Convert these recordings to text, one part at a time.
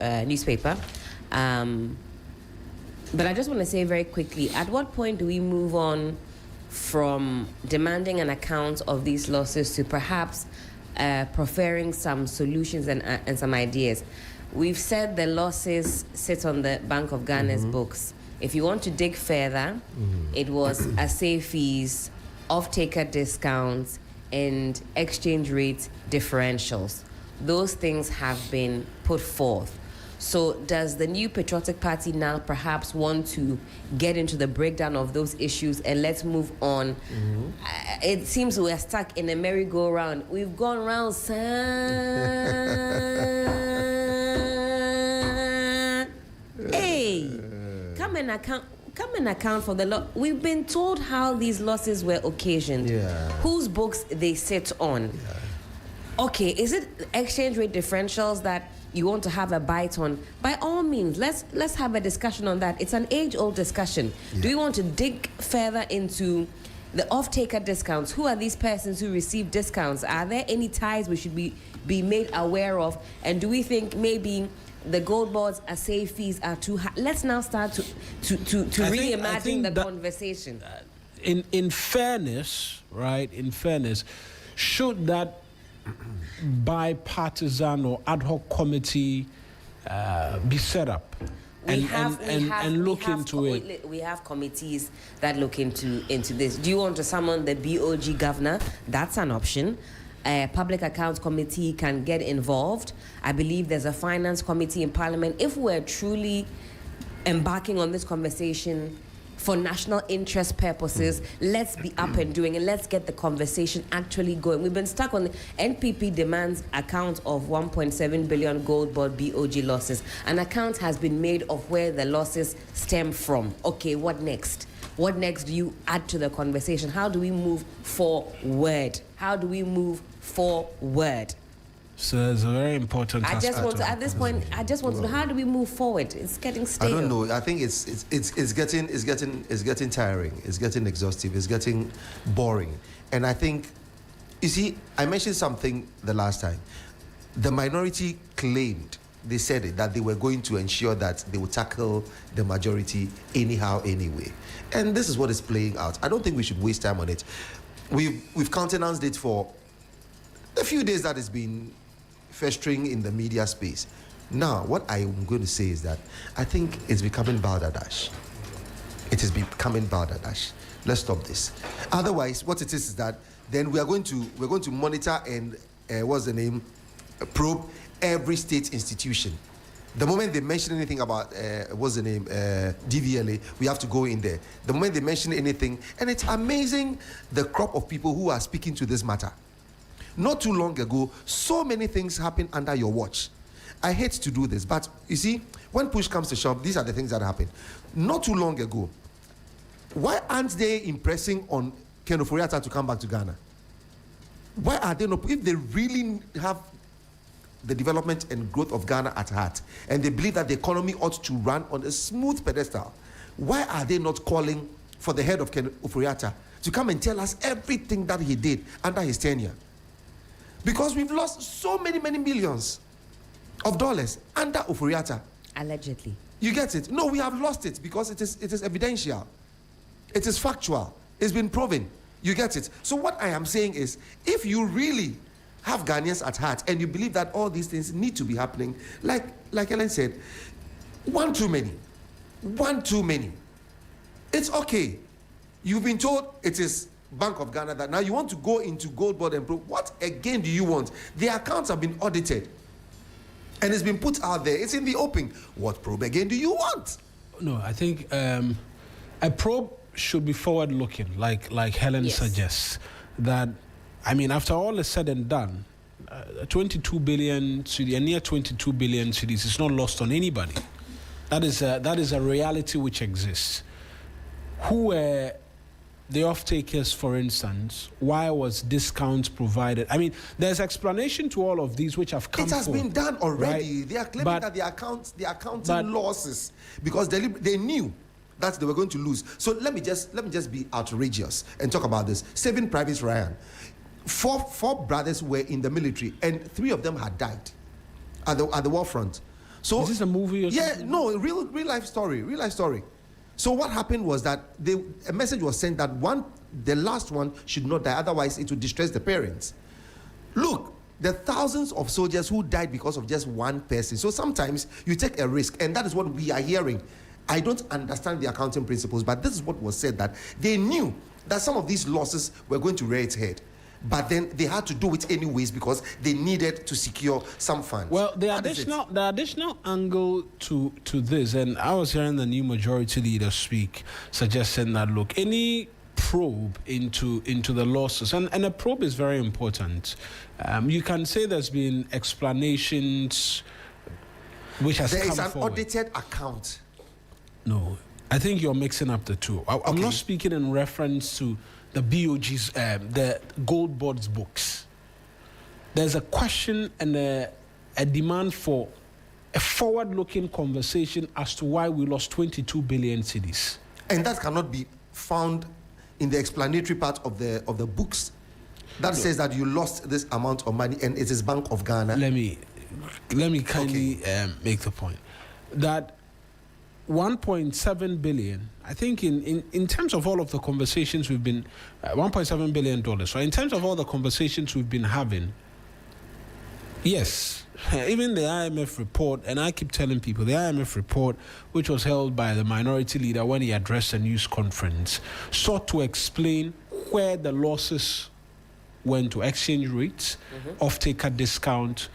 newspaper. But I just want to say very quickly, at what point do we move on from demanding an account of these losses to perhaps proffering some solutions and some ideas? We've said the losses sit on the Bank of Ghana's books. If you want to dig further, it was assay fees, off-taker discounts, and exchange rate differentials. Those things have been put forth. So does the new Patriotic Party now perhaps want to get into the breakdown of those issues and let's move on? It seems we're stuck in a merry-go-round. We've gone round, Hey, come and account for the loss. We've been told how these losses were occasioned, whose books they sit on. Okay, is it exchange rate differentials that you want to have a bite on? By all means, let's have a discussion on that. It's an age-old discussion. Do we want to dig further into the off-taker discounts? Who are these persons who receive discounts? Are there any ties we should be made aware of? And do we think maybe the gold boards assay fees are too high? Let's now start to reimagine the conversation. In fairness, right? In fairness, should that bipartisan or ad hoc committee be set up and look into it? We have committees that look into this. Do you want to summon the BOG governor? That's an option. A public accounts committee can get involved. I believe there's a finance committee in parliament. If we're truly embarking on this conversation for national interest purposes, let's be up and doing, and let's get the conversation actually going. We've been stuck on the NPP demands account of 1.7 billion gold board BOG losses. An account has been made of where the losses stem from. Okay, what next? What next do you add to the conversation? How do we move forward? How do we move forward? So it's a very important I just want to, at this point, I just want to know, how do we move forward? It's getting stale. I don't know. I think it's getting tiring. It's getting exhaustive. It's getting boring. And I think, you see, I mentioned something the last time. The minority claimed, they said it, that they were going to ensure that they would tackle the majority anyhow, anyway. And this is what is playing out. I don't think we should waste time on it. We've countenanced it for a few days that it's been festering in the media space. Now, what I'm going to say is that I think it's becoming balderdash. It is becoming balderdash. Let's stop this. Otherwise, what it is that then we're going to monitor and probe every state institution. The moment they mention anything about DVLA, we have to go in there. The moment they mention anything, and it's amazing the crop of people who are speaking to this matter. Not too long ago, so many things happened under your watch. I hate to do this, but you see, when push comes to shove, these are the things that happen. Not too long ago, why aren't they impressing on Ken Ofori-Atta to come back to Ghana? Why are they not? If they really have the development and growth of Ghana at heart, and they believe that the economy ought to run on a smooth pedestal, why are they not calling for the head of Ken Ofori-Atta to come and tell us everything that he did under his tenure? Because we've lost so many millions of dollars under Ofori-Atta. Allegedly. You get it? No, we have lost it because it is evidential. It is factual. It's been proven. You get it? So what I am saying is, if you really have Ghanaians at heart and you believe that all these things need to be happening, like Helen said, one too many. It's okay. You've been told it is Bank of Ghana that now you want to go into gold board and probe. What again do you want? The accounts have been audited and it's been put out there. It's in the open. What probe again do you want? No, I think a probe should be forward-looking, like Helen suggests. That, I mean, after all is said and done, 22 billion cedis, near 22 billion cedis is not lost on anybody. That is a reality which exists. Who were the off-takers, for instance? Why was discounts provided? I mean, there's explanation to all of these which have come It has been done already. Right? They are claiming that the accounting losses, because they knew that they were going to lose. So let me just be outrageous and talk about this. Saving Private Ryan. Four brothers were in the military, and 3 of them had died at the war front. So is this a movie or yeah, something? no, real life story, So what happened was that a message was sent that the last one should not die, otherwise it would distress the parents. Look, there are thousands of soldiers who died because of just one person. So sometimes you take a risk, and that is what we are hearing. I don't understand the accounting principles, but this is what was said, that they knew that some of these losses were going to rear its head. But then they had to do it anyways because they needed to secure some funds. Well, the additional angle to this, and I was hearing the new majority leader speak, suggesting that, look, any probe into the losses, and a probe is very important. You can say there's been explanations which has there come is an forward. audited account. No, I think you're mixing up the two. I'm Okay. not speaking in reference to the BOG's, the Gold Board's books. There's a question and a demand for a forward-looking conversation as to why we lost 22 billion cedis. And that cannot be found in the explanatory part of the books that says that you lost this amount of money and it is Bank of Ghana. Let me kindly make the point that 1.7 billion, I think in terms of all of the conversations we've been, $1.7 billion, right? In terms of all the conversations we've been having, yes, even the IMF report, and I keep telling people, the IMF report, which was held by the minority leader when he addressed a news conference, sought to explain where the losses went to: exchange rates, off-taker discount,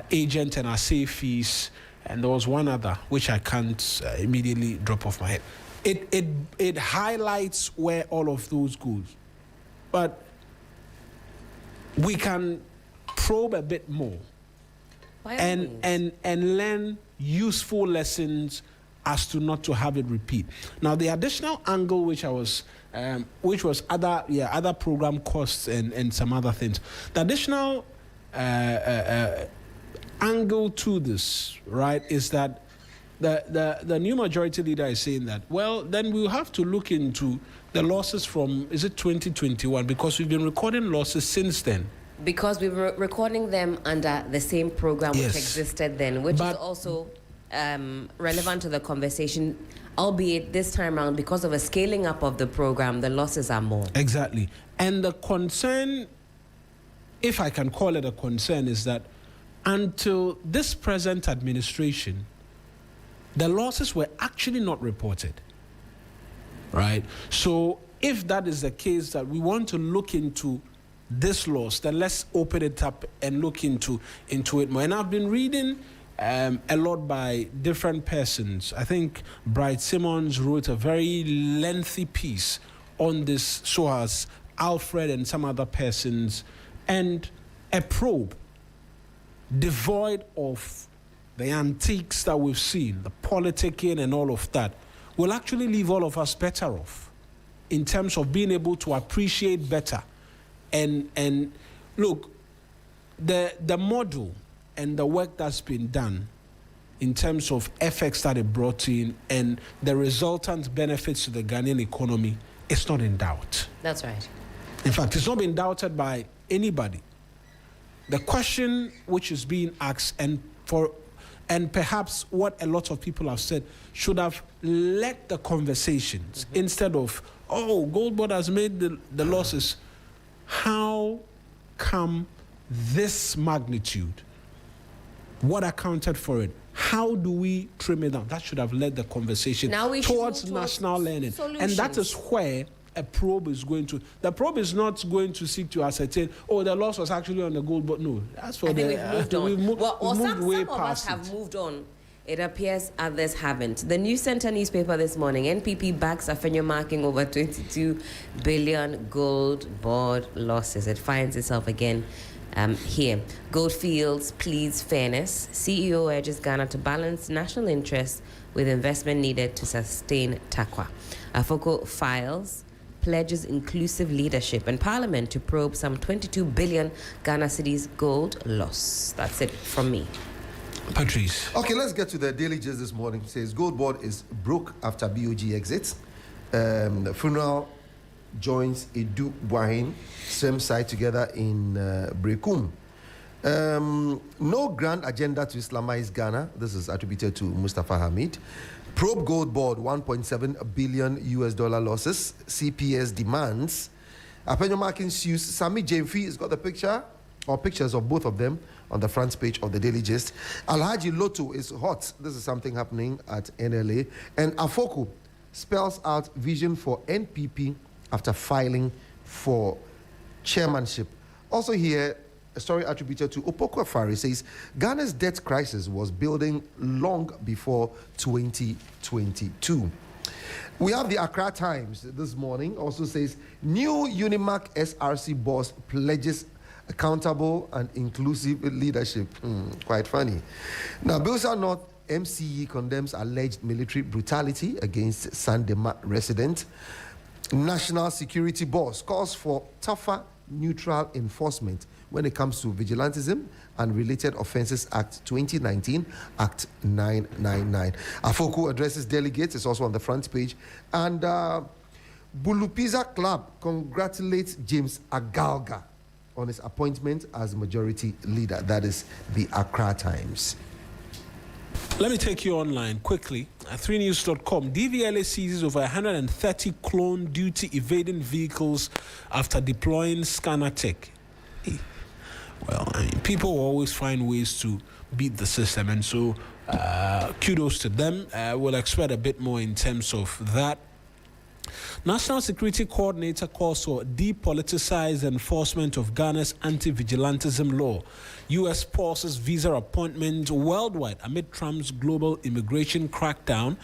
agent and assay fees, and there was one other which I can't immediately drop off my head. It highlights where all of those goes, but we can probe a bit more and learn useful lessons as to not to have it repeat. Now, the additional angle which was other program costs and some other things. The additional angle to this, right, is that the new majority leader is saying that, well, then we'll have to look into the losses from, is it 2021? Because we've been recording losses since then. Because we were recording them under the same program which existed then, which is also relevant to the conversation, albeit this time around, because of a scaling up of the program, the losses are more. Exactly. And the concern, if I can call it a concern, is that until this present administration, the losses were actually not reported. Right? So if that is the case, that we want to look into this loss, then let's open it up and look into it more. And I've been reading a lot by different persons. I think Bright Simmons wrote a very lengthy piece on this, so has Alfred and some other persons, and a probe devoid of the antiques that we've seen, the politicking and all of that, will actually leave all of us better off in terms of being able to appreciate better. And look, the model and the work that's been done in terms of FX that it brought in and the resultant benefits to the Ghanaian economy, it's not in doubt. That's right. In fact, it's not been doubted by anybody. The question which is being asked, and perhaps what a lot of people have said, should have led the conversations instead of, Gold Board has made the losses. How come this magnitude? What accounted for it? How do we trim it down? That should have led the conversation towards national learning. And that is where a probe is going to. The probe is not going to seek to ascertain, the loss was actually on the Gold Board. No, that's for we've moved on. We've moved way some of us past have moved on. It appears others haven't. The New Center newspaper this morning, NPP backs Afenyo marking over 22 billion Gold Board losses. It finds itself again here. Goldfields pleads fairness. CEO urges Ghana to balance national interests with investment needed to sustain Takwa. Afoko files pledges inclusive leadership, and Parliament to probe some 22 billion Ghana cedis gold loss. That's it from me. Patrice. Okay, let's get to the Daily Gist this morning. It says Gold Board is broke after BOG exits. The funeral joins Edu Buahin, same site together in Brekum. No grand agenda to Islamize Ghana. This is attributed to Mustafa Hamid. Probe Gold Board, $1.7 billion US losses. CPS demands. Appiah Markin sues Sami Jemfi has got the picture or pictures of both of them on the front page of the Daily Gist. Alhaji Lotto is hot. This is something happening at NLA. And Afoko spells out vision for NPP after filing for chairmanship. Also here, a story attributed to Opoku Afari says Ghana's debt crisis was building long before 2022. We have the Accra Times this morning, also says new Unimark SRC boss pledges accountable and inclusive leadership. Quite funny. Now, Bilsa North MCE condemns alleged military brutality against Sandema resident. National Security Boss calls for tougher neutral enforcement when it comes to Vigilantism and Related Offences Act 2019, Act 999. Afoku addresses delegates, it's also on the front page. And Bulupiza Club congratulates James Agalga on his appointment as majority leader. That is the Accra Times. Let me take you online quickly at 3news.com. DVLA seizes over 130 clone duty evading vehicles after deploying scanner tech. Well, I mean, people will always find ways to beat the system, and so kudos to them. We'll expect a bit more in terms of that. National Security Coordinator calls for depoliticized enforcement of Ghana's anti-vigilantism law. U.S. pauses visa appointment worldwide amid Trump's global immigration crackdown.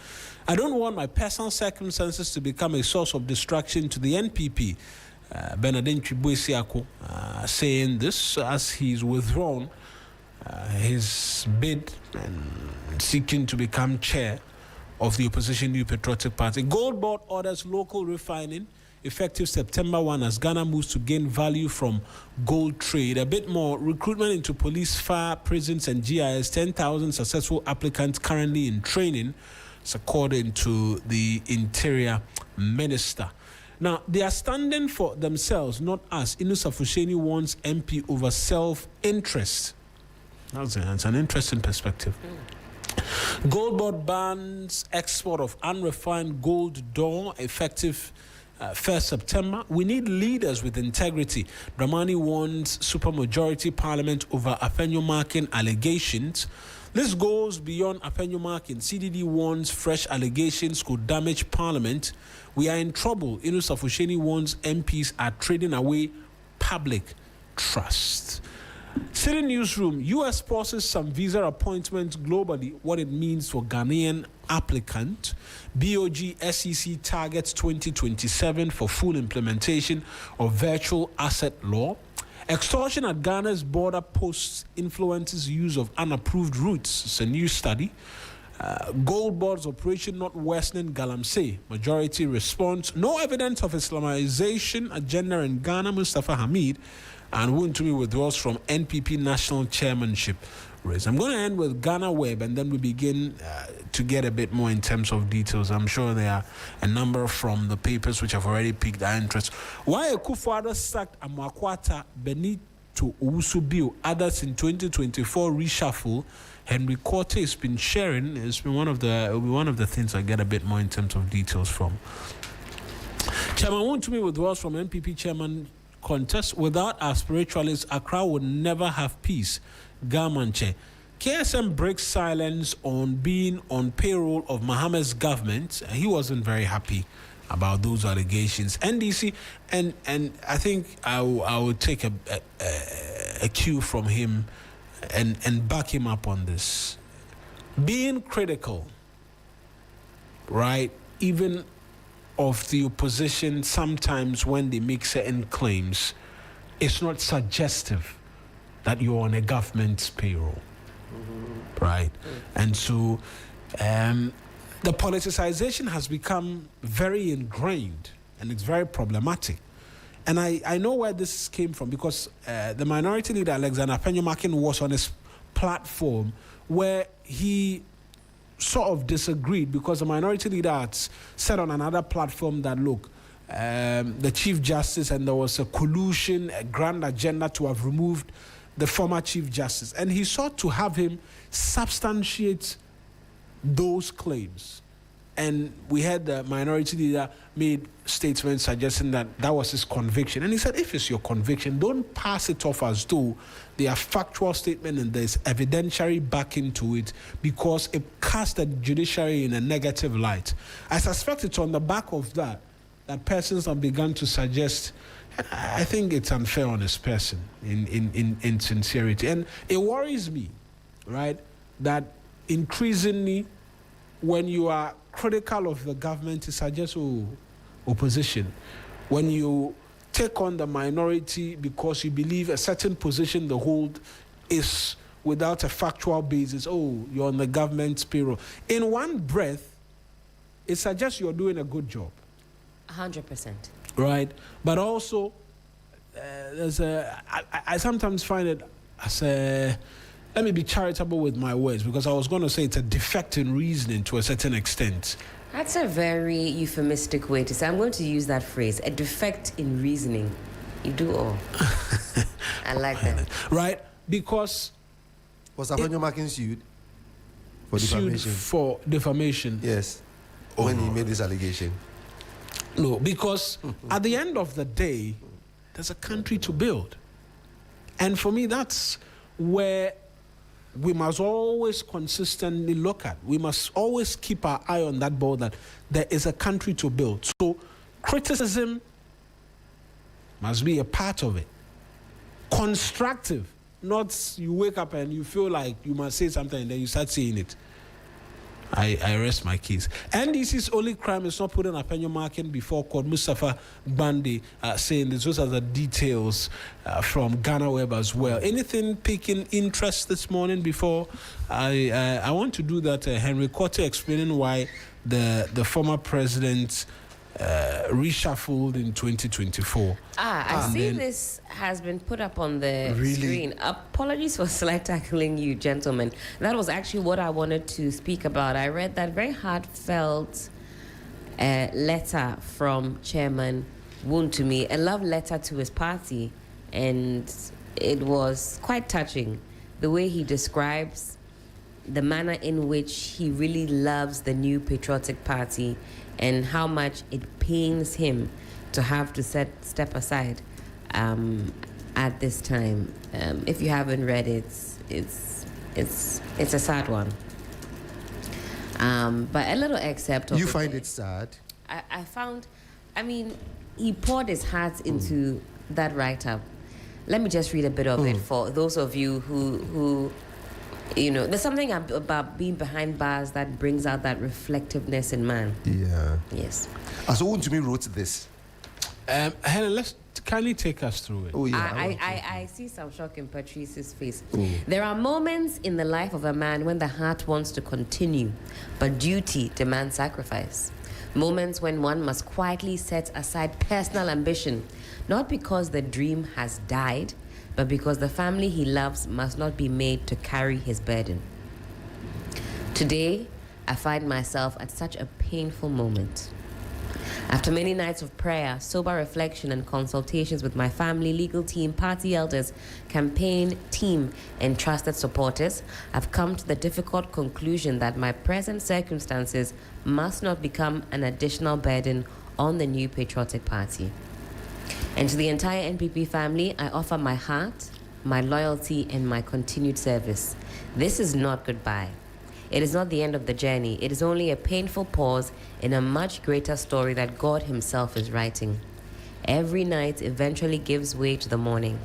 I don't want my personal circumstances to become a source of distraction to the NPP. Benedict Chibuisiako saying this as he's withdrawn his bid and seeking to become chair of the opposition New Patriotic Party. Gold Board orders local refining effective September 1 as Ghana moves to gain value from gold trade. A bit more, recruitment into police, fire, prisons and GIS, 10,000 successful applicants currently in training, according to the Interior Minister. Now, they are standing for themselves, not us. Inusa Fusheni wants MP over self-interest. That's an interesting perspective. Gold Board bans export of unrefined gold d'or effective 1st September. We need leaders with integrity. Dramani warns supermajority parliament over Appiah Markin allegations. This goes beyond Appiah Markin. CDD warns fresh allegations could damage parliament. We are in trouble. Inusa Fusheni warns MPs are trading away public trust. City Newsroom, U.S. pauses some visa appointments globally, what it means for Ghanaian applicant. BOG SEC targets 2027 for full implementation of virtual asset law. Extortion at Ghana's border posts influences use of unapproved routes. It's a new study. Gold Board's operation not worsening Galamsey. Majority response. No evidence of Islamization agenda in Ghana. Mustafa Hamid. And Wuntumi withdraws from NPP national chairmanship race. I'm going to end with Ghana Web, and then we begin to get a bit more in terms of details. I'm sure there are a number from the papers which have already piqued our interest. Why Akufo-Addo sacked Amakwata, Benito Owusu-Bio, others in 2024 reshuffle. Henry Korte has been sharing. It's been one of the things I get a bit more in terms of details from. Chairman Wuntumi withdraws from NPP chairman contest. Without our spiritualists, Accra would never have peace. Gamanche. KSM breaks silence on being on payroll of Mohammed's government. He wasn't very happy about those allegations. NDC, and I think I will take a cue from him and back him up on this. Being critical, right, even of the opposition sometimes when they make certain claims, it's not suggestive that you're on a government's payroll, right? And so the politicization has become very ingrained and it's very problematic. And I know where this came from because the minority leader, Alexander Appiah Markin, was on his platform where he sort of disagreed because the minority leader had said on another platform that, look, the Chief Justice and there was a collusion, a grand agenda to have removed the former Chief Justice, and he sought to have him substantiate those claims. And we had the minority leader made statements suggesting that was his conviction. And he said, if it's your conviction, don't pass it off as though they are factual statements and there's evidentiary backing to it, because it casts the judiciary in a negative light. I suspect it's on the back of that persons have begun to suggest, I think it's unfair on this person in sincerity. And it worries me, right, that increasingly when you are critical of the government, it suggests opposition. When you take on the minority because you believe a certain position they hold is without a factual basis, you're on the government's payroll. In one breath, it suggests you're doing a good job. 100%. Right? But also, I sometimes find it as let me be charitable with my words, because I was going to say it's a defect in reasoning to a certain extent. That's a very euphemistic way to say. I'm going to use that phrase, a defect in reasoning. You do all. I like that. Right? Because... Was Appiah Markin sued for defamation? Sued for defamation. Yes. When he made this allegation. No, because at the end of the day, there's a country to build. And for me, that's where we must always consistently look at. We must always keep our eye on that ball, that there is a country to build. So criticism must be a part of it. Constructive, not you wake up and you feel like you must say something and then you start saying it. I rest my case. NDC's only crime is not putting Appiah Markin before court. Mustafa Bande saying this. Those are the details from Ghana Web as well. Anything piquing interest this morning before I want to do that? Henry Cote explaining why the former president reshuffled in 2024. I see this has been put up on the screen. Apologies for slight tackling you, gentlemen. That was actually what I wanted to speak about. I read that very heartfelt letter from Chairman Woon to me, a love letter to his party, and it was quite touching, the way he describes the manner in which he really loves the new patriotic party and how much it pains him to have to step aside at this time. If you haven't read it, it's a sad one. But a little excerpt of you find it sad? I mean, he poured his heart into that write-up. Let me just read a bit of it for those of you who you know, there's something about being behind bars that brings out that reflectiveness in man. Yeah. Yes. So who to me wrote this? Helen, kindly take us through it. Oh, yeah. I see some shock in Patrice's face. There are moments in the life of a man when the heart wants to continue, but duty demands sacrifice. Moments when one must quietly set aside personal ambition, not because the dream has died, but because the family he loves must not be made to carry his burden. Today, I find myself at such a painful moment. After many nights of prayer, sober reflection, and consultations with my family, legal team, party elders, campaign team, and trusted supporters, I've come to the difficult conclusion that my present circumstances must not become an additional burden on the new patriotic party. And to the entire NPP family, I offer my heart, my loyalty, and my continued service. This is not goodbye. It is not the end of the journey. It is only a painful pause in a much greater story that God himself is writing. Every night eventually gives way to the morning.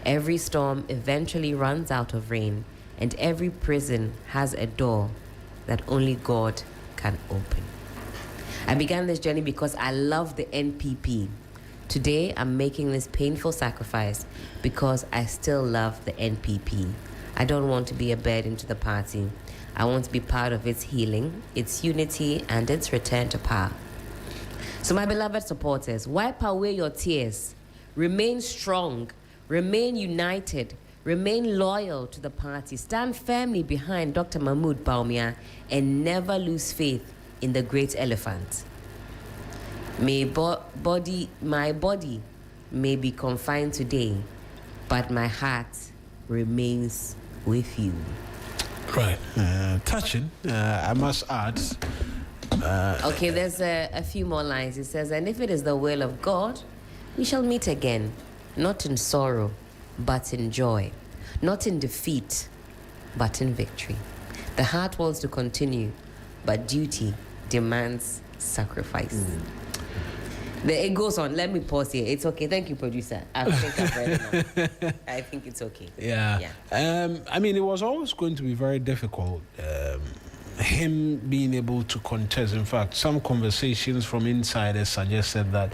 Every storm eventually runs out of rain. And every prison has a door that only God can open. I began this journey because I love the NPP. Today, I'm making this painful sacrifice because I still love the NPP. I don't want to be a burden to the party. I want to be part of its healing, its unity, and its return to power. So my beloved supporters, wipe away your tears. Remain strong. Remain united. Remain loyal to the party. Stand firmly behind Dr. Mahmoud Bawumia and never lose faith in the great elephant. My body may be confined today, but my heart remains with you. Right. Touching, I must add. Okay, there's a few more lines. It says, and if it is the will of God, we shall meet again, not in sorrow, but in joy, not in defeat, but in victory. The heart wants to continue, but duty demands sacrifice. It goes on. Let me pause here. It's okay. Thank you, producer. I think I've read enough. I think it's okay. Yeah. I mean, it was always going to be very difficult, him being able to contest. In fact, some conversations from insiders suggested that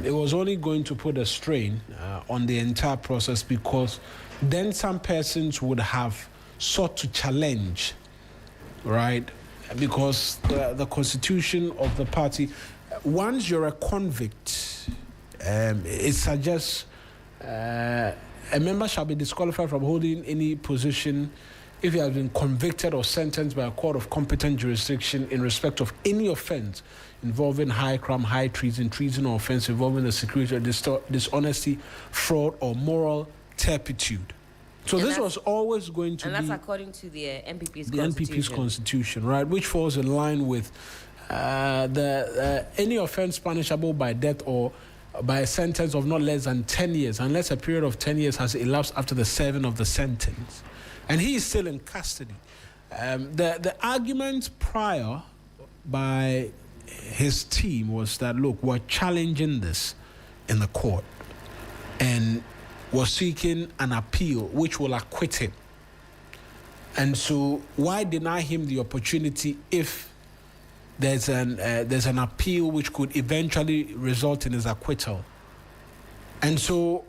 it was only going to put a strain on the entire process, because then some persons would have sought to challenge, right? Because the constitution of the party, once you're a convict, it suggests a member shall be disqualified from holding any position if he has been convicted or sentenced by a court of competent jurisdiction in respect of any offense involving high crime, high treason, treason or offense involving the security or dishonesty, fraud or moral turpitude. So and this was always going to be... And that's according to the NPP's the constitution. NPP's constitution, right, which falls in line with any offense punishable by death or by a sentence of not less than 10 years, unless a period of 10 years has elapsed after the serving of the sentence. And he is still in custody. The argument prior by his team was that, look, we're challenging this in the court and we're seeking an appeal which will acquit him. And so why deny him the opportunity if there's an appeal which could eventually result in his acquittal? And so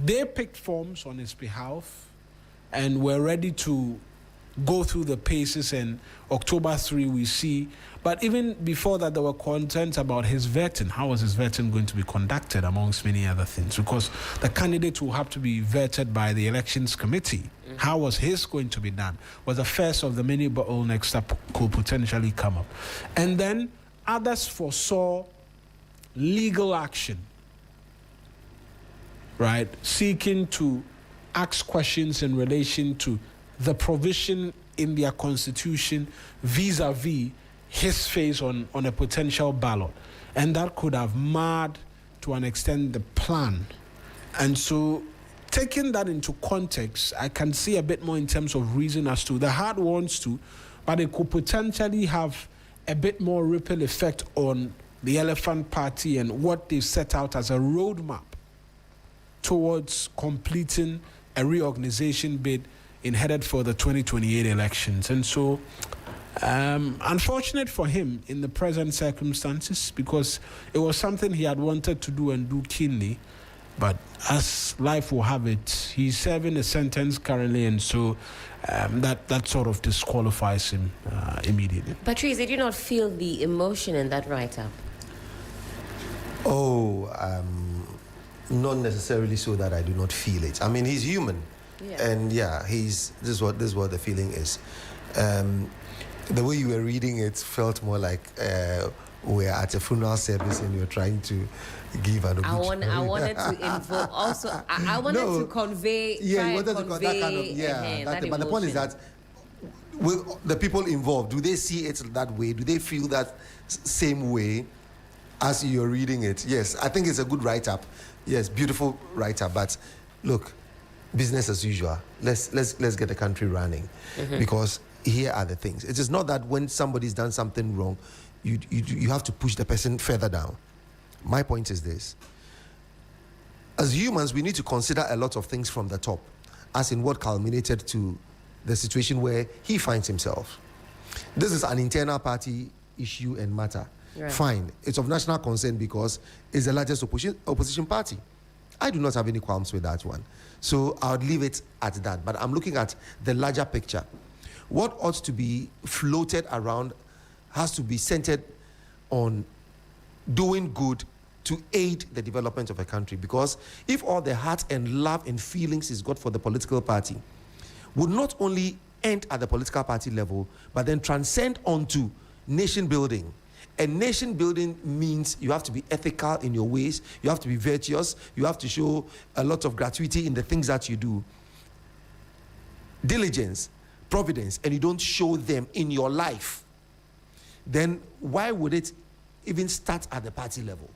they picked forms on his behalf and were ready to go through the paces, and October 3 we see. But even before that, there were concerns about his vetting. How was his vetting going to be conducted, amongst many other things? Because the candidate will have to be vetted by the elections committee. Mm-hmm. How was his going to be done? Was the first of the many bottlenecks that could potentially come up. And then others foresaw legal action, right? Seeking to ask questions in relation to the provision in their constitution vis-a-vis his face on a potential ballot. And that could have marred, to an extent, the plan. And so, taking that into context, I can see a bit more in terms of reason as to the heart wants to, but it could potentially have a bit more ripple effect on the Elephant Party and what they've set out as a roadmap towards completing a reorganization bid headed for the 2028 elections. And so, unfortunate for him in the present circumstances, because it was something he had wanted to do and do keenly, but as life will have it, he's serving a sentence currently, and so that sort of disqualifies him immediately. Patrice, did you not feel the emotion in that write-up? Not necessarily so that I do not feel it. I mean, he's human. Yeah. And yeah, this is what the feeling is. The way you were reading it felt more like we're at a funeral service and you're trying to give an obituary. I wanted to involve also. I wanted to convey. Yeah, you wanted to convey that kind of but the point is that with the people involved, do they see it that way? Do they feel that same way as you're reading it? Yes, I think it's a good write-up. Yes, beautiful write-up. But look, business as usual. Let's get the country running, because here are the things. It is not that when somebody's done something wrong, you have to push the person further down. My point is this: as humans, we need to consider a lot of things from the top, as in what culminated to the situation where he finds himself. This is an internal party issue and matter. Right. Fine, it's of national concern because it's the largest opposition party. I do not have any qualms with that one. So I would leave it at that. But I'm looking at the larger picture. What ought to be floated around has to be centered on doing good to aid the development of a country. Because if all the heart and love and feelings is got for the political party, would not only end at the political party level, but then transcend onto nation building. And nation building means you have to be ethical in your ways, you have to be virtuous, you have to show a lot of gratuity in the things that you do. diligence, providence, and you don't show them in your life, then why would it even start at the party level?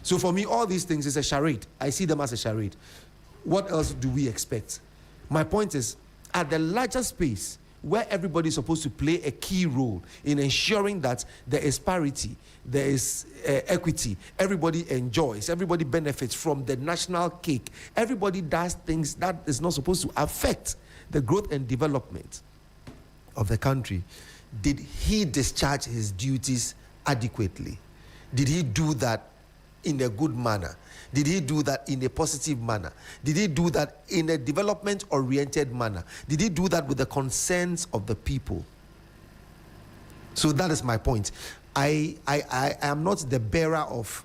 So for me, all these things is a charade. I see them as a charade. What else do we expect? My point is, at the larger space, where everybody is supposed to play a key role in ensuring that there is parity, there is equity, everybody enjoys, everybody benefits from the national cake, everybody does things that is not supposed to affect the growth and development of the country. Did he discharge his duties adequately? Did he do that in a good manner? Did he do that in a positive manner? Did he do that in a development-oriented manner? Did he do that with the consent of the people? So that is my point. I am not the bearer of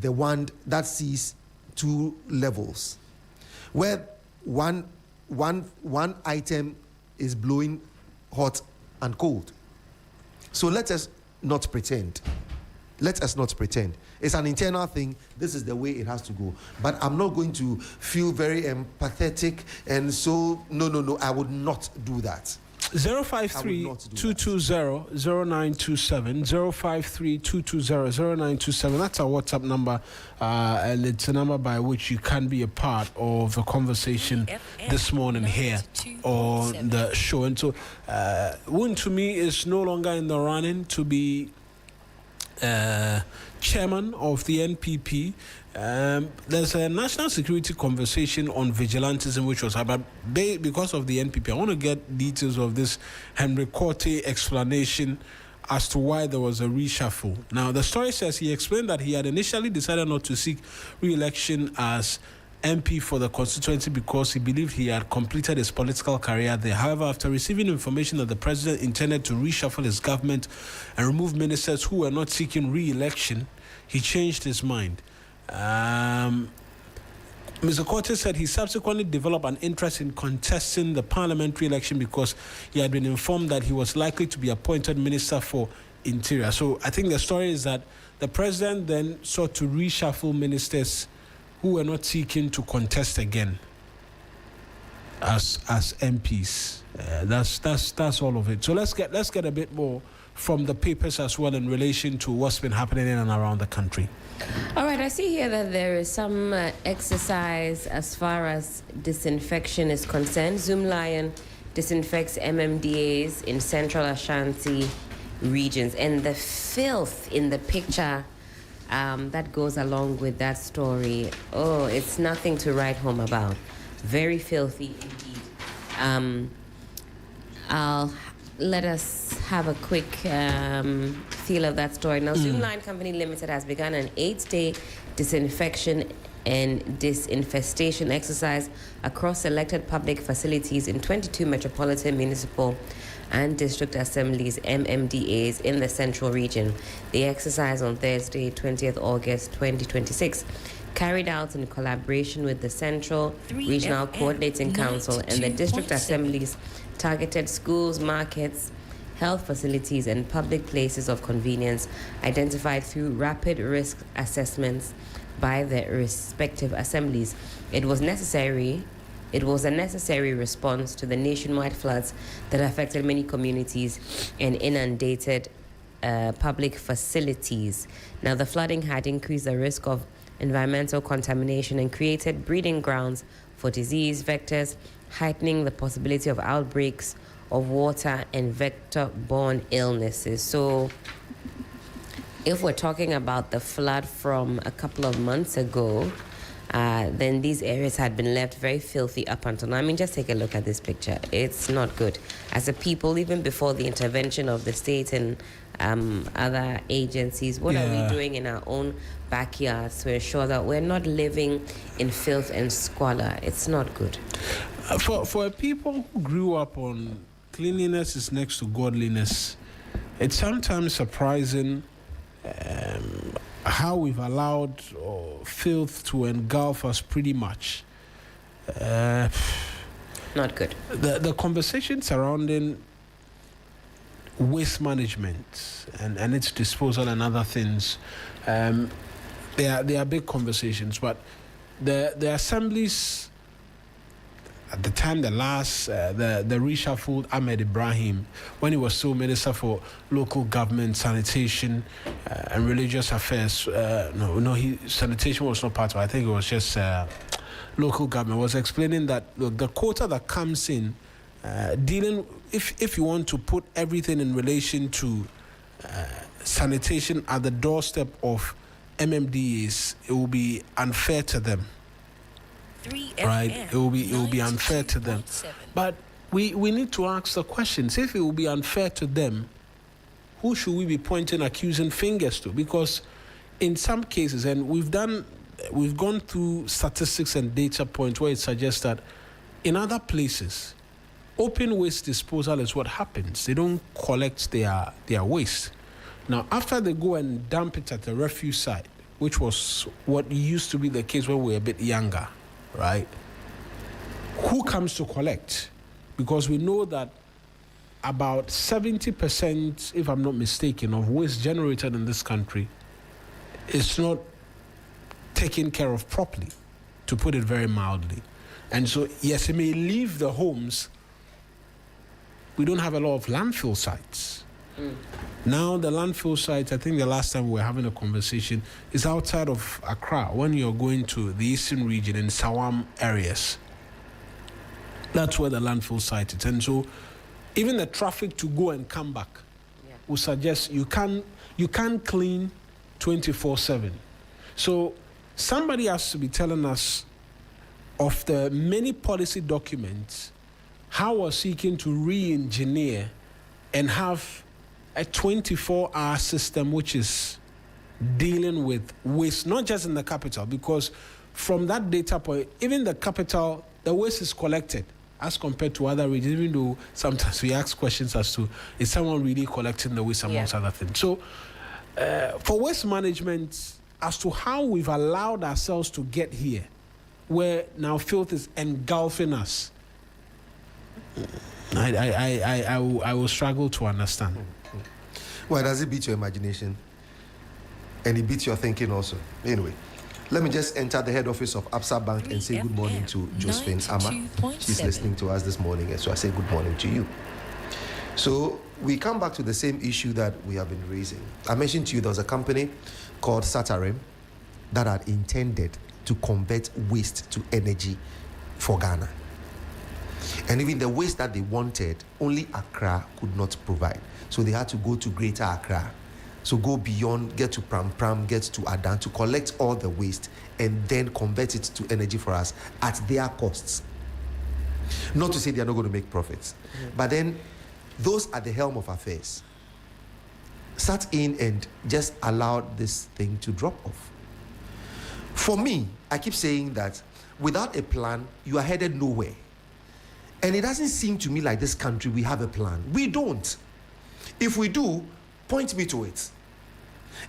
the wand that sees two levels, where one item is blowing hot and cold. So let us not pretend. Let us not pretend. It's an internal thing. This is the way it has to go. But I'm not going to feel very empathetic and so, no, I would not do that. 053-220-0927, 053-220-0927. That's our WhatsApp number, and it's a number by which you can be a part of the conversation this morning here on the show. And so, Woon to me is no longer in the running to be chairman of the NPP. There's a national security conversation on vigilantism which was about because of the NPP. I want to get details of this Henry Korte explanation as to why there was a reshuffle. Now, the story says he explained that he had initially decided not to seek re-election as MP for the constituency because he believed he had completed his political career there. However, after receiving information that the president intended to reshuffle his government and remove ministers who were not seeking re-election, he changed his mind. Mr. Korte said he subsequently developed an interest in contesting the parliamentary election because he had been informed that he was likely to be appointed Minister for Interior. So I think the story is that the president then sought to reshuffle ministers who were not seeking to contest again as MPs. That's all of it. So let's get a bit more from the papers as well in relation to what's been happening in and around the country. All right, I see here that there is some exercise as far as disinfection is concerned. Zoom Lion disinfects MMDAs in Central Ashanti regions, and the filth in the picture that goes along with that story, oh, it's nothing to write home about. Very filthy indeed. I'll let us have a quick feel of that story. Now, Zoom Line Company Limited has begun an 8-day disinfection and disinfestation exercise across selected public facilities in 22 metropolitan municipal and district assemblies, MMDAs, in the central region. The exercise on Thursday, 20th August 2026, carried out in collaboration with the Central Regional Coordinating Council and the district assemblies, targeted schools, markets, health facilities, and public places of convenience identified through rapid risk assessments by the respective assemblies. It was a necessary response to the nationwide floods that affected many communities and inundated public facilities. Now, the flooding had increased the risk of environmental contamination and created breeding grounds for disease vectors, heightening the possibility of outbreaks of water and vector-borne illnesses. So, if we're talking about the flood from a couple of months ago, then these areas had been left very filthy up until now. I mean, just take a look at this picture. It's not good. As a people, even before the intervention of the state and other agencies, what are we doing in our own backyards to ensure that we're not living in filth and squalor? It's not good. For people who grew up on cleanliness is next to godliness, it's sometimes surprising how we've allowed filth to engulf us pretty much. Not good. The conversation surrounding waste management and its disposal and other things, they are big conversations, but the assemblies at the time, the reshuffled Ahmed Ibrahim, when he was still Minister for Local Government, Sanitation, and Religious Affairs. Sanitation was not part of it. I think it was just local government. Was explaining that, look, the quota that comes in, dealing, if you want to put everything in relation to sanitation at the doorstep of MMDAs, it will be unfair to them. Right, it will be unfair to them. But we need to ask the questions. If it will be unfair to them, who should we be pointing accusing fingers to? Because in some cases, and we've gone through statistics and data points where it suggests that in other places, open waste disposal is what happens. They don't collect their waste. Now, after they go and dump it at the refuse site, which was what used to be the case when we were a bit younger, right? Who comes to collect? Because we know that about 70%, if I'm not mistaken, of waste generated in this country is not taken care of properly, to put it very mildly. And so, yes, it may leave the homes. We don't have a lot of landfill sites. Now, the landfill sites, I think the last time we were having a conversation, is outside of Accra, when you're going to the eastern region in Sawam areas. That's where the landfill site is. And so, even the traffic to go and come back will suggest you can't clean 24/7. So, somebody has to be telling us of the many policy documents how we're seeking to re-engineer and have a 24-hour system which is dealing with waste, not just in the capital, because from that data point, even the capital, the waste is collected as compared to other regions, even though sometimes we ask questions as to, is someone really collecting the waste amongst other things? So for waste management, as to how we've allowed ourselves to get here, where now filth is engulfing us, I will struggle to understand. Well, does it beat your imagination? And it beats your thinking also. Anyway, let me just enter the head office of Absa Bank and say good morning to Josephine Ama. She's listening to us this morning, and so I say good morning to you. So we come back to the same issue that we have been raising. I mentioned to you there was a company called Satarem that had intended to convert waste to energy for Ghana. And even the waste that they wanted, only Accra could not provide. So they had to go to Greater Accra. So go beyond, get to Pram Pram, get to Adan to collect all the waste and then convert it to energy for us at their costs. Not to say they are not going to make profits. But then those at the helm of affairs sat in and just allowed this thing to drop off. For me, I keep saying that without a plan, you are headed nowhere. And it doesn't seem to me like this country, we have a plan. We don't. If we do, point me to it.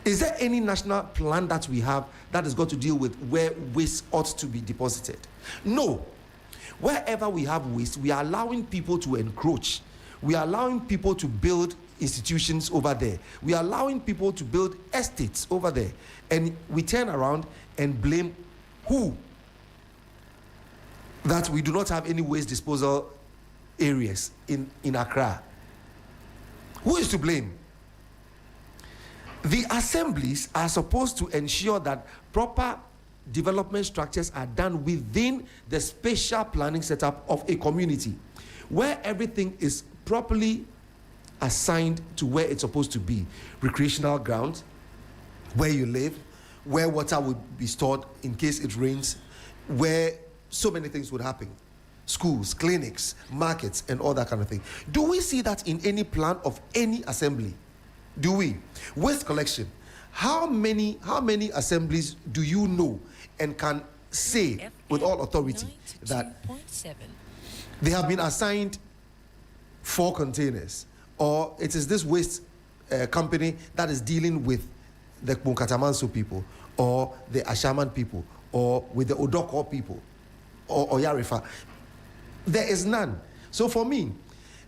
Is there any national plan that we have that has got to deal with where waste ought to be deposited? No. Wherever we have waste, we are allowing people to encroach. We are allowing people to build institutions over there. We are allowing people to build estates over there. And we turn around and blame who? That we do not have any waste disposal areas in Accra. Who is to blame? The assemblies are supposed to ensure that proper development structures are done within the spatial planning setup of a community, where everything is properly assigned to where it's supposed to be. Recreational grounds, where you live, where water would be stored in case it rains, where so many things would happen. Schools, clinics, markets, and all that kind of thing. Do we see that in any plan of any assembly? Do we? Waste collection. How many assemblies do you know and can say with all authority that they have been assigned 4 containers, or it is this waste company that is dealing with the Bunkatamanso people, or the Ashaman people, or with the Odoko people, or Yarifa? There is none. So for me,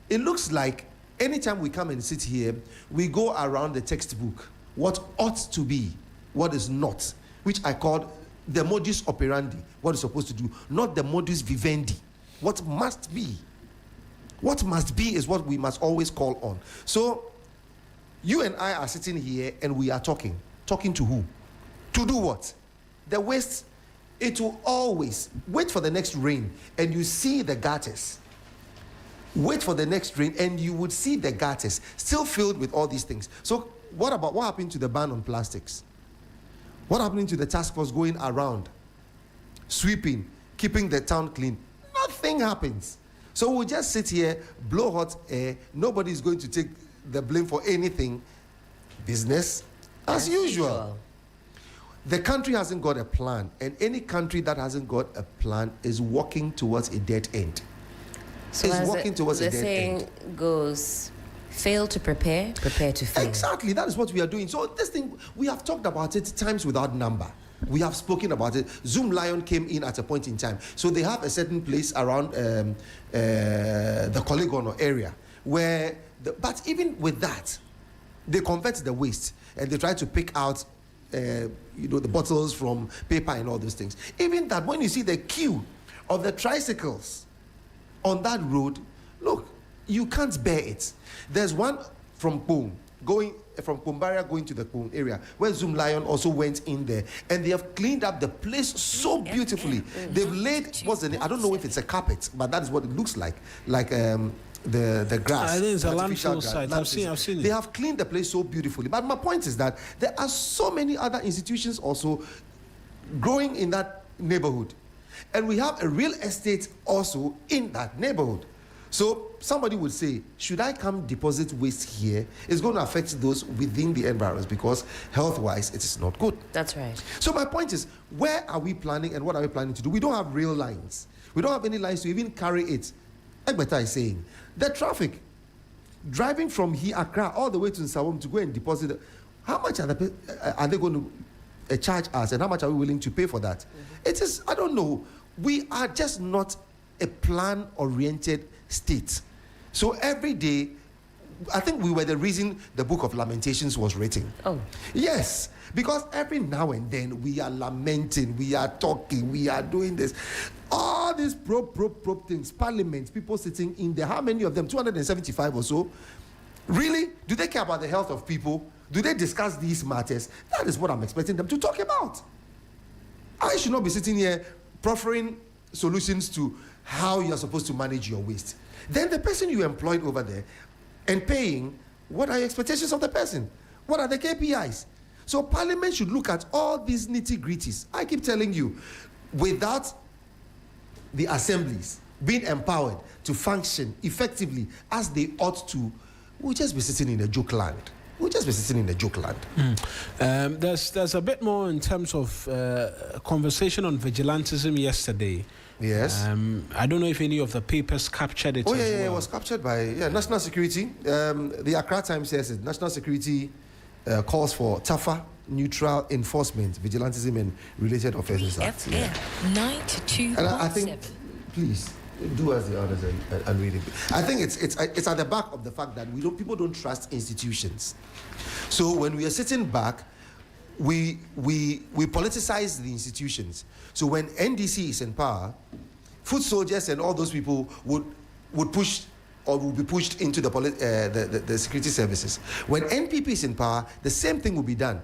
it looks like anytime we come and sit here, we go around the textbook, what ought to be, what is not, which I call the modus operandi, what is supposed to do, not the modus vivendi. what must be. What must be is what we must always call on. So, you and I are sitting here and we are talking. Talking to who? To do what? The waste, it will always wait for the next rain and you see the gutters. Wait for the next rain and you would see the gutters still filled with all these things. So what happened to the ban on plastics? What happened to the task force going around, sweeping, keeping the town clean? Nothing happens. So we'll just sit here, blow hot air. Nobody's going to take the blame for anything. Business as usual. The country hasn't got a plan, and any country that hasn't got a plan is walking towards a dead end. So it's walking towards a dead end. The saying goes, fail to prepare, prepare to fail. Exactly, that is what we are doing. So this thing, we have talked about it times without number. We have spoken about it. Zoom Lion came in at a point in time. So they have a certain place around the Polygon area where, but even with that, they convert the waste and they try to pick out the bottles from paper and all those things. Even that, when you see the queue of the tricycles on that road, look, you can't bear it. There's one from Pong, going from Kumbaria going to the Pong area, where Zoom Lion also went in there, and they have cleaned up the place so beautifully. They've laid, what's the name? I don't know if it's a carpet, but that is what it looks like the grass. I think it's a artificial landfill grass. site. I've seen it. They have cleaned the place so beautifully. But my point is that there are so many other institutions also growing in that neighborhood. And we have a real estate also in that neighborhood. So somebody would say, should I come deposit waste here? It's going to affect those within the environs because health-wise, it is not good. That's right. So my point is, where are we planning and what are we planning to do? We don't have rail lines. We don't have any lines to even carry it. Egbeta is saying, the traffic, driving from here, Accra, all the way to Nsawam to go and deposit, how much are they going to charge us and how much are we willing to pay for that? Mm-hmm. It is, I don't know. We are just not a plan-oriented state. So every day, I think we were the reason the book of Lamentations was written. Oh. Yes, because every now and then we are lamenting, we are talking, we are doing this. All these probe things, parliaments, people sitting in there, how many of them? 275 or so. Really? Do they care about the health of people? Do they discuss these matters? That is what I'm expecting them to talk about. I should not be sitting here proffering solutions to how you are supposed to manage your waste. Then the person you employed over there and paying, what are your expectations of the person? What are the KPIs? So Parliament should look at all these nitty-gritties. I keep telling you, without the assemblies being empowered to function effectively as they ought to, we'll just be sitting in a joke land. There's a bit more in terms of conversation on vigilantism yesterday. Yes. I don't know if any of the papers captured it. Oh, as yeah, well. it was captured by National Security. The Accra Times says it. National Security calls for tougher, neutral enforcement, vigilantism and related offences. FM 92.7. And I think, please, do us the honors and read it. I think it's at the back of the fact that people don't trust institutions. So when we are sitting back, we politicize the institutions. So when NDC is in power, foot soldiers and all those people would push or will be pushed into the security services. When NPP is in power, the same thing will be done.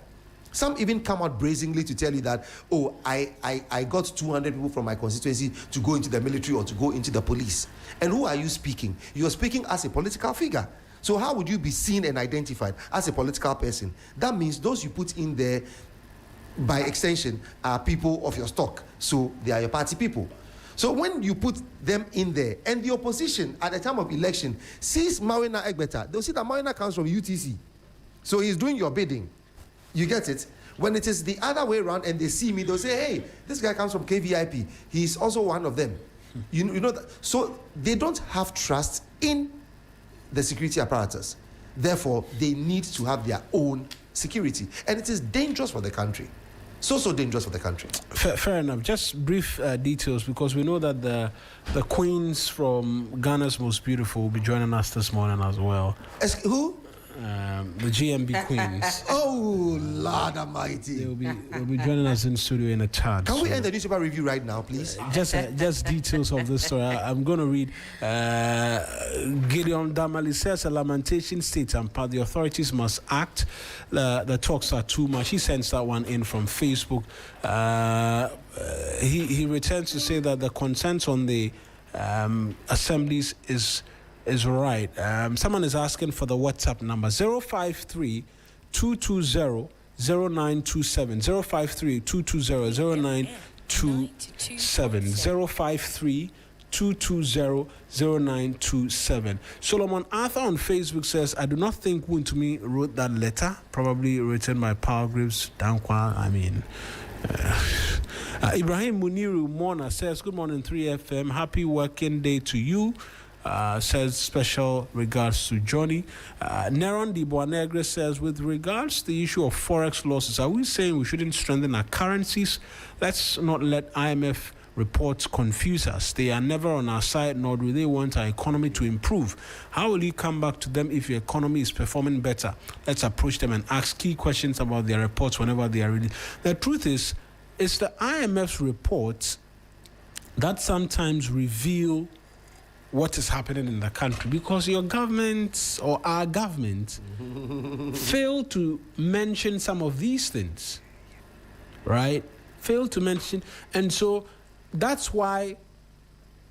Some even come out brazenly to tell you that, oh, I got 200 people from my constituency to go into the military or to go into the police. And who are you speaking? You're speaking as a political figure. So how would you be seen and identified as a political person? That means those you put in there, by extension, are people of your stock. So they are your party people. So when you put them in there, and the opposition at the time of election sees Mawuena Egbeta, they'll see that Mawuena comes from UTC. So he's doing your bidding. You get it? When it is the other way around and they see me, they'll say, hey, this guy comes from KVIP. He's also one of them. You know that? So they don't have trust in the security apparatus. Therefore, they need to have their own security. And it is dangerous for the country. So dangerous for the country. Fair enough. Just brief details, because we know that the queens from Ghana's Most Beautiful will be joining us this morning as well. Who? the GMB Queens. Oh, Lord Almighty. They'll be joining us in studio in a chat. Can we end the newspaper review right now, please? Just details of this story. I'm going to read. Gideon Damali says a lamentation states Ampofo, the authorities must act. The talks are too much. He sends that one in from Facebook. He returns to say that the consent on the assemblies is right. Someone is asking for the WhatsApp number 053 220 0927 053 220 0927 053 220 0927. Solomon Arthur on Facebook says, I do not think Wuntumi wrote that letter, probably written by Paul Graves Dankwa. Ibrahim Muniru Mona says, good morning 3FM, happy working day to you. Says special regards to Johnny. Neron Di Boanegre says, with regards to the issue of forex losses, are we saying we shouldn't strengthen our currencies? Let's not let IMF reports confuse us. They are never on our side, nor do they want our economy to improve. How will you come back to them if your economy is performing better? Let's approach them and ask key questions about their reports whenever they are ready. The truth is, it's the IMF's reports that sometimes reveal what is happening in the country, because your government or our government fail to mention some of these things, right? Fail to mention, and so that's why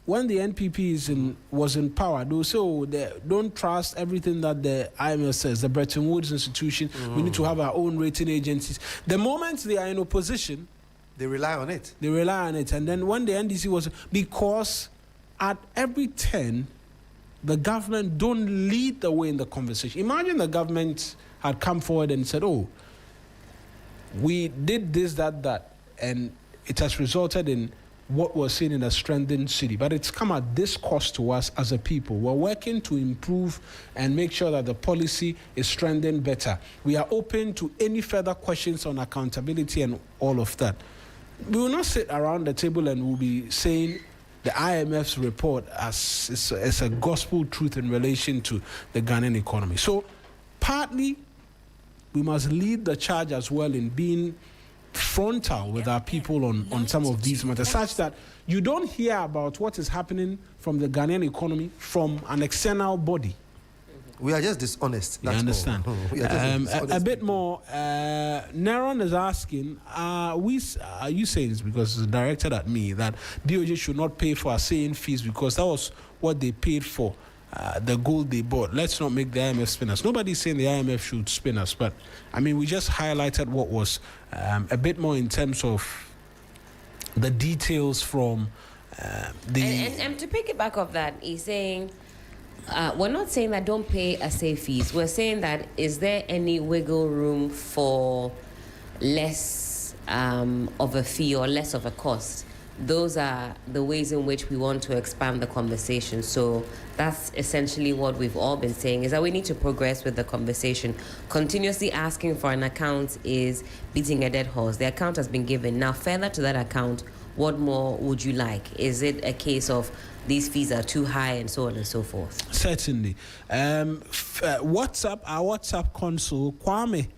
when the NPP was in power, they will say, they don't trust everything that the IMF says, the Bretton Woods institution, we need to have our own rating agencies. The moment they are in opposition, they rely on it. And then when the NDC was, because at every turn, the government don't lead the way in the conversation. Imagine the government had come forward and said, we did this, that, and it has resulted in what we're seeing in a strengthened city. But it's come at this cost to us as a people. We're working to improve and make sure that the policy is strengthened better. We are open to any further questions on accountability and all of that. We will not sit around the table and we'll be saying the IMF's report as a gospel truth in relation to the Ghanaian economy. So partly, we must lead the charge as well in being frontal with our people on some of these matters, such that you don't hear about what is happening from the Ghanaian economy from an external body. We are just dishonest. You understand? A bit more. Neron is asking, are you saying this because it's directed at me, that DOJ should not pay for our saying fees because that was what they paid for the gold they bought? Let's not make the IMF spin us. Nobody's saying the IMF should spin us, but we just highlighted what was a bit more in terms of the details from the... And to piggyback off that, he's saying... we're not saying that don't pay assay fees. We're saying that is there any wiggle room for less of a fee or less of a cost? Those are the ways in which we want to expand the conversation. So that's essentially what we've all been saying, is that we need to progress with the conversation. Continuously asking for an account is beating a dead horse. The account has been given. Now, further to that account, what more would you like? Is it a case of these fees are too high and so on and so forth? Certainly. Our WhatsApp consul, Kwame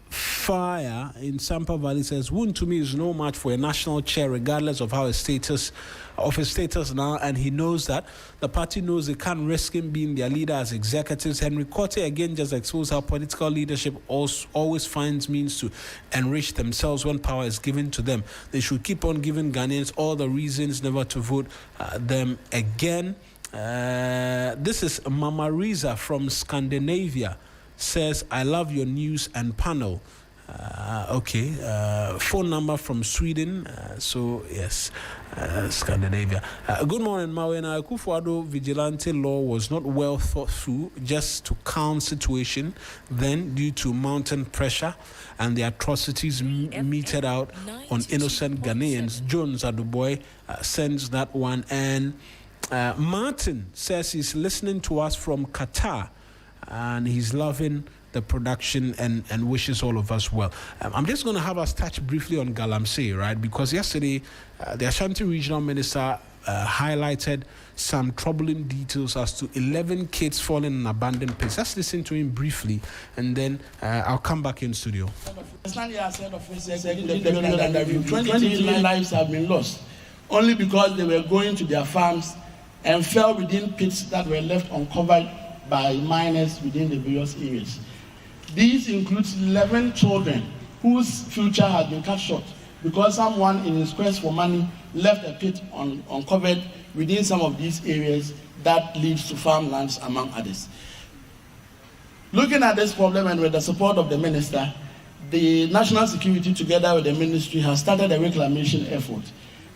Fire in Sampa Valley says, Wuntumi is no match for a national chair regardless of his status now, and he knows that. The party knows they can't risk him being their leader as executives. Henry Cote again just exposed how political leadership always finds means to enrich themselves when power is given to them. They should keep on giving Ghanaians all the reasons never to vote them again. This is Mama Riza from Scandinavia. Says, I love your news and panel. Phone number from Sweden. Scandinavia. Good morning, Mawuena. Akufo-Addo vigilante law was not well thought through just to calm situation. Then, due to mountain pressure and the atrocities meted out on innocent Ghanaians, Jones Aduboy sends that one. And Martin says he's listening to us from Qatar, and he's loving the production and wishes all of us well. I'm just going to have us touch briefly on Galamsey, right? Because yesterday, the Ashanti Regional Minister highlighted some troubling details as to 11 kids falling in abandoned pits. Let's listen to him briefly, and then I'll come back in studio. 23 lives have been lost only because they were going to their farms and fell within pits that were left uncovered by miners within the various areas. These include 11 children whose future has been cut short because someone in his quest for money left a pit uncovered within some of these areas that leads to farmlands, among others. Looking at this problem and with the support of the minister, the National Security, together with the ministry, has started a reclamation effort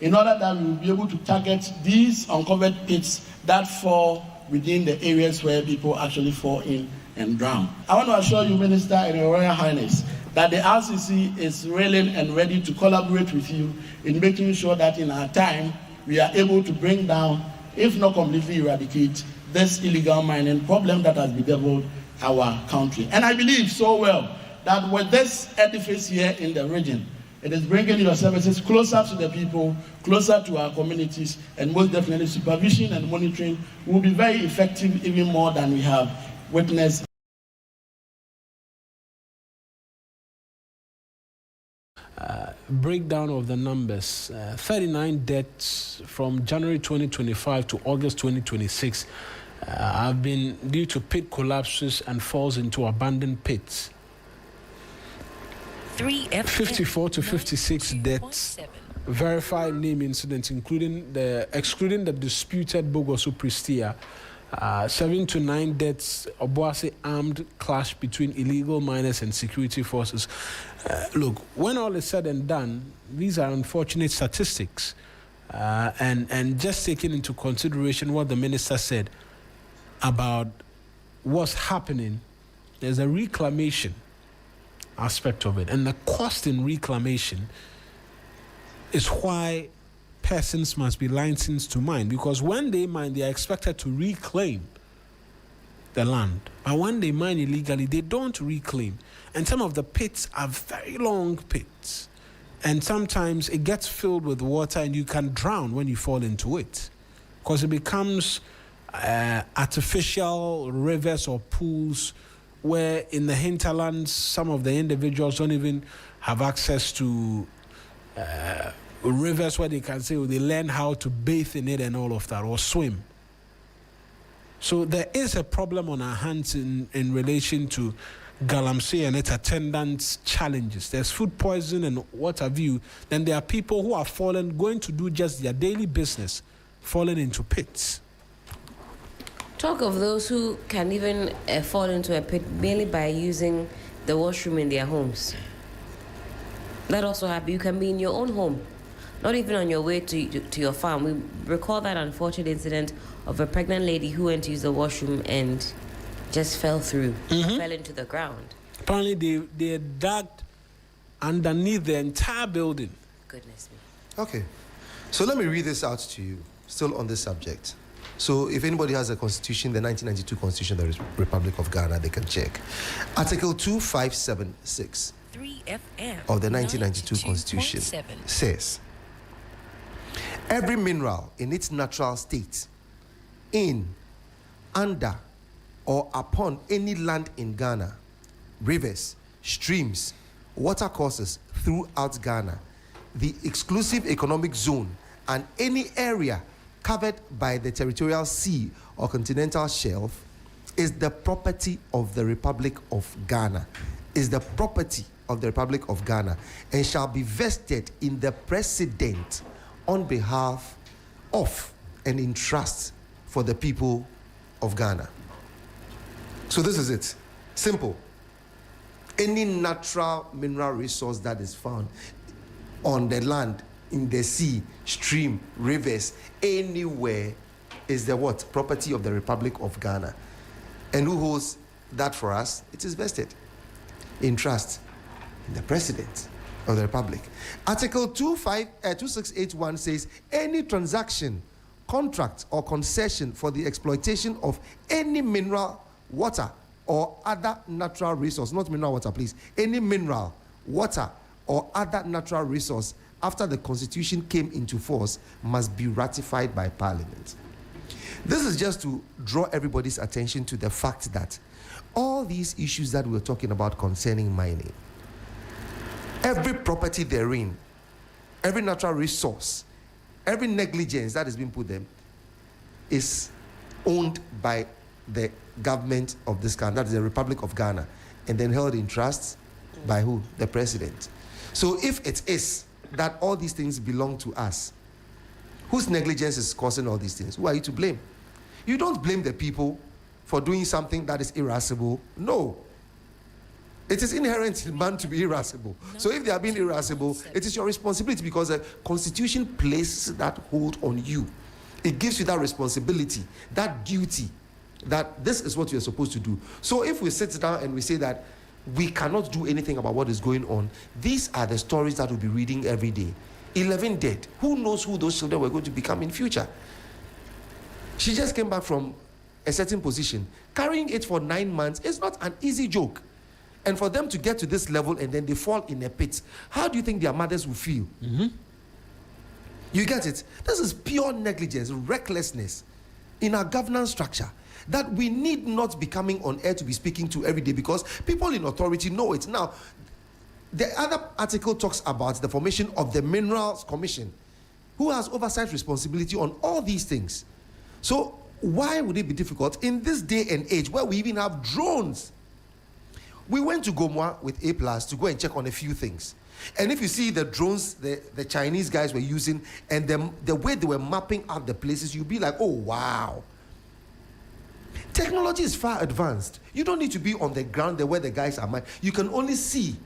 in order that we will be able to target these uncovered pits that fall within the areas where people actually fall in and drown. I want to assure you, Minister and Your Royal Highness, that the RCC is willing and ready to collaborate with you in making sure that in our time we are able to bring down, if not completely eradicate, this illegal mining problem that has bedeviled our country. And I believe so well that with this edifice here in the region, it is bringing your services closer to the people, closer to our communities, and most definitely supervision and monitoring will be very effective, even more than we have witnessed. Breakdown of the numbers. 39 deaths from January 2025 to August 2026 have been due to pit collapses and falls into abandoned pits. 54 to 56 deaths. Verified name incidents, excluding the disputed Bogoso Prestia. 7 to 9 deaths, Obuasi armed clash between illegal miners and security forces. Look, when all is said and done, these are unfortunate statistics. And just taking into consideration what the minister said about what's happening, there's a reclamation aspect of it. And the cost in reclamation is why persons must be licensed to mine, because when they mine, they are expected to reclaim the land. But when they mine illegally, they don't reclaim. And some of the pits are very long pits. And sometimes it gets filled with water and you can drown when you fall into it, because it becomes artificial rivers or pools where in the hinterlands, some of the individuals don't even have access to rivers where they can say, they learn how to bathe in it and all of that, or swim. So there is a problem on our hands in relation to Galamsey and its attendant challenges. There's food poisoning and what have you. Then there are people who are going to do just their daily business, falling into pits. Talk of those who can even fall into a pit merely by using the washroom in their homes. That also happens. You can be in your own home, not even on your way to your farm. We recall that unfortunate incident of a pregnant lady who went to use the washroom and just fell through, fell into the ground. Apparently, they dug underneath the entire building. Goodness me. Okay, so let me read this out to you, still on this subject. So if anybody has a constitution, the 1992 Constitution of the Republic of Ghana, they can check. Article 2576 of the 1992 Constitution says, every mineral in its natural state, in, under, or upon any land in Ghana, rivers, streams, watercourses throughout Ghana, the exclusive economic zone, and any area covered by the territorial sea or continental shelf is the property of the Republic of Ghana, is the property of the Republic of Ghana, and shall be vested in the President on behalf of and in trust for the people of Ghana. So this is it. Simple. Any natural mineral resource that is found on the land, in the sea, stream, rivers, anywhere, is the what? Property of the Republic of Ghana. And who holds that for us? It is vested in trust in the President of the Republic. Article 2681 says, any transaction, contract, or concession for the exploitation of any mineral, water, or other natural resource, not mineral water, please, any mineral, water, or other natural resource after the constitution came into force must be ratified by Parliament. This is just to draw everybody's attention to the fact that all these issues that we're talking about concerning mining, every property therein, every natural resource, every negligence that has been put there is owned by the government of this country, that is the Republic of Ghana, and then held in trust by who? The president. So if it is that all these things belong to us, whose negligence is causing all these things? Who are you to blame? You don't blame the people for doing something that is irascible. No. It is inherent in man to be irascible. So if they are being irascible, it is your responsibility, because the Constitution places that hold on you. It gives you that responsibility, that duty, that this is what you're supposed to do. So if we sit down and we say that we cannot do anything about what is going on, these are the stories that we'll be reading every day. 11 dead. Who knows who those children were going to become in future? She just came back from a certain position. Carrying it for 9 months is not an easy joke. And for them to get to this level and then they fall in a pit, how do you think their mothers will feel? Mm-hmm. You get it? This is pure negligence, recklessness in our governance structure that we need not be coming on air to be speaking to every day, because people in authority know it. Now, the other article talks about the formation of the Minerals Commission, who has oversight responsibility on all these things. So why would it be difficult in this day and age where we even have drones? We went to Gomwa with A+ to go and check on a few things. And if you see the drones the Chinese guys were using and the way they were mapping out the places, you'll be like, oh, wow. Technology is far advanced. You don't need to be on the ground there where the guys are mined. You can only see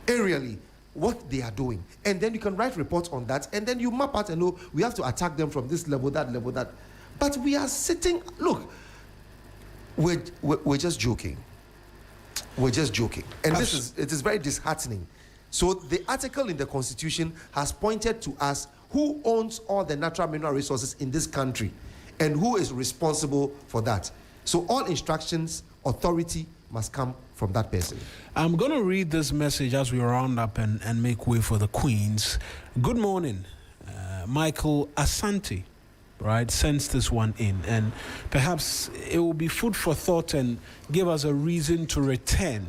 aerially what they are doing. And then you can write reports on that. And then you map out and know we have to attack them from this level, that level, that. But we are sitting, look, we're just joking. We're just joking. And it is very disheartening. So the article in the Constitution has pointed to us who owns all the natural mineral resources in this country and who is responsible for that. So all instructions, authority must come from that person. I'm going to read this message as we round up and make way for the Queens. Good morning. Michael Asante, right, sends this one in, and perhaps it will be food for thought and give us a reason to return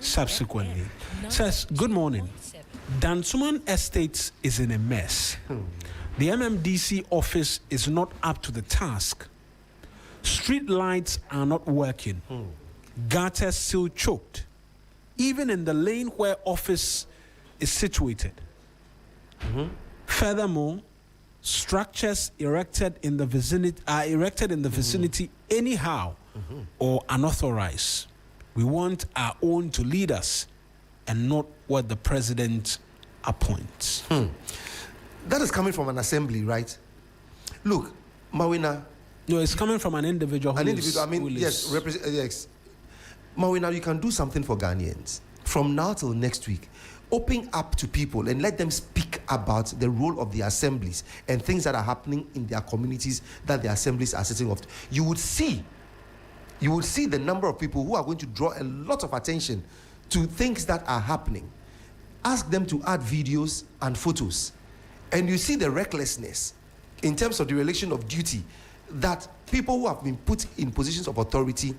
subsequently. Says, good morning. Dansuman Estates is in a mess. The MMDC office is not up to the task. Street lights are not working. Gutters still choked. Even in the lane where office is situated. Furthermore, structures erected in the vicinity anyhow or unauthorized. We want our own to lead us and not what the president appoints. That is coming from an assembly, right? Look, Mawuena. No, it's coming from an individual. Yes. Mawuena, you can do something for Ghanaians. From now till next week, open up to people and let them speak about the role of the assemblies and things that are happening in their communities that the assemblies are sitting of. You would see the number of people who are going to draw a lot of attention to things that are happening. Ask them to add videos and photos. And you see the recklessness in terms of the relation of duty that people who have been put in positions of authority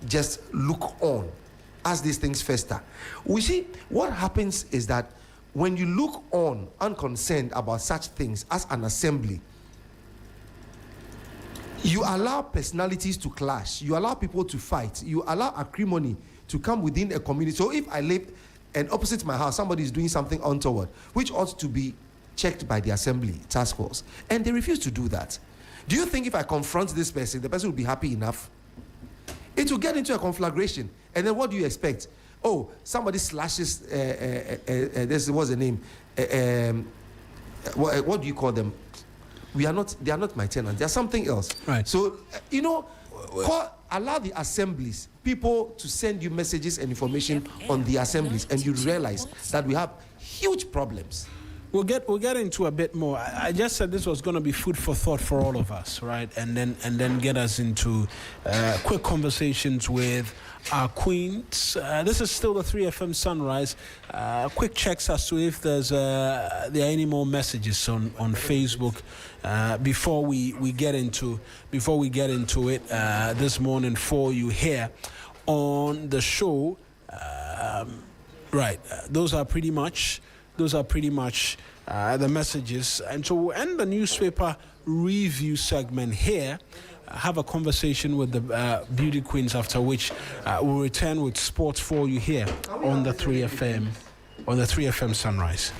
just look on as these things fester. We see what happens is that when you look on unconcerned about such things as an assembly, you allow personalities to clash, you allow people to fight, you allow acrimony to come within a community. So if I live and opposite my house, somebody is doing something untoward, which ought to be checked by the assembly task force, and they refuse to do that. Do you think if I confront this person, the person will be happy enough? It will get into a conflagration, and then what do you expect? Oh, somebody slashes. What's the name? What do you call them? They are not my tenants. They are something else. Right. So allow the assemblies, people to send you messages and information on the assemblies, and you realize that we have huge problems. We'll get into a bit more. I just said this was going to be food for thought for all of us, right? And then get us into quick conversations with our queens. This is still the 3FM Sunrise. Quick checks as to if there are any more messages on Facebook before we get into it this morning for you here on the show. Right, those are pretty much the messages. And so we'll end the newspaper review segment here. Have a conversation with the beauty queens, after which we'll return with sports for you here on the 3FM Sunrise.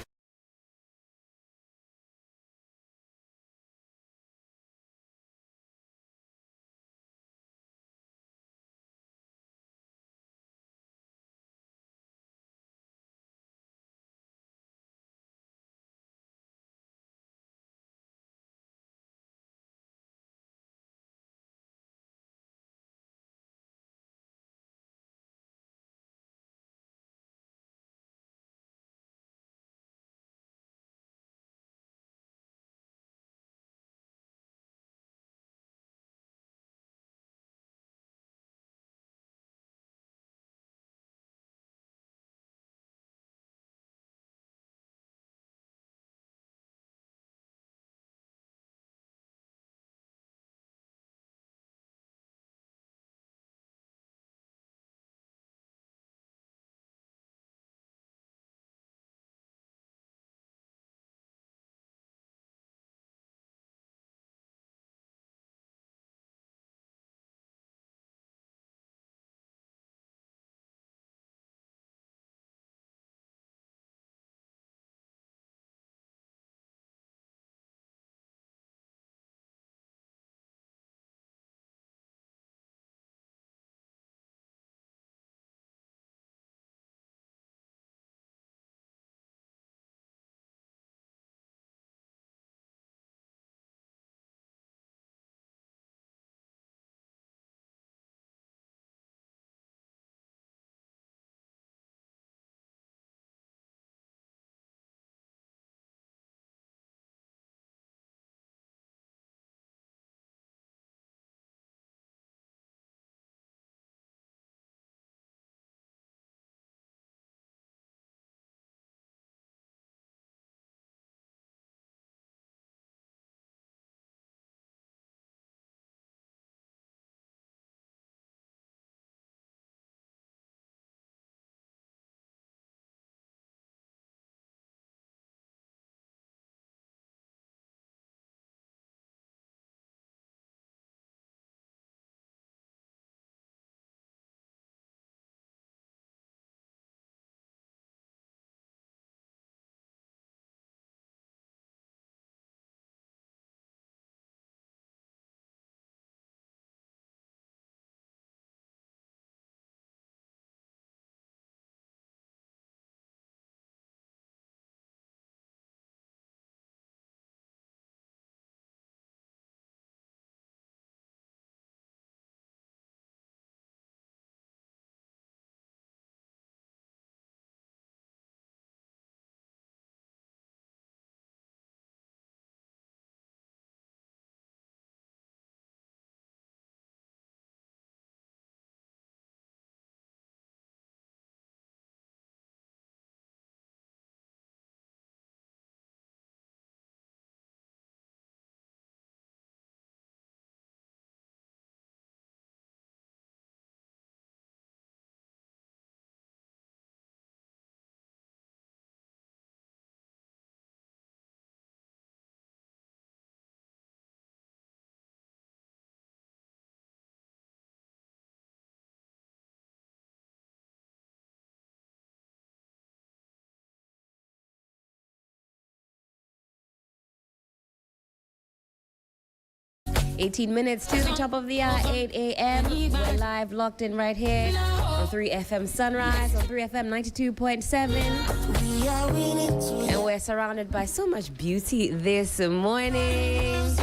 Eighteen minutes to the top of the hour, 8 a.m. We're live, locked in right here on 3FM Sunrise, on 3FM 92.7. And we're surrounded by so much beauty this morning.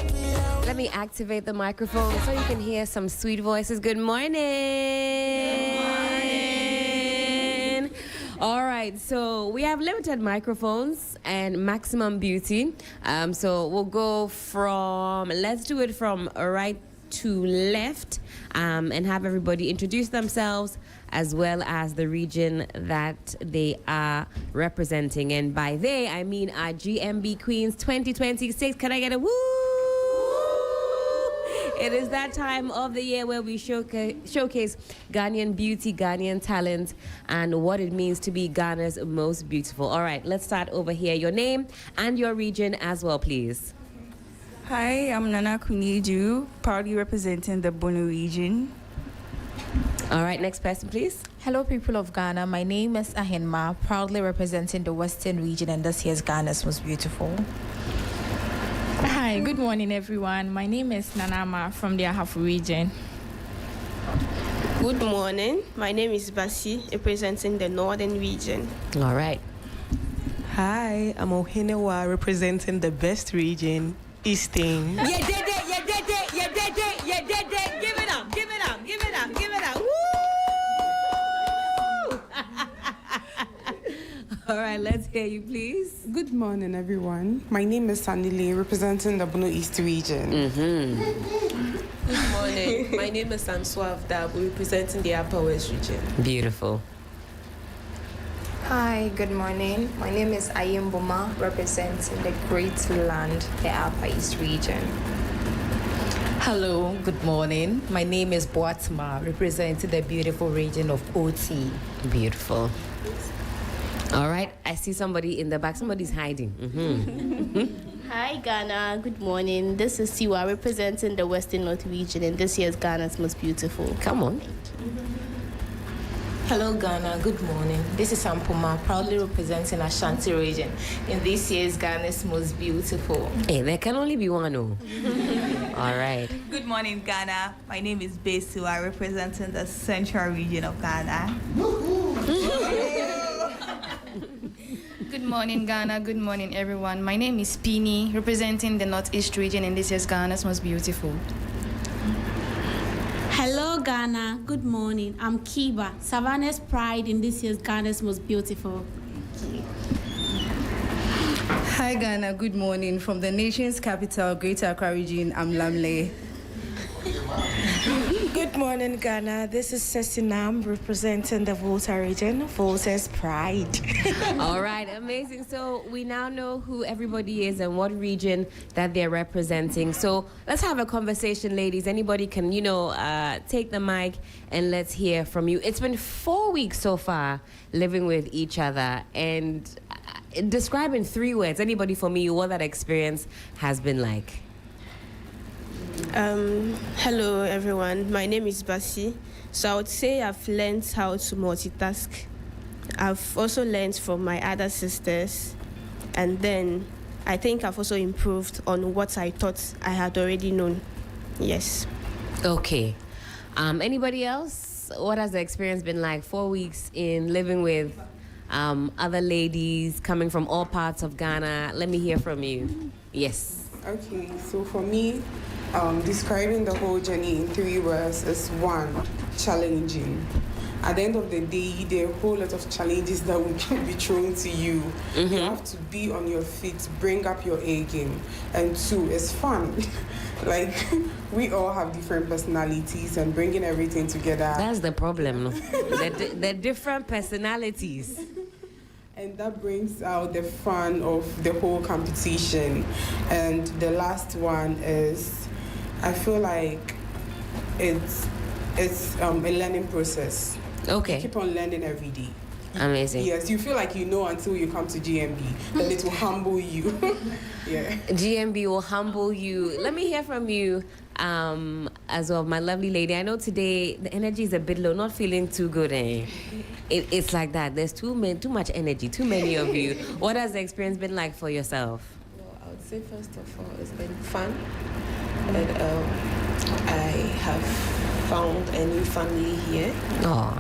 Let me activate the microphone so you can hear some sweet voices. Good morning. All right, right, so we have limited microphones and maximum beauty. So we'll go let's do it from right to left, and have everybody introduce themselves as well as the region that they are representing. And by they, I mean our GMB Queens 2026. Can I get a woo? It is that time of the year where we showcase Ghanaian beauty, Ghanaian talent, and what it means to be Ghana's most beautiful. All right, let's start over here. Your name and your region as well, please. Hi, I'm Nana Kuniju, proudly representing the Bono region. All right, next person, please. Hello, people of Ghana. My name is Ahenma, proudly representing the Western region, and this year's Ghana's most beautiful. Hi, good morning, everyone. My name is Nanama from the Ahafu region. Good morning. My name is Basi, representing the Northern region. All right. Hi, I'm Ohenewa, representing the best region, Eastern. You did it, you did it, you did it, you did it. Give it up, give it up, give it up, give it up. Woo! All right, let's hear you, please. Good morning, everyone. My name is Sandile, representing the Bono East region. Good morning. My name is Answav Dabu, representing the Upper West region. Beautiful. Hi, good morning. My name is Ayim Boma, representing the Great Land, the Upper East region. Hello, good morning. My name is Boatma, representing the beautiful region of OT. Beautiful. All right, I see somebody in the back. Somebody's hiding. Hi, Ghana. Good morning. This is Siwa, representing the Western North region, and this year's Ghana's most beautiful. Come on. Hello, Ghana. Good morning. This is Ampoma, proudly representing Ashanti region, and this year's Ghana's most beautiful. Hey, there can only be one. Oh. All right. Good morning, Ghana. My name is Besu. I representing the Central region of Ghana. Good morning, Ghana. Good morning, everyone. My name is Pini, representing the Northeast region, and this year's Ghana's most beautiful. Hello, Ghana. Good morning. I'm Kiba, Savannah's pride in this year's Ghana's most beautiful. Hi, Ghana. Good morning. From the nation's capital, Greater Accra region, I'm Lamle. Good morning, Ghana. This is Sesinam, representing the Volta region, Volta's pride. All right, amazing. So we now know who everybody is and what region that they're representing. So let's have a conversation, ladies. Anybody can, take the mic and let's hear from you. It's been 4 weeks so far living with each other, and describe in 3 words, anybody for me, what that experience has been like. Hello, everyone. My name is Basi. So I would say I've learned how to multitask. I've also learned from my other sisters. And then I think I've also improved on what I thought I had already known. Yes. Okay. Anybody else? What has the experience been like? 4 weeks in living with other ladies coming from all parts of Ghana. Let me hear from you. Yes. Okay, so for me, describing the whole journey in 3 words is 1, challenging. At the end of the day, there are a whole lot of challenges that will be thrown to you. You have to be on your feet, bring up your A game. And 2, it's fun. Like, we all have different personalities, and bringing everything together. That's the problem, no? the different personalities. And that brings out the fun of the whole competition. And the last one is, I feel like it's a learning process. Okay. You keep on learning every day. Amazing. Yes, you feel like you know until you come to GMB. Then it will humble you. Yeah. GMB will humble you. Let me hear from you as well, my lovely lady. I know today the energy is a bit low, not feeling too good. It's like that. There's too much energy, too many of you. What has the experience been like for yourself? Well, I would say first of all, it's been fun. And I have found a new family here. Oh.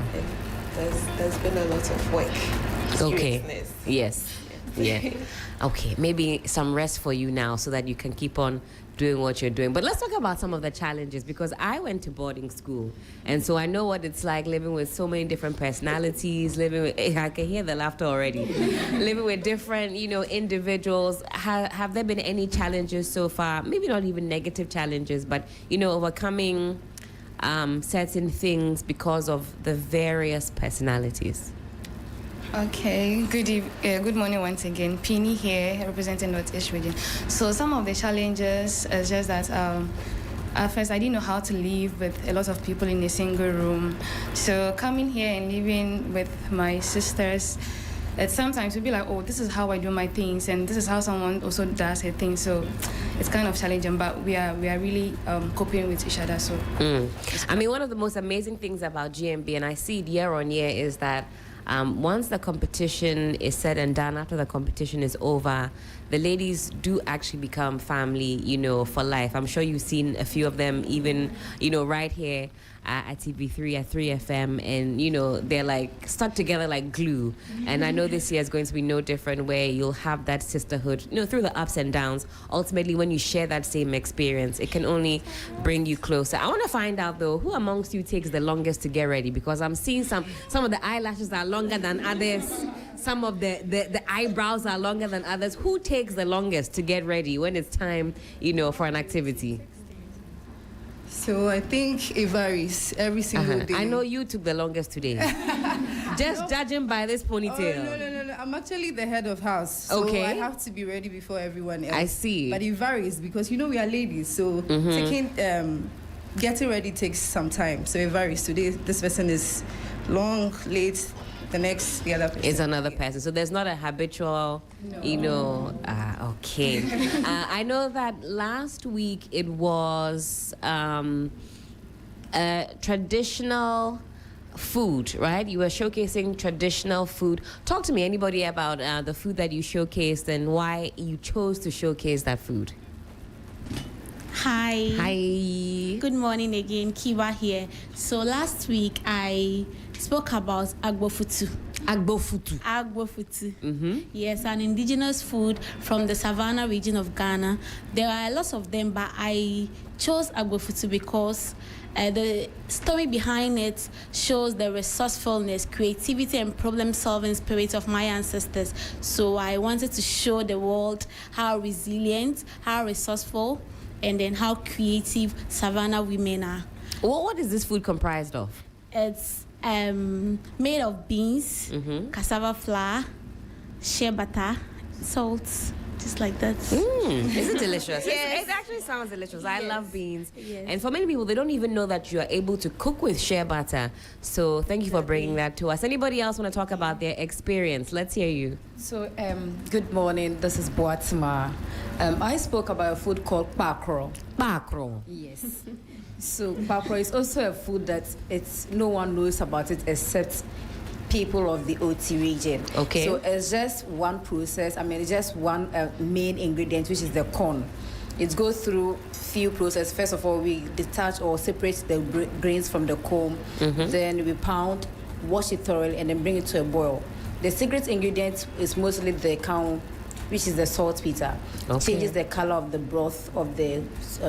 There's been a lot of work. Okay. Yes. Yeah. Okay. Maybe some rest for you now so that you can keep on doing what you're doing. But let's talk about some of the challenges, because I went to boarding school, and so I know what it's like living with so many different personalities, living with, I can hear the laughter already, living with different, individuals. Have there been any challenges so far? Maybe not even negative challenges, but, overcoming certain things because of the various personalities. Okay, good morning once again. Penny here, representing Northeast Region. So some of the challenges is just that at first I didn't know how to live with a lot of people in a single room. So coming here and living with my sisters, sometimes we'll be like, oh, this is how I do my things, and this is how someone also does her things. So it's kind of challenging, but we are really coping with each other. So I mean, one of the most amazing things about GMB, and I see it year on year, is that once the competition is said and done, after the competition is over, the ladies do actually become family, for life. I'm sure you've seen a few of them, even, right here at TV3, at 3FM, and, they're like stuck together like glue. And I know this year is going to be no different, where you'll have that sisterhood, through the ups and downs. Ultimately, when you share that same experience, it can only bring you closer. I want to find out, though, who amongst you takes the longest to get ready? Because I'm seeing some of the eyelashes are longer than others. Some of the eyebrows are longer than others. Who takes the longest to get ready when it's time, for an activity? So I think it varies every single day. I know you took the longest today. Just judging by this ponytail. Oh, no. I'm actually the head of house. So okay. I have to be ready before everyone else. I see. But it varies because, we are ladies. So getting ready takes some time. So it varies. Today, this person is long, late. The other person. It's another person. So there's not a habitual, okay. I know that last week it was traditional food, right? You were showcasing traditional food. Talk to me, anybody, about the food that you showcased and why you chose to showcase that food. Hi. Hi. Good morning again. Kiba here. So last week I spoke about agbofutu. Mm-hmm. Yes, an indigenous food from the Savannah region of Ghana. There are lots of them, but I chose agbofutu because the story behind it shows the resourcefulness, creativity, and problem-solving spirit of my ancestors. So I wanted to show the world how resilient, how resourceful, and then how creative Savannah women are. What is this food comprised of? It's made of beans, cassava flour, shea butter, salt, just like that. Is it delicious? Yes. It actually sounds delicious. Yes. I love beans. Yes. And for many people, they don't even know that you are able to cook with shea butter. So thank you for bringing that to us. Anybody else want to talk about their experience? Let's hear you. So, good morning. This is Boatima. I spoke about a food called pakro. Pakro? Yes. So, pakro is also a food that no one knows about it except people of the OT region. Okay. So, it's just one process. It's just one main ingredient, which is the corn. It goes through few processes. First of all, we detach or separate the grains from the comb. Then we pound, wash it thoroughly, and then bring it to a boil. The secret ingredient is mostly the cow, which is the saltpeter. Okay. Changes the color of the broth of the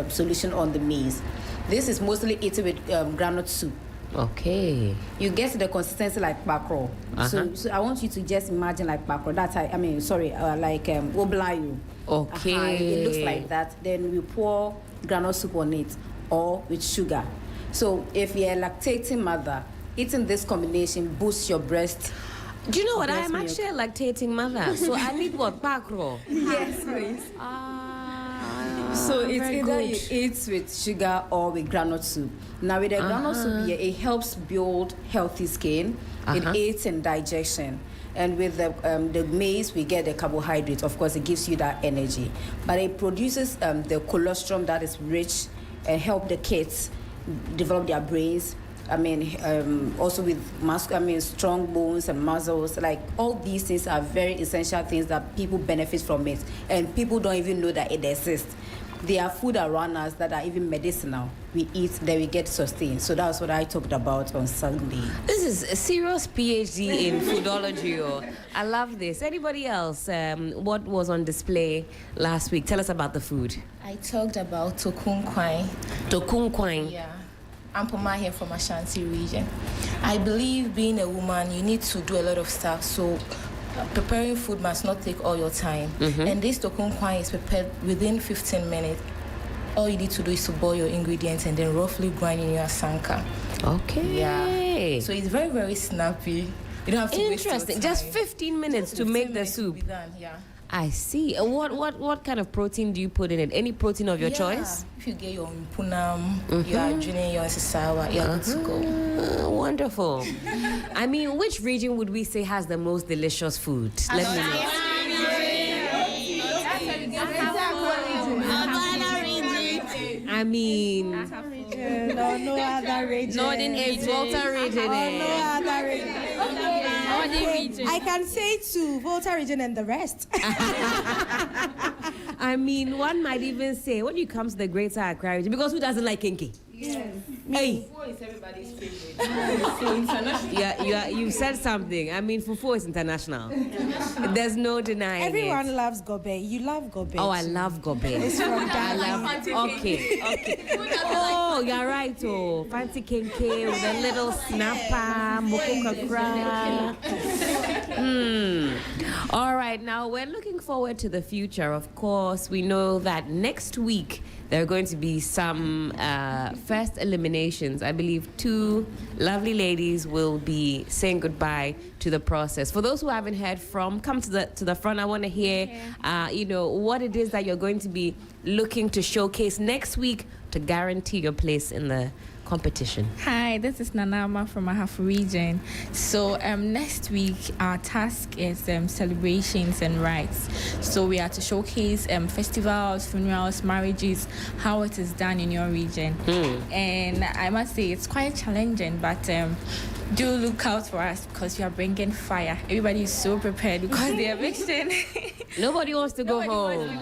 solution on the maize. This is mostly eaten with groundnut soup. Okay. You get the consistency like pakro. So I want you to just imagine like pakro. That's like oblayu. Okay. It looks like that. Then we pour groundnut soup on it, or with sugar. So if you're a lactating mother, eating this combination boosts your breast. Do you know what? I am actually a lactating mother, so I need what? Pakro. Yes, please. So it's either you eat with sugar or with groundnut soup. Now with the groundnut soup here, it helps build healthy skin. It aids in digestion. And with the maize, we get the carbohydrates. Of course, it gives you that energy. But it produces the colostrum that is rich and help the kids develop their brains. Also with strong bones and muscles. Like all these things are very essential things that people benefit from it, and people don't even know that it exists. there are food around us that are even medicinal. We eat, then we get sustained. So that's what I talked about on Sunday. This is a serious PhD in foodology. I love this. Anybody else? What was on display last week? Tell us about the food. I talked about tokunkwai. Tokunkwai. Yeah. Ampoma here from Ashanti region. I believe being a woman, you need to do a lot of stuff. So preparing food must not take all your time. And this tokunkwai is prepared within 15 minutes. All you need to do is to boil your ingredients and then roughly grind in your asanka. Okay. Yeah. So it's very, very snappy. You don't have to waste your Interesting. time. Just 15 minutes to make the soup. Be done. Yeah. I see. What kind of protein do you put in it? Any protein of your choice? If you get your impunam, you are drinking your sisawa, you are good to go. Wonderful. I mean, which region would we say has the most delicious food? Let me know. I mean, no other region. Northern is Volta region. No other region. Okay. I can say to Volta region and the rest. I mean, one might even say, when you come to the Greater Accra region, because who doesn't like kinky? Yes. Hey. Fufu is everybody's favorite. You said something. I mean, fufu is international. There's no denying Everyone it. loves gobe. You love gobe. Oh, I love gobe. It's from Okay. Oh, you're right. Oh, fancy kinky with a little snapper, mokokakra. All right, now we're looking forward to the future. Of course, we know that next week there are going to be some first eliminations. I believe 2 lovely ladies will be saying goodbye to the process. For those who haven't heard from, come to the front. I want to hear, what it is that you're going to be looking to showcase next week to guarantee your place in the competition. Hi, this is Nanama from Ahafo region. So next week our task is celebrations and rites. So we are to showcase festivals, funerals, marriages, how it is done in your region. And I must say it's quite challenging, but do look out for us because we are bringing fire. Everybody is so prepared because the eviction. Nobody wants to go home.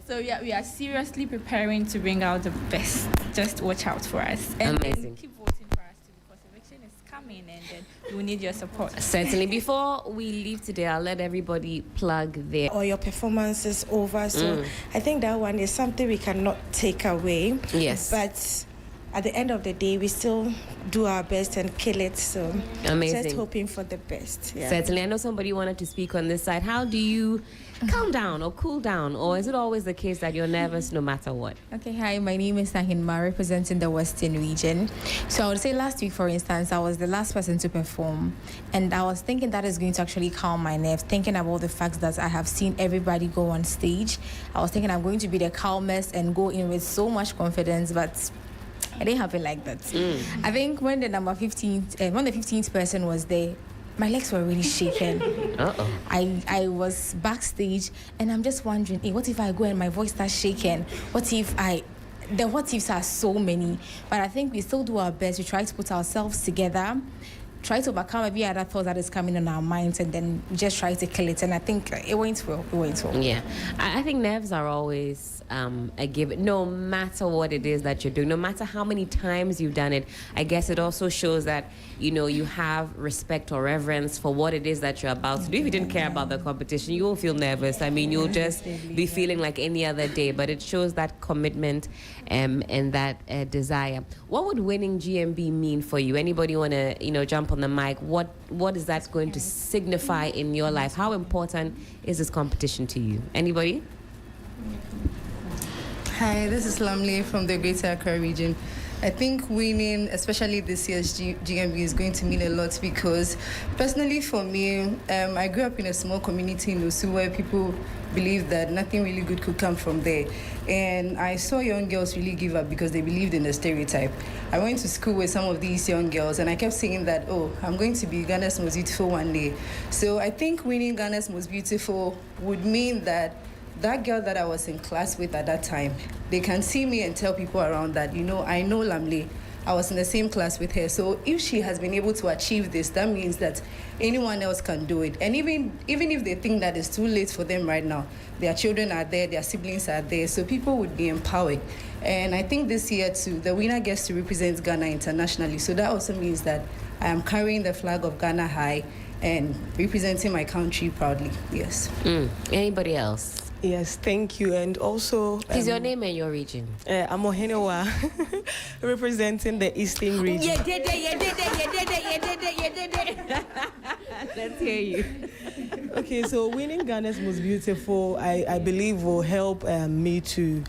So yeah, we are seriously preparing to bring out the best. Just watch out for us. And Amazing. Keep voting for us too because eviction is coming and then we will need your support. Certainly. Before we leave today, I'll let everybody plug their... Or your performance is over. So I think that one is something we cannot take away. Yes. But at the end of the day, we still do our best and kill it. So Amazing. Just hoping for the best. Yeah. Certainly. I know somebody wanted to speak on this side. How do you calm down or cool down? Or is it always the case that you're nervous no matter what? Okay, hi, my name is Nahinma, representing the Western region. So I would say last week, for instance, I was the last person to perform. And I was thinking that is going to actually calm my nerves, thinking about the fact that I have seen everybody go on stage. I was thinking I'm going to be the calmest and go in with so much confidence, but it didn't happen like that. I think when the 15th person was there, my legs were really shaking. I was backstage and I'm just wondering, hey, what if I go and my voice starts shaking? The what ifs are so many. But I think we still do our best. We try to put ourselves together, try to overcome every other thought that is coming in our minds, and then just try to kill it. And I think it went well. Yeah. I think nerves are always a given, no matter what it is that you're doing, no matter how many times you've done it. I guess it also shows that, you have respect or reverence for what it is that you're about to do. If you didn't care about the competition, you won't feel nervous. I mean, you'll just be feeling like any other day, but it shows that commitment and that desire. What would winning GMB mean for you? Anybody want to, jump on the mic? What is that going to signify in your life? How important is this competition to you? Anybody? Hi, this is Lamle from the Greater Accra region. I think winning, especially this year's GMB, is going to mean a lot because, personally for me, I grew up in a small community in Osu where people believe that nothing really good could come from there. And I saw young girls really give up because they believed in the stereotype. I went to school with some of these young girls and I kept saying that, I'm going to be Ghana's most beautiful one day. So I think winning Ghana's most beautiful would mean that girl that I was in class with at that time, they can see me and tell people around that, I know Lamle. I was in the same class with her. So if she has been able to achieve this, that means that anyone else can do it. And even if they think that it's too late for them right now, their children are there, their siblings are there, so people would be empowered. And I think this year too, the winner gets to represent Ghana internationally. So that also means that I am carrying the flag of Ghana high and representing my country proudly. Yes. Anybody else? Yes, thank you. And also... Is your name and your region? I'm Mawuena, representing the Eastern region. You did it. Let's hear you. Okay, so winning Ghana's Most Beautiful, I believe, will help me to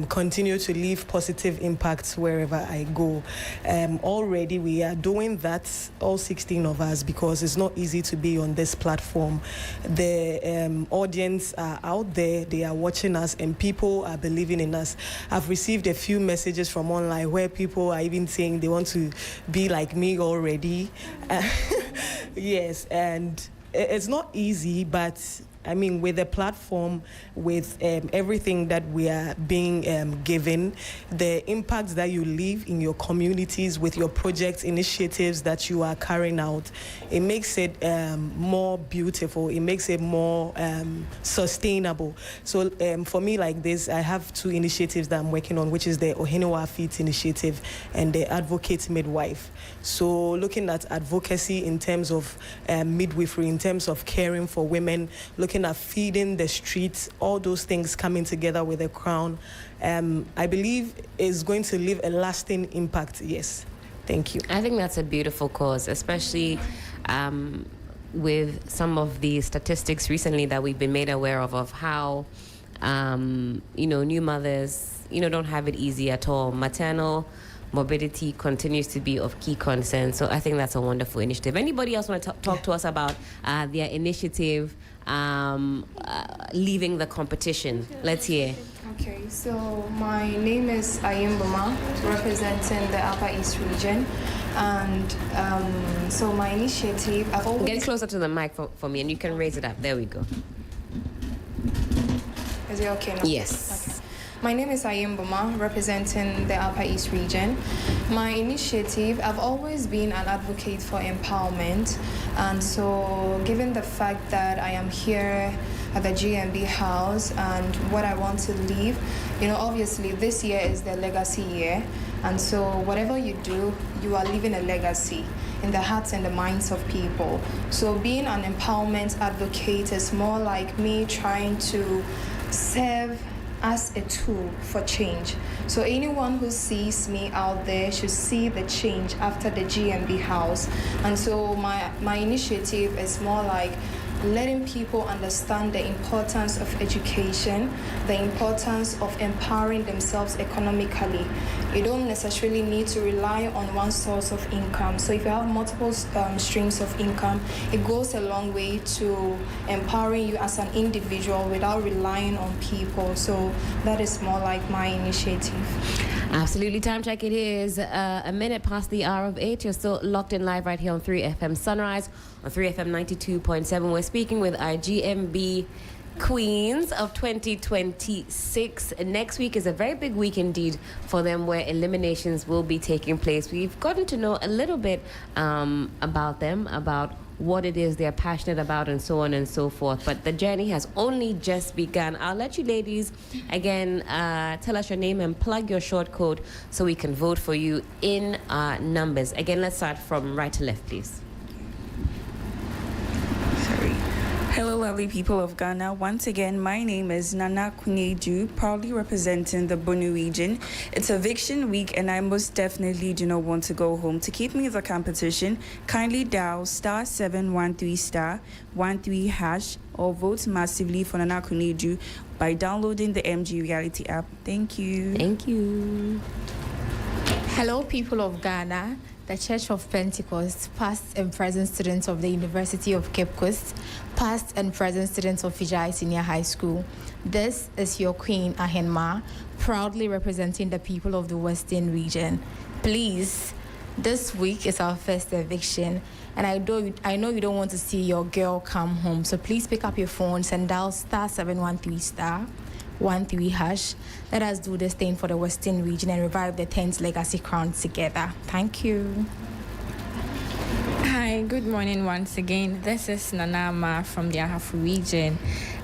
continue to leave positive impacts wherever I go. Already we are doing that, all 16 of us, because it's not easy to be on this platform. The audience are out there, they are watching us, and people are believing in us. I've received a few messages from online where people are even saying they want to be like me already. Yes, and it's not easy, but I mean, with the platform, with everything that we are being given, the impacts that you leave in your communities with your projects, initiatives that you are carrying out, it makes it more beautiful. It makes it more sustainable. So for me, like this, I have 2 initiatives that I'm working on, which is the Ohenewa Feet Initiative and the Advocate Midwife. So looking at advocacy in terms of midwifery, in terms of caring for women, looking at feeding the streets, all those things coming together with the crown, I believe is going to leave a lasting impact. Yes. Thank you. I think that's a beautiful cause, especially with some of the statistics recently that we've been made aware of how, new mothers, don't have it easy at all. Maternal morbidity continues to be of key concern. So I think that's a wonderful initiative. Anybody else want to talk to us about their initiative, leaving the competition? Let's hear. Okay, so my name is Egbeta, representing the Upper East region. And so my initiative, I've always... Get closer to the mic for me and you can raise it up. There we go. Is it okay now? Yes. Okay. My name is Egbeta, representing the Upper East region. My initiative, I've always been an advocate for empowerment. And so given the fact that I am here at the GMB house and what I want to leave, obviously this year is the legacy year. And so whatever you do, you are leaving a legacy in the hearts and the minds of people. So being an empowerment advocate is more like me trying to serve as a tool for change. So anyone who sees me out there should see the change after the GMB house. And so my initiative is more like letting people understand the importance of education, the importance of empowering themselves economically. You don't necessarily need to rely on one source of income. So if you have multiple streams of income, it goes a long way to empowering you as an individual without relying on people. So that is more like my initiative. Absolutely. Time check. It is a minute past the hour of 8. You're still locked in live right here on 3FM Sunrise on 3FM 92.7. We're speaking with our GMB Queens of 2026. Next week is a very big week indeed for them, where eliminations will be taking place. We've gotten to know a little bit about them, about what it is they're passionate about, and so on and so forth. But the journey has only just begun. I'll let you ladies again tell us your name and plug your short code so we can vote for you in numbers. Again, let's start from right to left, please. Hello, lovely people of Ghana. Once again, my name is Nana Kuneju, proudly representing the Bunu region. It's eviction week, and I most definitely do not want to go home. To keep me in the competition, kindly dial *713*13# or vote massively for Nana Kuneju by downloading the MG Reality app. Thank you. Thank you. Hello, people of Ghana. The Church of Pentecost, past and present students of the University of Cape Coast, past and present students of Fijai Senior High School. This is your Queen, Ahenma, proudly representing the people of the Western region. Please, this week is our first eviction, and I know you don't want to see your girl come home, so please pick up your phones and dial *713*. #13#. Let us do this thing for the Western region and revive the 10th legacy crown together. Thank you. Hi, good morning once again. This is Nanama from the Ahafo region.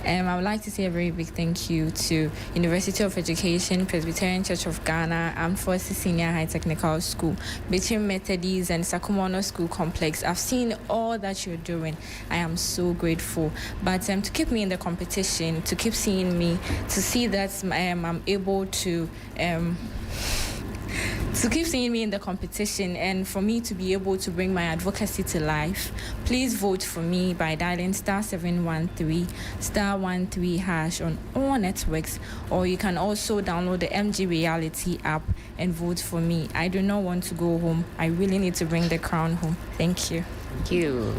I would like to say a very big thank you to University of Education, Presbyterian Church of Ghana, Armed Forces Senior High Technical School, Bichim Methodist, and Sakumono School Complex. I've seen all that you're doing. I am so grateful. But to keep me in the competition, to keep seeing me, to see that I'm able to keep seeing me in the competition and for me to be able to bring my advocacy to life, please vote for me by dialing *713 *13# on all networks, or you can also download the MG Reality app and vote for me. I do not want to go home. I really need to bring the crown home. Thank you. Thank you.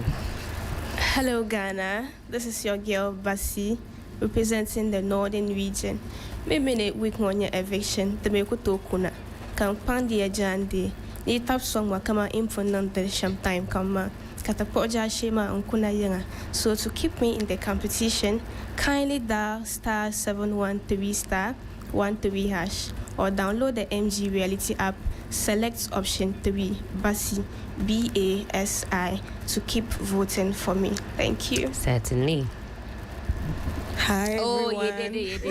Hello, Ghana. This is your girl, Basi, representing the Northern region. Maybe week one year eviction, the Mekuto Kuna. Kampandi Ajandi, the top song Wakama Infonant the Sham time kama Katapoja Shema Unkuna Yanga. So to keep me in the competition, kindly dial *713 *13# or download the MG Reality app, select option 3 BASI BASI to keep voting for me. Thank you. Certainly. Hi everyone. Oh, you did it.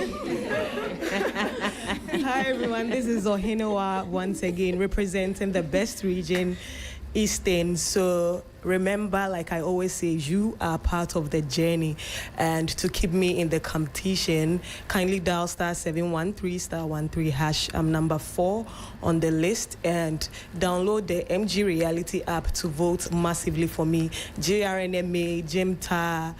Hi everyone, this is Ohinewa once again representing the best region, Eastern. So remember, like I always say, you are part of the journey, and to keep me in the competition, kindly dial *713 *13#. I'm number 4 on the list, and download the MG Reality app to vote massively for me. JRNMA, JIMTA,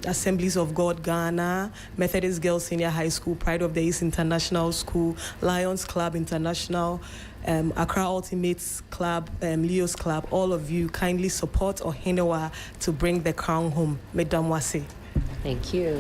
Assemblies of God Ghana, Methodist Girls Senior High School, Pride of the East International School, Lions Club International, Accra Ultimates Club, Leo's Club. All of you kindly support Ohinewa to bring the crown home. Madam Wase. Thank you.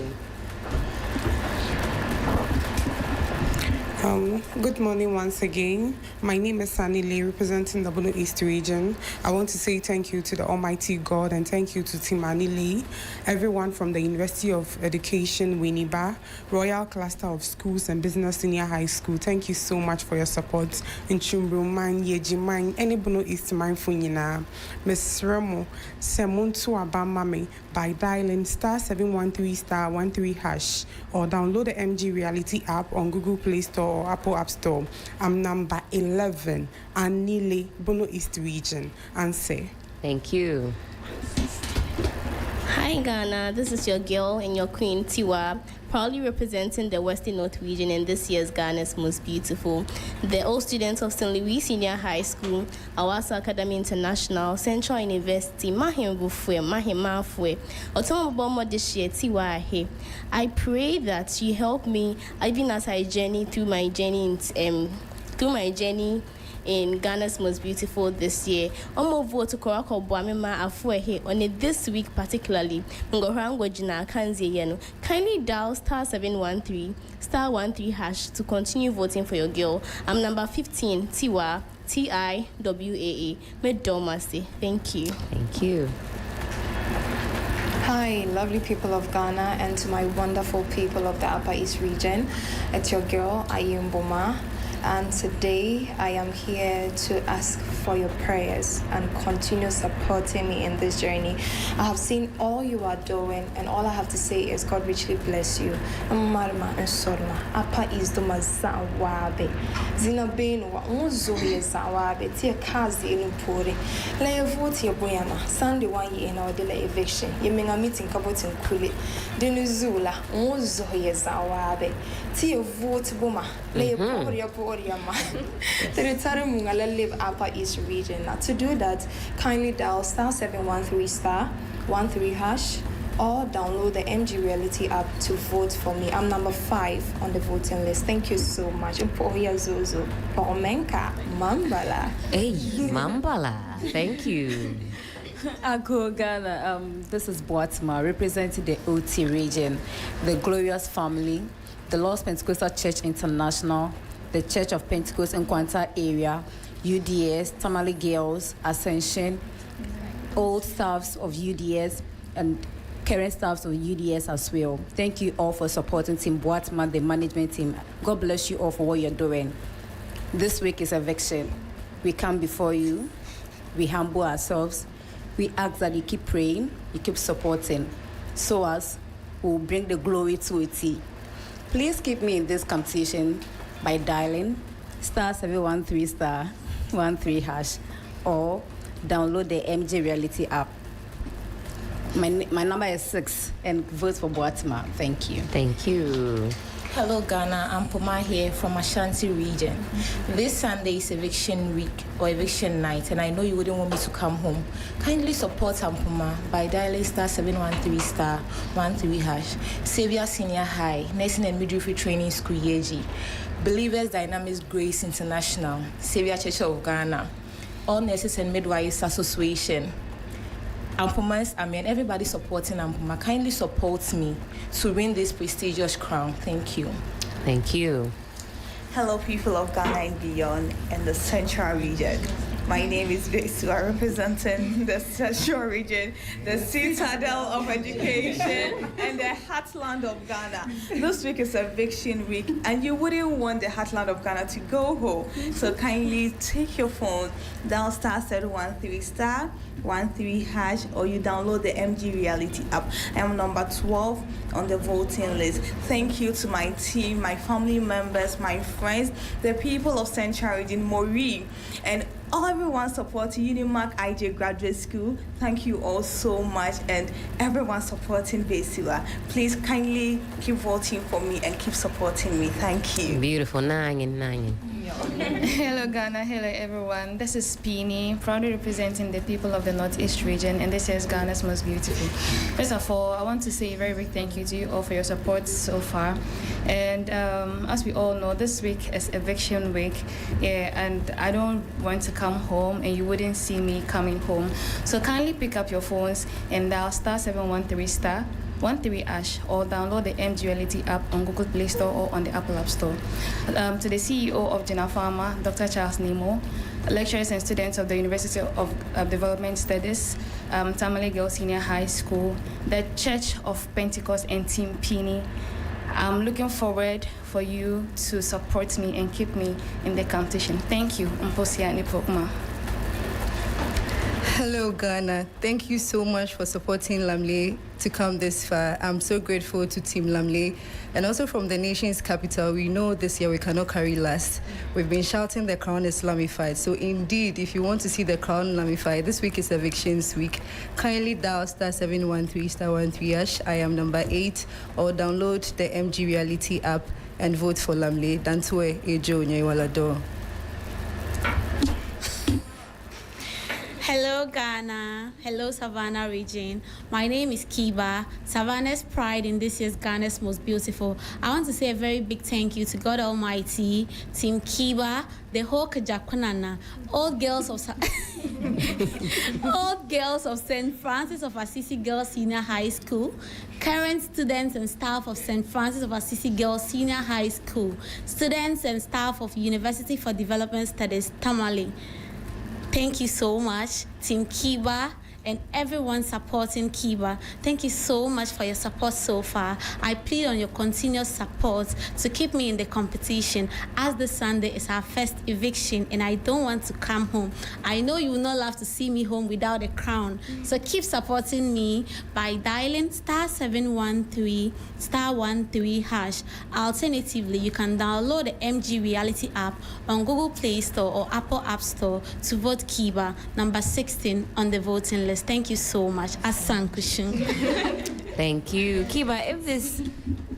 Good morning once again. My name is Sunny Lee, representing the Bono East region. I want to say thank you to the Almighty God and thank you to Timani Lee, everyone from the University of Education, Winneba, Royal Cluster of Schools and Business Senior High School. Thank you so much for your support. In Chumbruman, Yejiman, any Bono East Mindfulina, Miss Remo, Semuntu Abamame, by dialing *713 *13# or download the MG Reality app on Google Play Store or Apple App Store. I'm number 11, Anile, Bono East region. And say thank you. Hi Ghana, this is your girl and your queen Tiwa, proudly representing the Western North region in this year's Ghana's Most Beautiful. The all students of St. Louis Senior High School, Awasa Academy International, Central University, Mahimafwe, Otomo this year, Tiwa Ahe. I pray that you help me even as I journey through my journey in Ghana's Most Beautiful this year. Omo vote korako boamema afuehe on it this week particularly. Ngorango jina kanzi yenu. Kindly dial *713 *13# to continue voting for your girl. I'm number 15, Tiwa, TIWAA. Medomasi. Thank you. Thank you. Hi, lovely people of Ghana, and to my wonderful people of the Upper East region. It's your girl, Ayumboma. And today I am here to ask for your prayers and continue supporting me in this journey. I have seen all you are doing, and all I have to say is God richly bless you. Marma and Sorma, Appa is the Mazawabe. Zinabin wa Unzoe Zawabe, Tia Kazi in Puri. Lay a vote your Boyana, Sunday 1 year in our delay eviction. You mean a meeting about in Kuli. Denuzula, Unzoe Zawabe. Tia vote Boma, lay a poor. The return live Upper East region. Now to do that, kindly dial *713 *13# or download the MG Reality app to vote for me. I'm number 5 on the voting list. Thank you so much. Zozo, Mambala. Hey, Mambala. Thank you. Ako Ghana, this is Boatma, representing the OT region, the Glorious Family, the Lost Pentecostal Church International, the Church of Pentecost in Kwanta area, UDS, Tamale Girls, Ascension, old staffs of UDS, and current staffs of UDS as well. Thank you all for supporting Team Boatma, the management team. God bless you all for what you're doing. This week is eviction. We come before you. We humble ourselves. We ask that you keep praying, you keep supporting, so as we'll bring the glory to it. Please keep me in this competition by dialing *713*13# or download the MG Reality app. My number is 6 and vote for Boatma. Thank you. Thank you. Hello Ghana, Ampofo here from Ashanti region. This Sunday is eviction week or eviction night, and I know you wouldn't want me to come home. Kindly support Ampofo by dialing *713*13#. Xavier Senior High, Nursing and Midwifery Training School Yeji, Believers Dynamics Grace International, Xavier Church of Ghana, All Nurses and Midwives Association, Ampomas, everybody supporting Ampofo. Kindly support me to win this prestigious crown. Thank you. Thank you. Hello, people of Ghana and beyond, and the Central region. My name is Besua, representing the Central region, the citadel of education, and the heartland of Ghana. This week is eviction week, and you wouldn't want the heartland of Ghana to go home. So kindly take your phone, dial *713*13#, or you download the MG Reality app. I am number 12 on the voting list. Thank you to my team, my family members, my friends, the people of Central region, Maureen, and everyone supporting Unimark IJ Graduate School. Thank you all so much, and everyone supporting Besua. Please kindly keep voting for me and keep supporting me. Thank you. Beautiful. Nine. Hello Ghana, hello everyone. This is Peony, proudly representing the people of the Northeast region, and this is Ghana's Most Beautiful. First of all, I want to say a very big thank you to you all for your support so far. And as we all know, this week is eviction week, and I don't want to come home, and you wouldn't see me coming home. So kindly pick up your phones and dial *713*13#, or download the MG Reality app on Google Play Store or on the Apple App Store. To the CEO of Jena Pharma, Dr. Charles Nemo, lecturers and students of the University of Development Studies, Tamale Girls Senior High School, the Church of Pentecost, and Team Peony, I'm looking forward for you to support me and keep me in the competition. Thank you. Hello, Ghana. Thank you so much for supporting Lamle to come this far. I'm so grateful to Team Lamle. And also from the nation's capital, we know this year we cannot carry last. We've been shouting the crown Islamified. So indeed, if you want to see the crown Islamified, this week is evictions week. Kindly dial *713*13#. I am number 8, or download the MG Reality app and vote for Lamle. Dantwe Ejo Nyewalado. Hello Ghana, hello Savannah region. My name is Kiba, Savannah's pride in this year's Ghana's Most Beautiful. I want to say a very big thank you to God Almighty, Team Kiba, the whole Kajakwanana, all girls of St. Francis of Assisi Girls Senior High School, current students and staff of St. Francis of Assisi Girls Senior High School, students and staff of University for Development Studies, Tamale. Thank you so much, Team Kiba, and everyone supporting Kiba. Thank you so much for your support so far. I plead on your continuous support to keep me in the competition, as this Sunday is our first eviction and I don't want to come home. I know you will not love to see me home without a crown. So keep supporting me by dialing *713*13#. Alternatively, you can download the MG Reality app on Google Play Store or Apple App Store to vote Kiba, number 16 on the voting list. Thank you so much. Asan Kushun. Thank you. Kiba, if this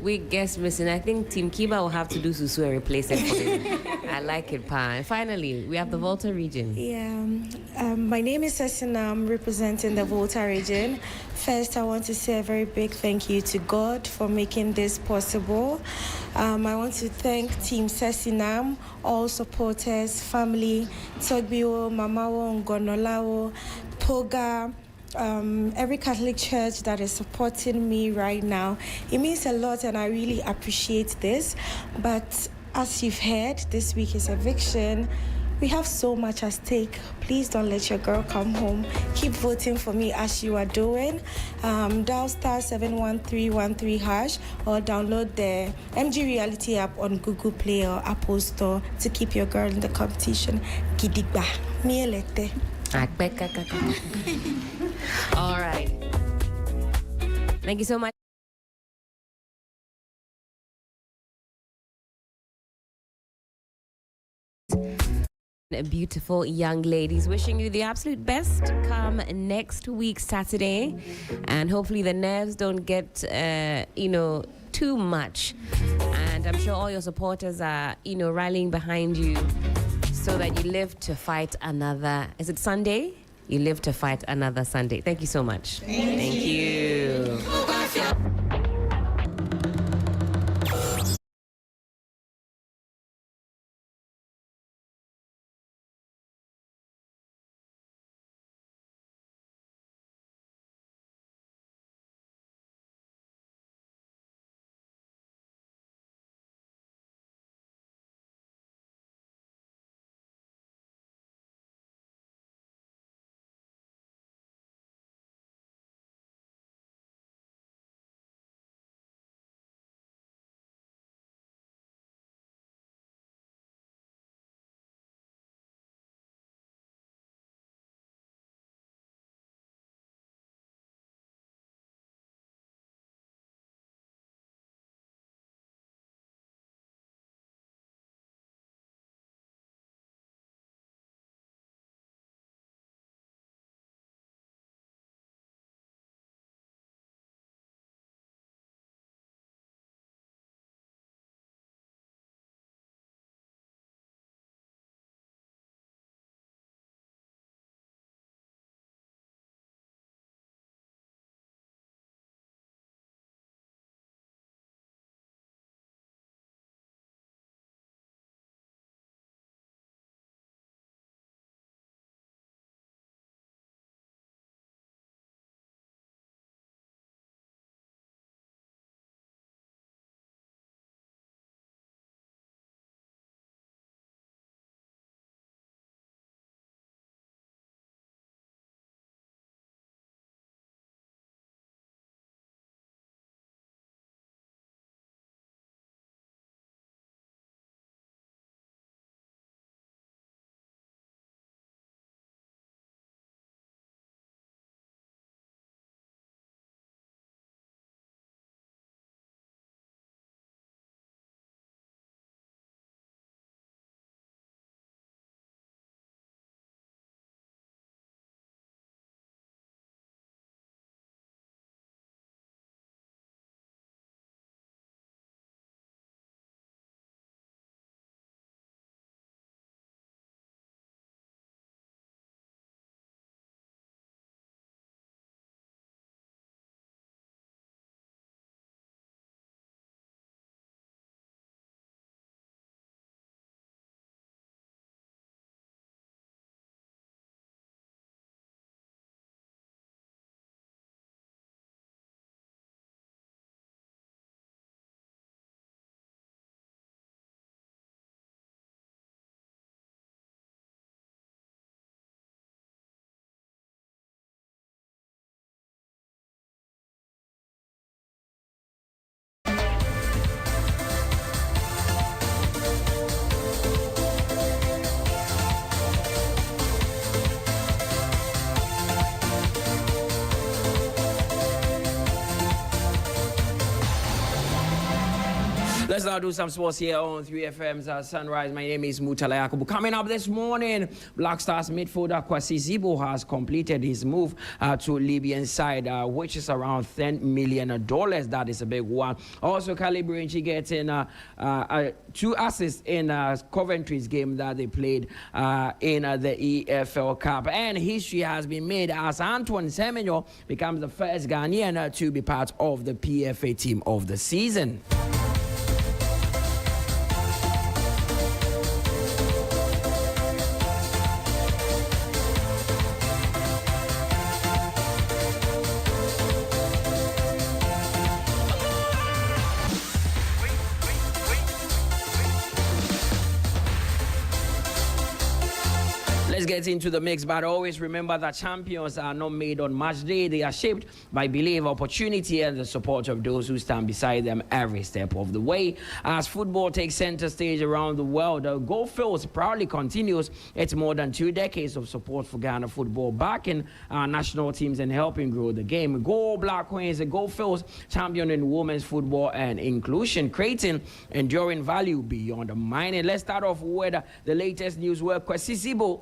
week gets missing, I think Team Kiba will have to do Susu and replace it for you. I like it, Pa. And finally, we have the Volta region. My name is Sessina. I'm representing the Volta region. First, I want to say a very big thank you to God for making this possible. I want to thank Team Sesinam, all supporters, family, Togbio, Mamawo, Ngonolawo, Poga, every Catholic church that is supporting me right now. It means a lot and I really appreciate this. But as you've heard, this week is eviction. We have so much at stake. Please don't let your girl come home. Keep voting for me as you are doing. Dial *71313# or download the MG Reality app on Google Play or Apple Store to keep your girl in the competition. Gidigba. Mielete. All right. Thank you so much. Beautiful young ladies, wishing you the absolute best come next week Saturday, and hopefully the nerves don't get too much, and I'm sure all your supporters are rallying behind you so that you live to fight another, is it Sunday? You live to fight another Sunday. Thank you so much. Thank you. Let's now do some sports here on 3FM's Sunrise. My name is Mutala Yakubu. Coming up this morning, Black Stars midfielder Kwasi Zibo has completed his move to Libyan side, which is around $10 million. That is a big one. Also, Calibrinchi getting 2 assists in Coventry's game that they played in the EFL Cup. And history has been made as Antoine Semenyo becomes the first Ghanaian to be part of the PFA team of the season. Let's get into the mix, but always remember that champions are not made on match day. They are shaped by belief, opportunity, and the support of those who stand beside them every step of the way. As football takes center stage around the world, the Gold Fields proudly continues its more than 2 decades of support for Ghana football, backing our national teams and helping grow the game. Go Black Queens, the Gold Fields champion in women's football and inclusion, creating enduring value beyond the mining. Let's start off with the latest news where Kwesi Zibo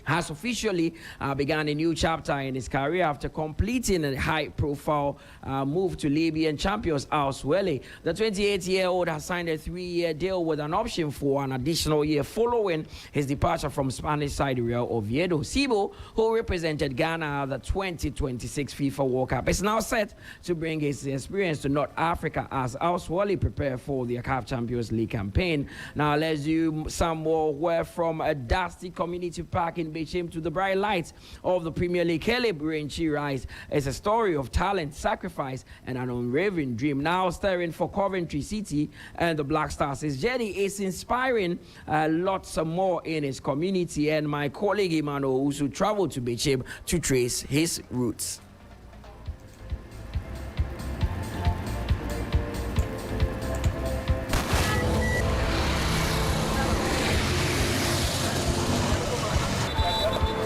has officially begun a new chapter in his career after completing a high-profile move to Libyan champions Al-Swele. The 28-year-old has signed a 3-year deal with an option for an additional year following his departure from Spanish side Real Oviedo. Zibo, who represented Ghana at the 2026 FIFA World Cup, is now set to bring his experience to North Africa as Al-Swele prepare for the CAF Champions League campaign. Now let's do some more word from a dusty community park in Bechim to the bright lights of the Premier League. Kelly Burenchi rise is a story of talent, sacrifice, and an unwavering dream. Now staring for Coventry City and the Black Stars. His journey is inspiring lots more in his community, and my colleague Emmanuel also traveled to Bechim to trace his roots.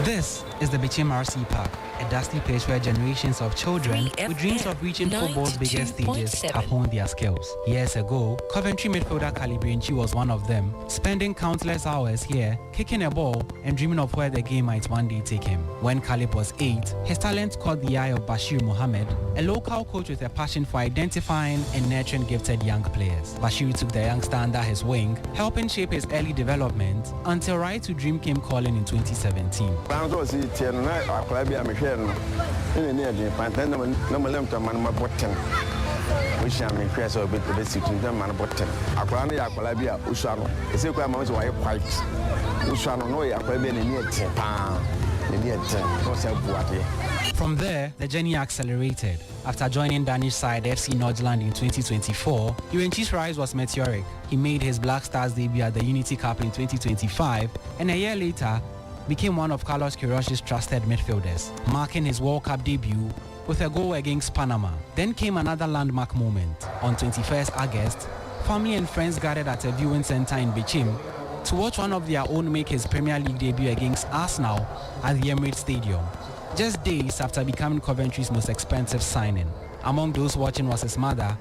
This is the Bechim RC Park, a dusty place where generations of children with dreams of reaching football's biggest stages have honed their skills. Years ago, Coventry midfielder Burenchi was one of them, spending countless hours here, kicking a ball and dreaming of where the game might one day take him. When Caleb was 8, his talent caught the eye of Bashir Mohammed, a local coach with a passion for identifying and nurturing gifted young players. Bashir took the youngster under his wing, helping shape his early development until Right to Dream came calling in 2017. From there, the journey accelerated. After joining Danish side FC Nordland in 2024, Burenchi's rise was meteoric. He made his Black Stars debut at the Unity Cup in 2025, and a year later, became one of Carlos Queiroz's trusted midfielders, marking his World Cup debut with a goal against Panama. Then came another landmark moment. On 21st August, family and friends gathered at a viewing center in Bechim to watch one of their own make his Premier League debut against Arsenal at the Emirates Stadium, just days after becoming Coventry's most expensive signing. Among those watching was his mother,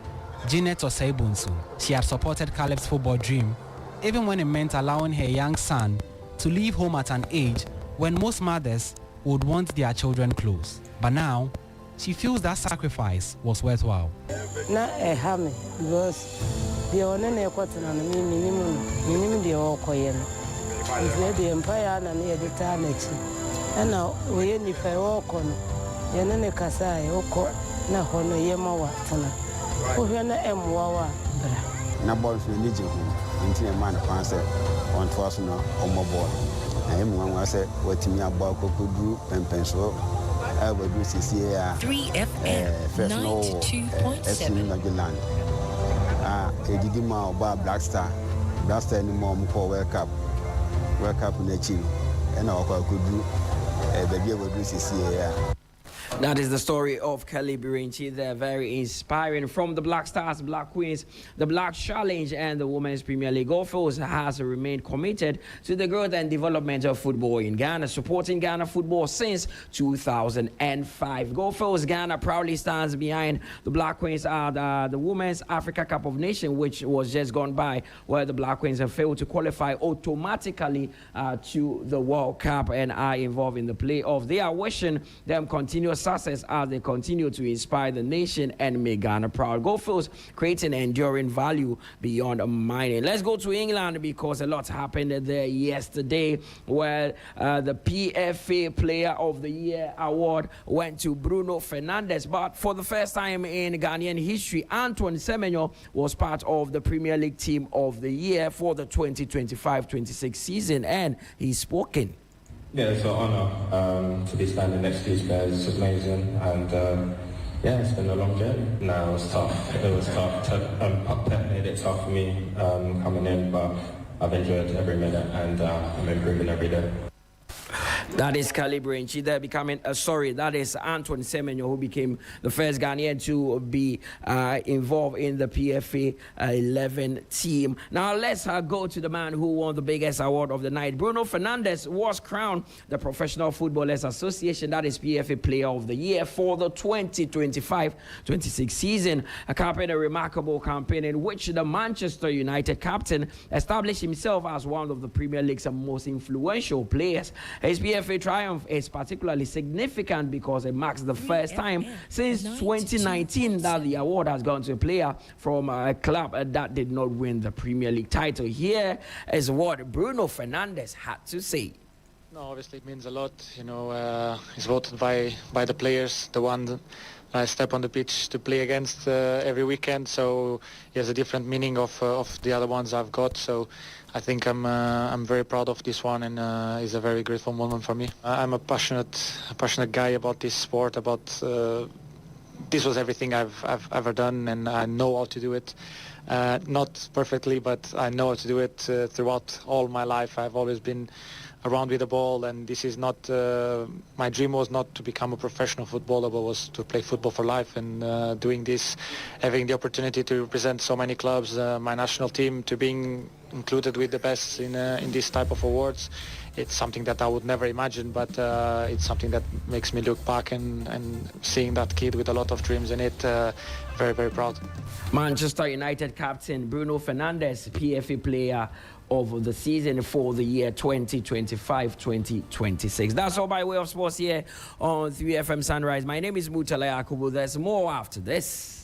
Janet Oseibunsu. She had supported Caleb's football dream, even when it meant allowing her young son to leave home at an age when most mothers would want their children close. But now, she feels that sacrifice was worthwhile. Na ehame because the one na kwata na minimum the okoye no. The empire na na the talent. Na we ni fa oko no. Ye na ne kasa e oko na hono ye ma wa tana. O hwe na emwa wa bra. Na ball fi ni je ho. Nti e man fan se on force no on my ball. I am one was a what me about Kokudu and Pencil. I will do CCA 3FM 92.7 Nordland. Edidima Oba Black Star anymore for World Cup in the Chile. And I could do baby will do CCA. That is the story of Kelly Burenchi. They're very inspiring. From the Black Stars, Black Queens, the Black Challenge, and the Women's Premier League, Gold Fields has remained committed to the growth and development of football in Ghana, supporting Ghana football since 2005. Gold Fields Ghana proudly stands behind the Black Queens at the Women's Africa Cup of Nations, which was just gone by, where the Black Queens have failed to qualify automatically to the World Cup and are involved in the playoff. They are wishing them continuous success as they continue to inspire the nation and make Ghana proud. Gold Fields creating enduring value beyond mining. Let's go to England because a lot happened there yesterday, where the PFA Player of the Year award went to Bruno Fernandes. But for the first time in Ghanaian history, Antoine Semenyo was part of the Premier League Team of the Year for the 2025-26 season, and he's spoken. Yeah, it's an honour to be standing next to these guys. It's amazing, and yeah, it's been a long journey. No, it was tough. It was tough. Pep made it tough for me coming in, but I've enjoyed every minute, and I'm improving every day. That is Calibranchi there becoming, that is Antoine Semenyo, who became the first Ghanaian to be involved in the PFA 11 team. Now let's go to the man who won the biggest award of the night. Bruno Fernandes was crowned the Professional Footballers Association, that is PFA Player of the Year for the 2025-26 season. A remarkable campaign in which the Manchester United captain established himself as one of the Premier League's most influential players. His PFA triumph is particularly significant because it marks the first time since 2019 that the award has gone to a player from a club that did not win the Premier League title. Here is what Bruno Fernandes had to say. No, obviously it means a lot. You know, it's voted by the players, the one I step on the pitch to play against every weekend. So he has a different meaning of the other ones I've got. So I think I'm very proud of this one, and it's a very grateful moment for me. I'm a passionate guy about this sport. About this was everything I've ever done, and I know how to do it. Not perfectly, but I know how to do it throughout all my life. I've always been around with the ball, and this is not my dream was not to become a professional footballer, but was to play football for life. And doing this, having the opportunity to represent so many clubs, my national team, to being included with the best in this type of awards, it's something that I would never imagine, but it's something that makes me look back and seeing that kid with a lot of dreams in it, very, very proud. Manchester United captain Bruno Fernandes, PFA player of the season for the year 2025-2026. That's all by way of sports here on 3FM Sunrise. My name is Mutala Yakubu. There's more after this.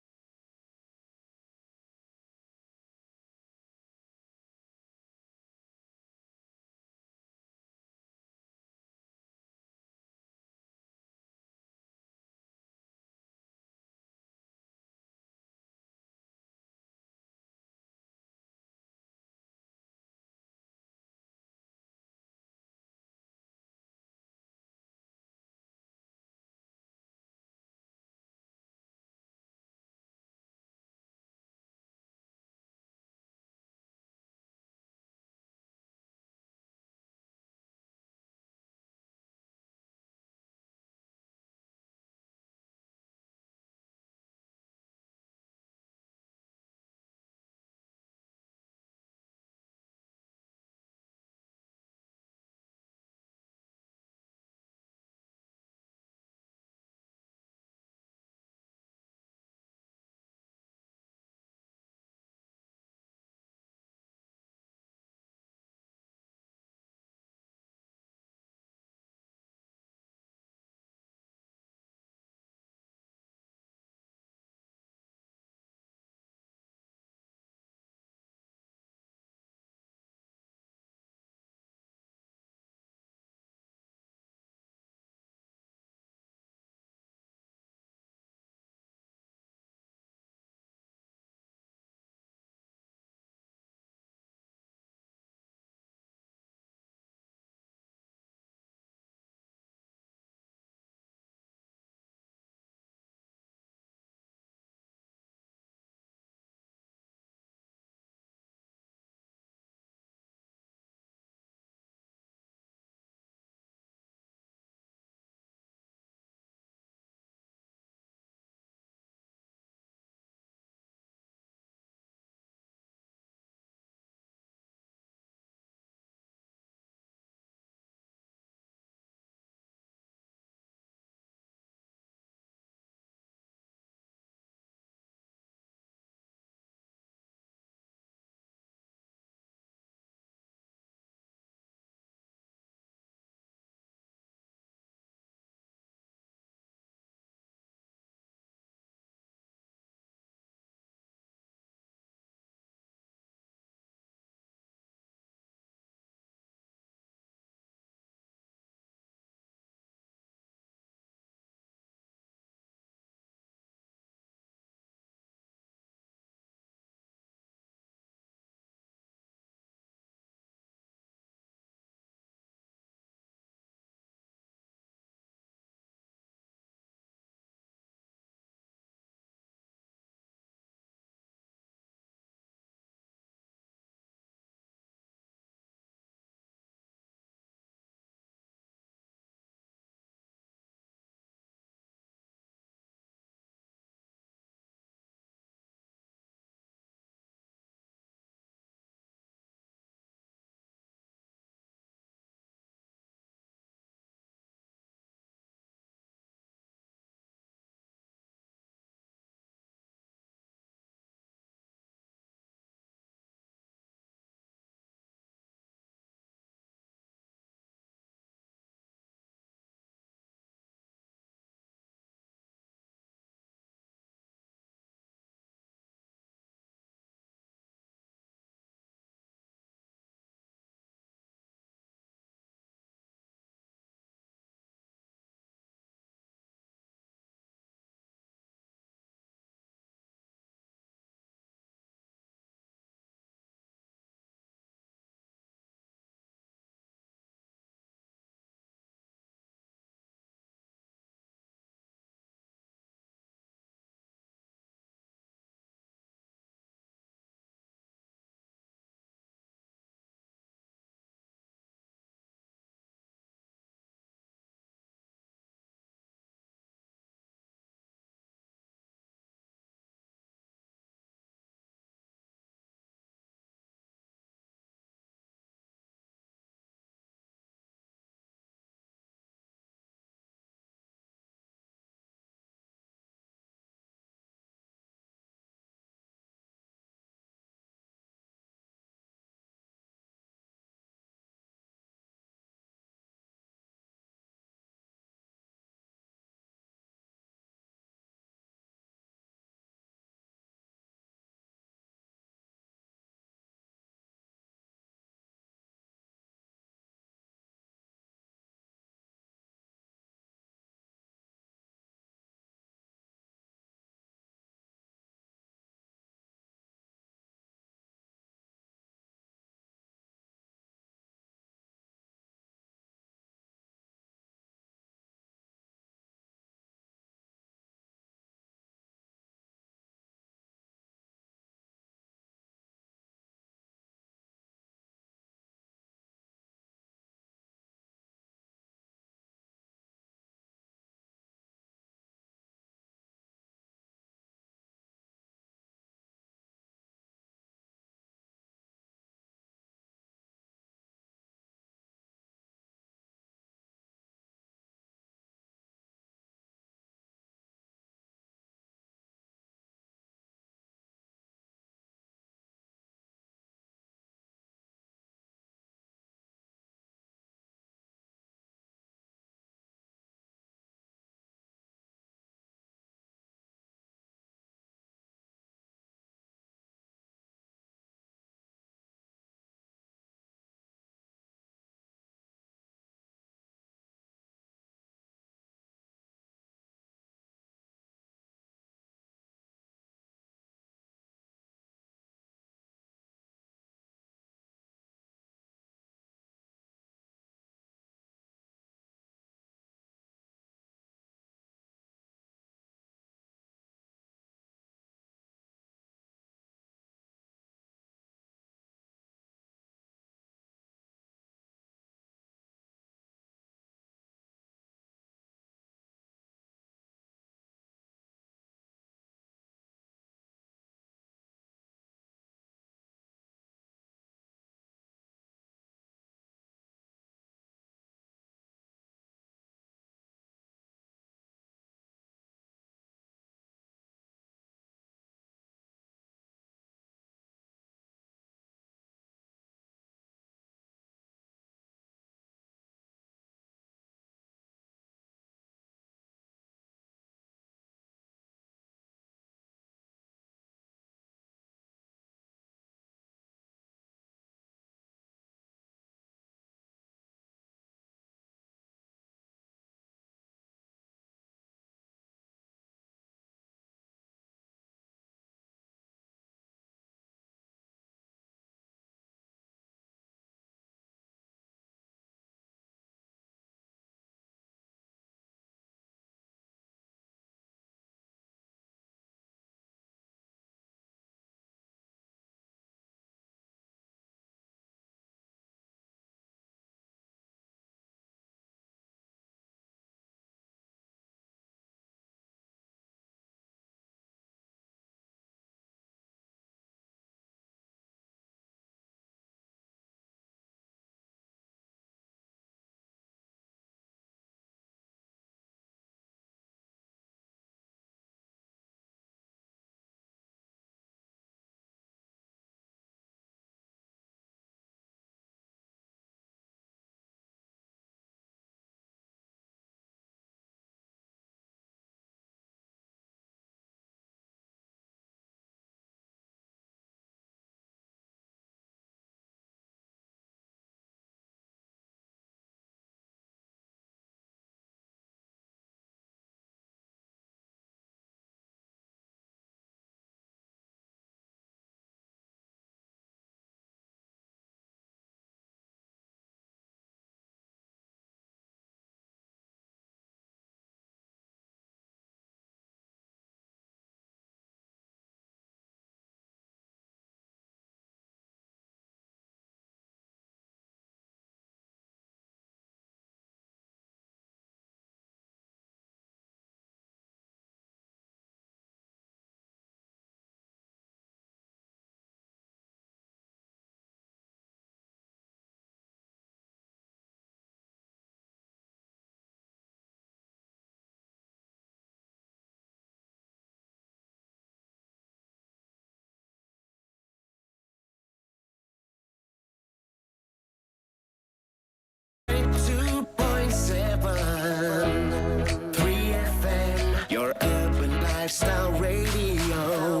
Lifestyle Radio.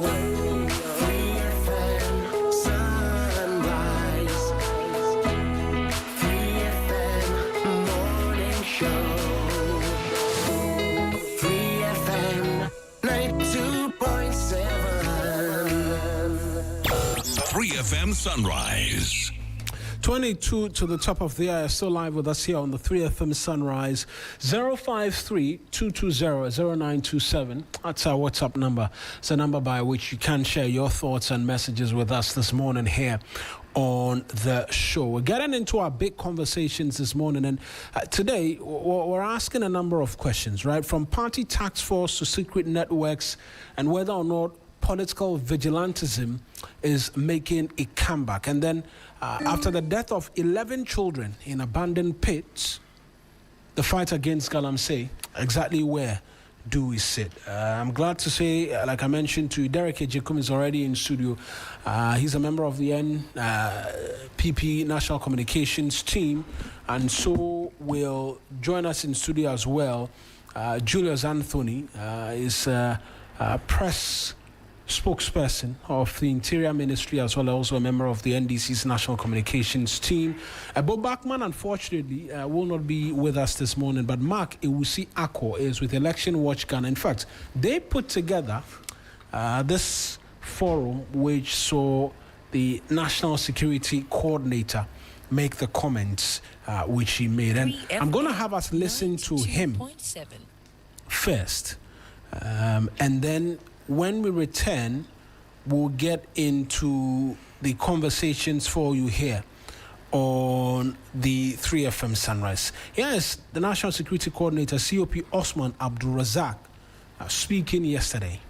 3FM Sunrise. 3FM Morning Show. 3FM 92.7. 3FM Sunrise. 22 to the top of the hour, still live with us here on the 3FM Sunrise. 053-220-0927. That's our WhatsApp number. It's a number by which you can share your thoughts and messages with us this morning here on the show. We're getting into our big conversations this morning, and today we're asking a number of questions, right? From party task force to secret networks, and whether or not political vigilantism is making a comeback. And then after the death of 11 children in abandoned pits, the fight against Galamsey, exactly where do we sit? I'm glad to say, like I mentioned to you, Derek Ejekum is already in studio. He's a member of the NPP National Communications team, and so will join us in studio as well. Julius Anthony is press spokesperson of the Interior Ministry, as well as also a member of the NDC's National Communications team. Bob Bachman, unfortunately, will not be with us this morning, but Mark Ewusi Ako is with Election Watch Ghana. In fact, they put together this forum which saw the National Security Coordinator make the comments which he made. And I'm going to have us listen to him first, and then when we return, we'll get into the conversations for you here on the 3FM Sunrise. Yes, the National Security Coordinator, COP Osman Abdul Razak, speaking yesterday.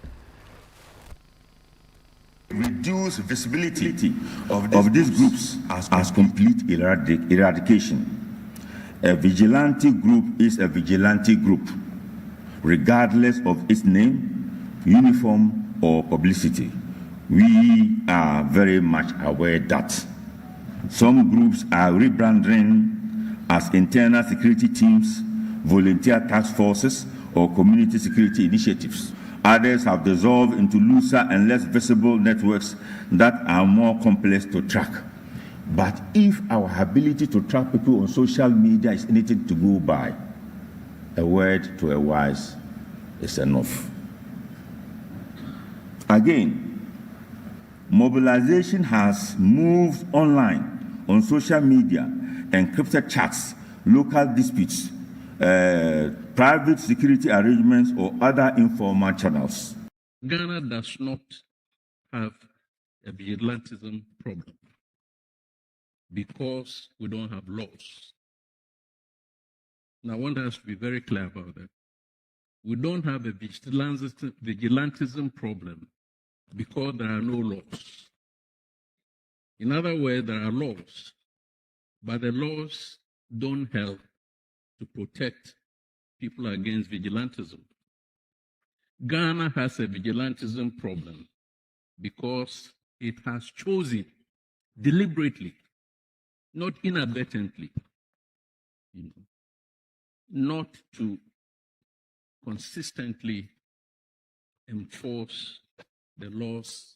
Reduce visibility of these groups as complete eradication. A vigilante group is a vigilante group, regardless of its name, uniform, or publicity. We are very much aware that some groups are rebranding as internal security teams, volunteer task forces, or community security initiatives. Others have dissolved into looser and less visible networks that are more complex to track. But if our ability to track people on social media is anything to go by, a word to a wise is enough. Again, mobilization has moved online on social media, encrypted chats, local disputes, private security arrangements, or other informal channels. Ghana does not have a vigilantism problem because we don't have laws. Now, I want us to be very clear about that. We don't have a vigilantism problem because there are no laws. In other words, there are laws, but the laws don't help to protect people against vigilantism. Ghana has a vigilantism problem because it has chosen deliberately, not inadvertently, not to consistently enforce the laws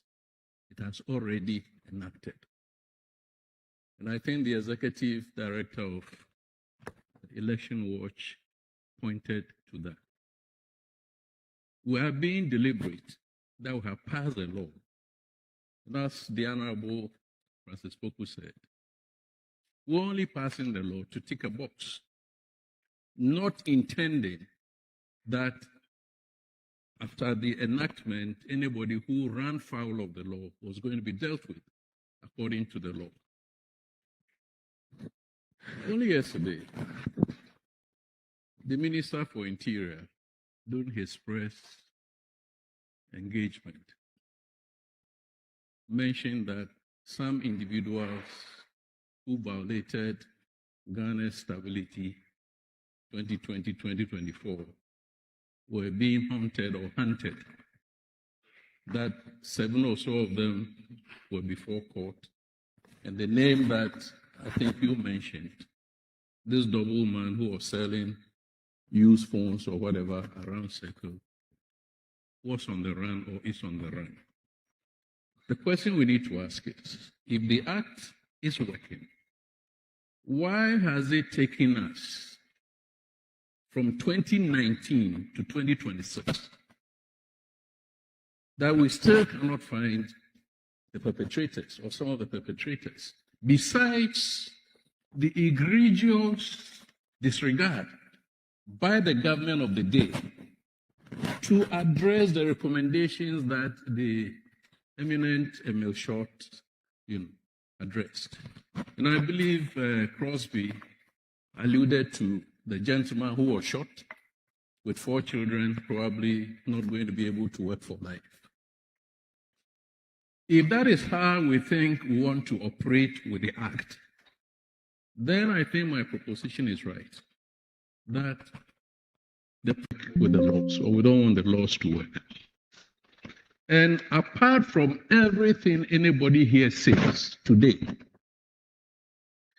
it has already enacted. And I think the executive director of Election Watch pointed to that. We are being deliberate that we have passed a law. That's the Honorable Francis Poku said. We're only passing the law to tick a box, not intending that after the enactment, anybody who ran foul of the law was going to be dealt with according to the law. Only yesterday, the Minister for Interior, during his press engagement, mentioned that some individuals who violated Ghana's stability 2020-2024 were being hunted or hunted, that 7 or so of them were before court. And the name that I think you mentioned, this double man who was selling used phones or whatever around Circle, was on the run or is on the run. The question we need to ask is, if the act is working, why has it taken us from 2019 to 2026 that we still cannot find the perpetrators or some of the perpetrators, besides the egregious disregard by the government of the day to address the recommendations that the eminent Emil Short, addressed. And I believe Crosby alluded to the gentleman who was shot with 4 children, probably not going to be able to work for life. If that is how we think we want to operate with the act, then I think my proposition is right, that with the laws, or we don't want the laws to work. And apart from everything anybody here says today,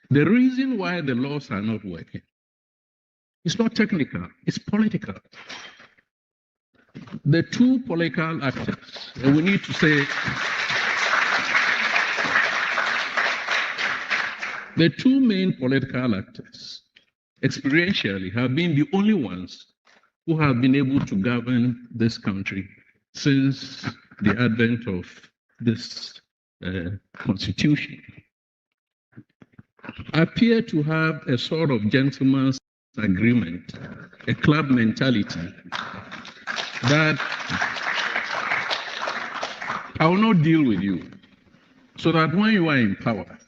the reason why the laws are not working is not technical, it's political. The two political actors, and we need to say, the two main political actors, experientially, have been the only ones who have been able to govern this country since the advent of this constitution, appear to have a sort of gentleman's agreement, a club mentality, that I will not deal with you, so that when you are in power,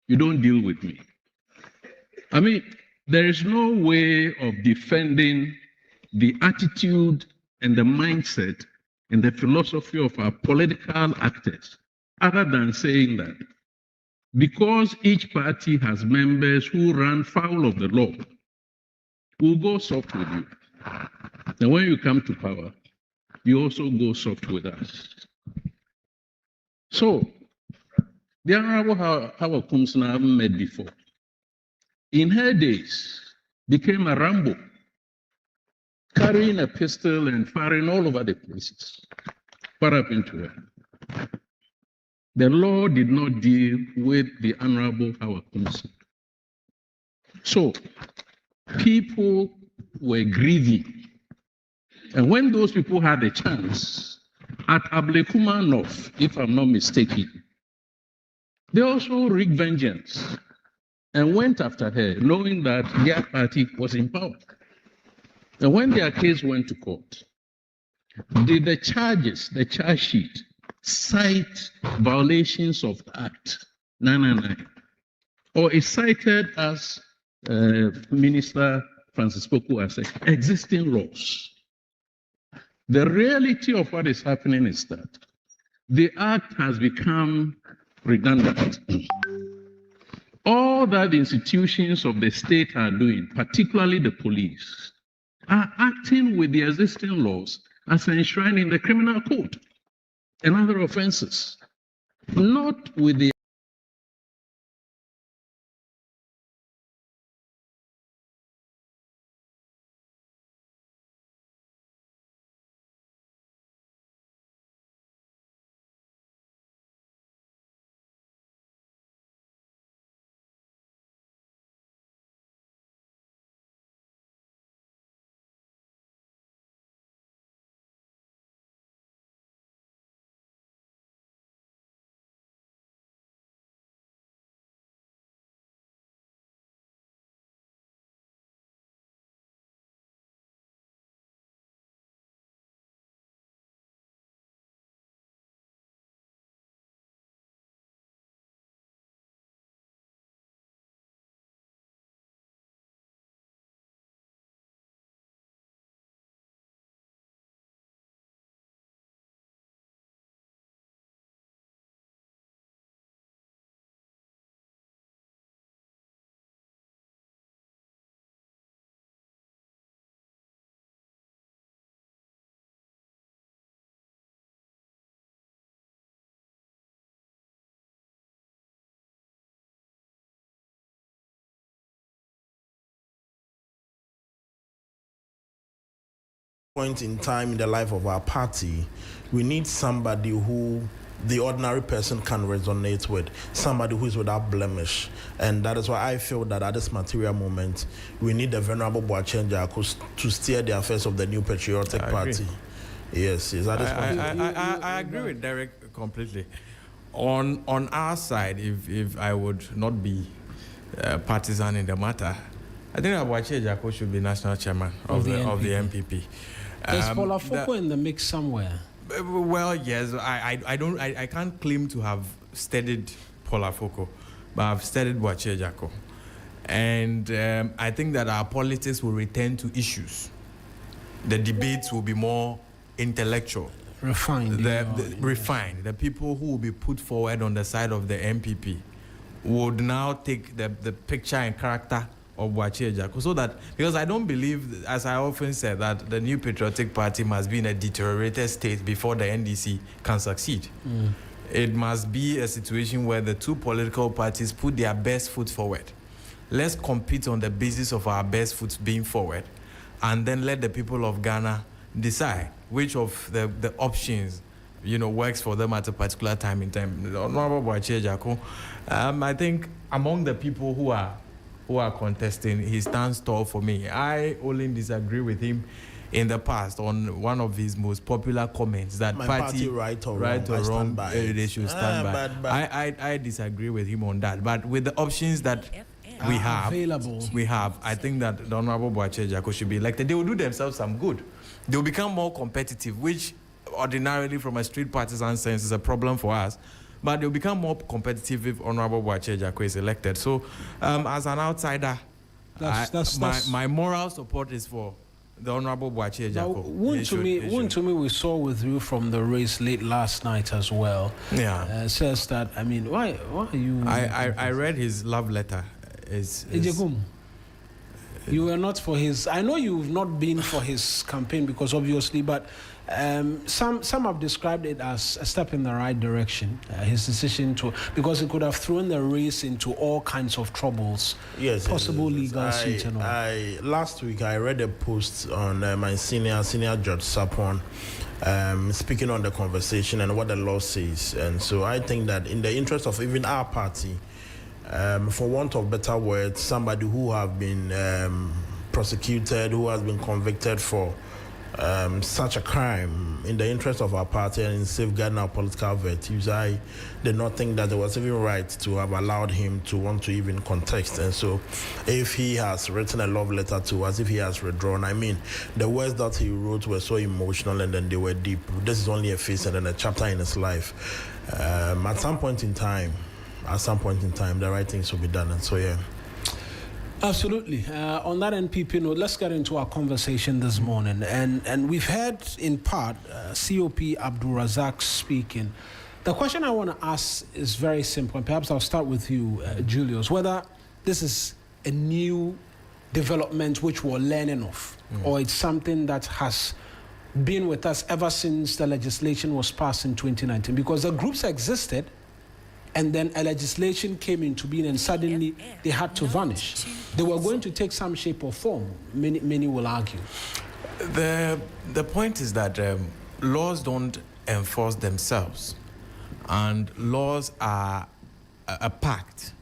you don't deal with me. I mean, there is no way of defending the attitude and the mindset and the philosophy of our political actors other than saying that because each party has members who run foul of the law, we'll go soft with you. And when you come to power, you also go soft with us. So, the Honorable Howard Kumsna I haven't met before. In her days, became a Rambo, carrying a pistol and firing all over the places. What happened to her? The law did not deal with the Honorable Howard Kumsna. So, people were grieving. And when those people had a chance, at Ablekuma North, if I'm not mistaken, they also wreaked vengeance and went after her, knowing that their party was in power. And when their case went to court, did the charge sheet, cite violations of the Act 999? Or is cited, as Minister Francis Poku has said, existing laws? The reality of what is happening is that the Act has become redundant. All that the institutions of the state are doing, particularly the police, are acting with the existing laws as enshrined in the criminal code and other offenses, not with the point in time in the life of our party, we need somebody who the ordinary person can resonate with, somebody who is without blemish. And that is why I feel that at this material moment, we need the Venerable Boakye Njaku to steer the affairs of the new patriotic party. Yes, at this point. I agree with Derek completely. On our side, if I would not be partisan in the matter, I think that Boakye Njaku should be national chairman of the NPP. Is Paul Afoko in the mix somewhere? Well, yes. I can't claim to have studied Paul Afoko, but I've studied Boakye Njaku. And I think that our politics will return to issues. The debates will be more intellectual. Refined. Refined. The people who will be put forward on the side of the NPP would now take the picture and character of Boakye Njaku, so that, because I don't believe, as I often say, that the new patriotic party must be in a deteriorated state before the NDC can succeed. It must be a situation where the two political parties put their best foot forward. Let's compete on the basis of our best foot being forward, and then let the people of Ghana decide which of the options works for them at a particular time in time. Honorable Boakye Njaku, I think among the people who are contesting, he stands tall for me. I only disagree with him in the past on one of his most popular comments that My party right or wrong, they should stand by. I disagree with him on that. But with the options that we have, I think that the Honorable Boakye Njaku should be elected. They will do themselves some good. They will become more competitive, which ordinarily from a street partisan sense is a problem for us. But they'll become more competitive if Honorable Boakye Njaku is elected. So, as an outsider, my moral support is for the Honorable Boakye Njaku. One to me we saw with you from the race late last night as well. Yeah. Says that, I mean, why are you... I read his love letter. You were not for his... I know you've not been for his campaign because obviously, but some have described it as a step in the right direction. His decision to... Because it could have thrown the race into all kinds of troubles. Yes. Possible legal suits and all. Last week, I read a post on my senior Judge Sapon speaking on the conversation and what the law says. And so I think that in the interest of even our party, for want of better words, somebody who have been prosecuted, who has been convicted for such a crime, in the interest of our party and in safeguarding our political virtues, I did not think that it was even right to have allowed him to want to even contest. And so if he has written a love letter to us, if he has withdrawn, I mean, the words that he wrote were so emotional and then they were deep. This is only a phase and then a chapter in his life. At some point in time, the right things will be done. And so, yeah. Absolutely. On that NPP note, let's get into our conversation this morning. And we've heard in part COP Abdul Razak speaking. The question I want to ask is very simple, and perhaps I'll start with you, Julius, whether this is a new development which we're learning of, or it's something that has been with us ever since the legislation was passed in 2019, because the groups existed, and then a legislation came into being, and suddenly they had to vanish. They were going to take some shape or form, many will argue. The point is that laws don't enforce themselves, and laws are a pact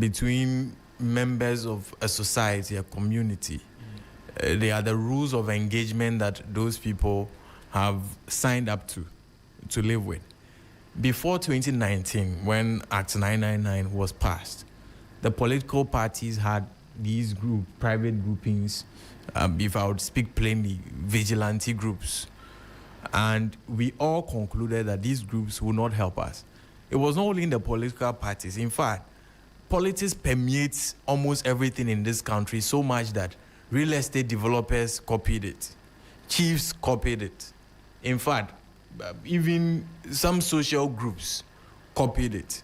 between members of a society, a community. They are the rules of engagement that those people have signed up to live with. Before 2019, when Act 999 was passed, the political parties had these private groupings, if I would speak plainly, vigilante groups. And we all concluded that these groups would not help us. It was not only in the political parties. In fact, politics permeates almost everything in this country so much that real estate developers copied it. Chiefs copied it. In fact, even some social groups copied it.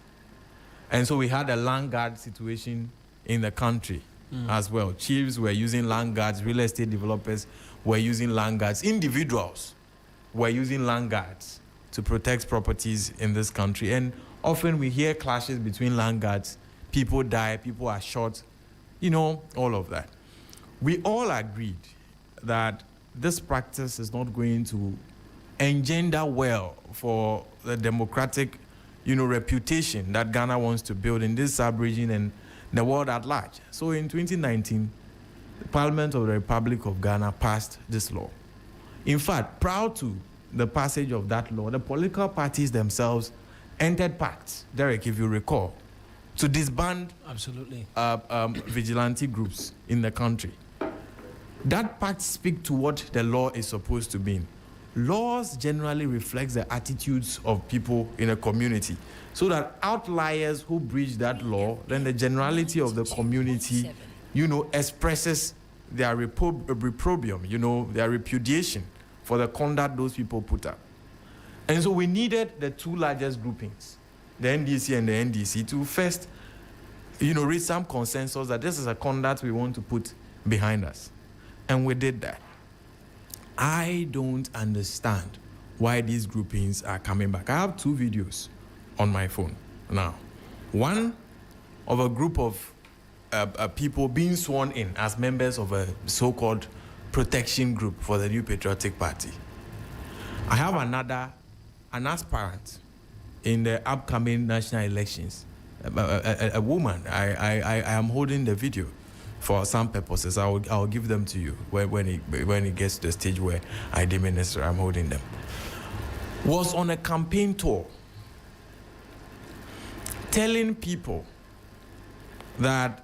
And so we had a land guard situation in the country as well. Chiefs were using land guards, real estate developers were using land guards, individuals were using land guards to protect properties in this country. And often we hear clashes between land guards, people die, people are shot, all of that. We all agreed that this practice is not going to engender well for the democratic, reputation that Ghana wants to build in this sub-region and the world at large. So in 2019, the Parliament of the Republic of Ghana passed this law. In fact, prior to the passage of that law, the political parties themselves entered pacts, Derek, if you recall, to disband vigilante groups in the country. That pact speaks to what the law is supposed to mean. Laws generally reflect the attitudes of people in a community, so that outliers who breach that law, then the generality of the community, expresses their reprobium, their repudiation for the conduct those people put up. And so we needed the two largest groupings, the NDC and the NDC, to first, reach some consensus that this is a conduct we want to put behind us. And we did that. I don't understand why these groupings are coming back. I have two videos on my phone now. One of a group of people being sworn in as members of a so-called protection group for the New Patriotic Party. I have an aspirant in the upcoming national elections, a woman. I am holding the video for some purposes. I'll give them to you when it gets to the stage where I deem it necessary. I'm holding them. Was on a campaign tour telling people that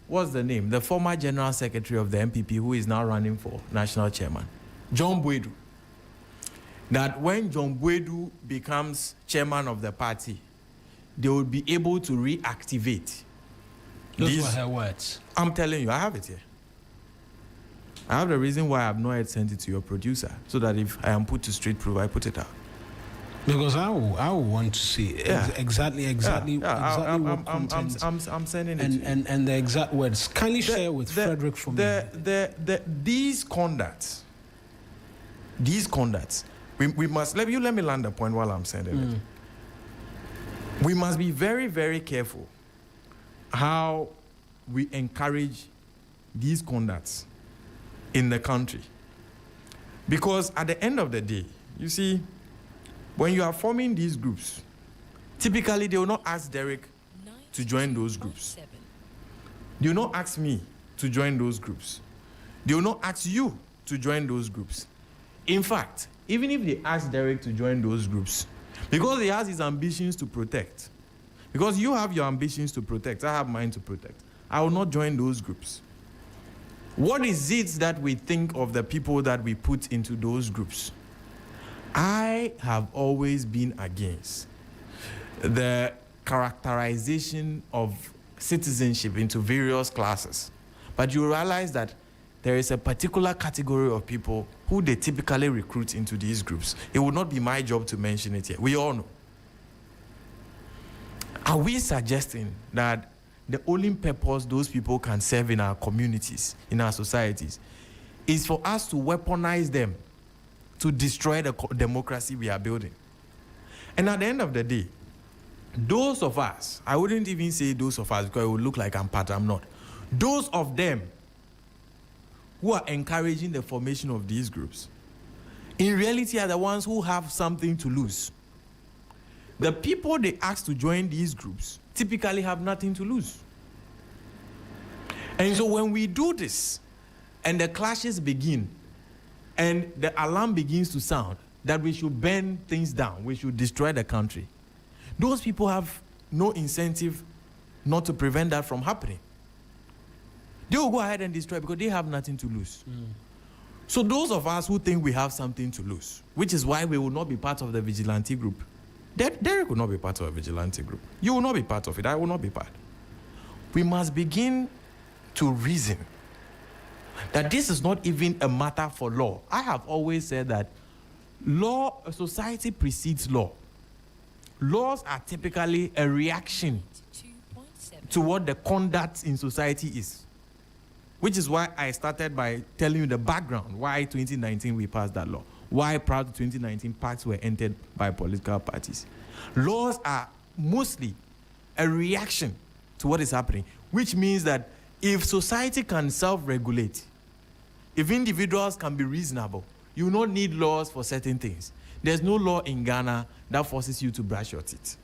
what's the name? The former general secretary of the MPP, who is now running for national chairman, John Boadu, that when John Boadu becomes chairman of the party, they will be able to reactivate. Those were her words. I'm telling you, I have it here. I have the reason why I have not yet sent it to your producer, so that if I am put to street proof, I put it out. Because I will want to see exactly what content. I'm sending it. And the exact words. Kindly share with Frederick for me. These conducts. We must let me land the point while I'm sending it. We must be very, very careful how we encourage these conducts in the country. Because at the end of the day, you see, when you are forming these groups, typically they will not ask Derek to join those groups. They will not ask me to join those groups. They will not ask you to join those groups. In fact, even if they ask Derek to join those groups, because he has his ambitions to protect, because you have your ambitions to protect, I have mine to protect, I will not join those groups. What is it that we think of the people that we put into those groups? I have always been against the characterization of citizenship into various classes. But you realize that there is a particular category of people who they typically recruit into these groups. It would not be my job to mention it here. We all know. Are we suggesting that the only purpose those people can serve in our communities, in our societies, is for us to weaponize them to destroy the democracy we are building? And at the end of the day, those of us, I wouldn't even say those of us because it would look like I'm not. Those of them who are encouraging the formation of these groups, in reality are the ones who have something to lose. The people they ask to join these groups typically have nothing to lose. And so when we do this, and the clashes begin, and the alarm begins to sound that we should burn things down, we should destroy the country, those people have no incentive not to prevent that from happening. They will go ahead and destroy because they have nothing to lose. So those of us who think we have something to lose, which is why we will not be part of the vigilante group, Derek will not be part of a vigilante group. You will not be part of it. I will not be part. We must begin to reason that this is not even a matter for law. I have always said that society precedes law. Laws are typically a reaction to what the conduct in society is. Which is why I started by telling you the background, why 2019 we passed that law. Why prior to 2019 pacts were entered by political parties. Laws are mostly a reaction to what is happening, which means that if society can self-regulate, if individuals can be reasonable, you will not need laws for certain things. There's no law in Ghana that forces you to brush your teeth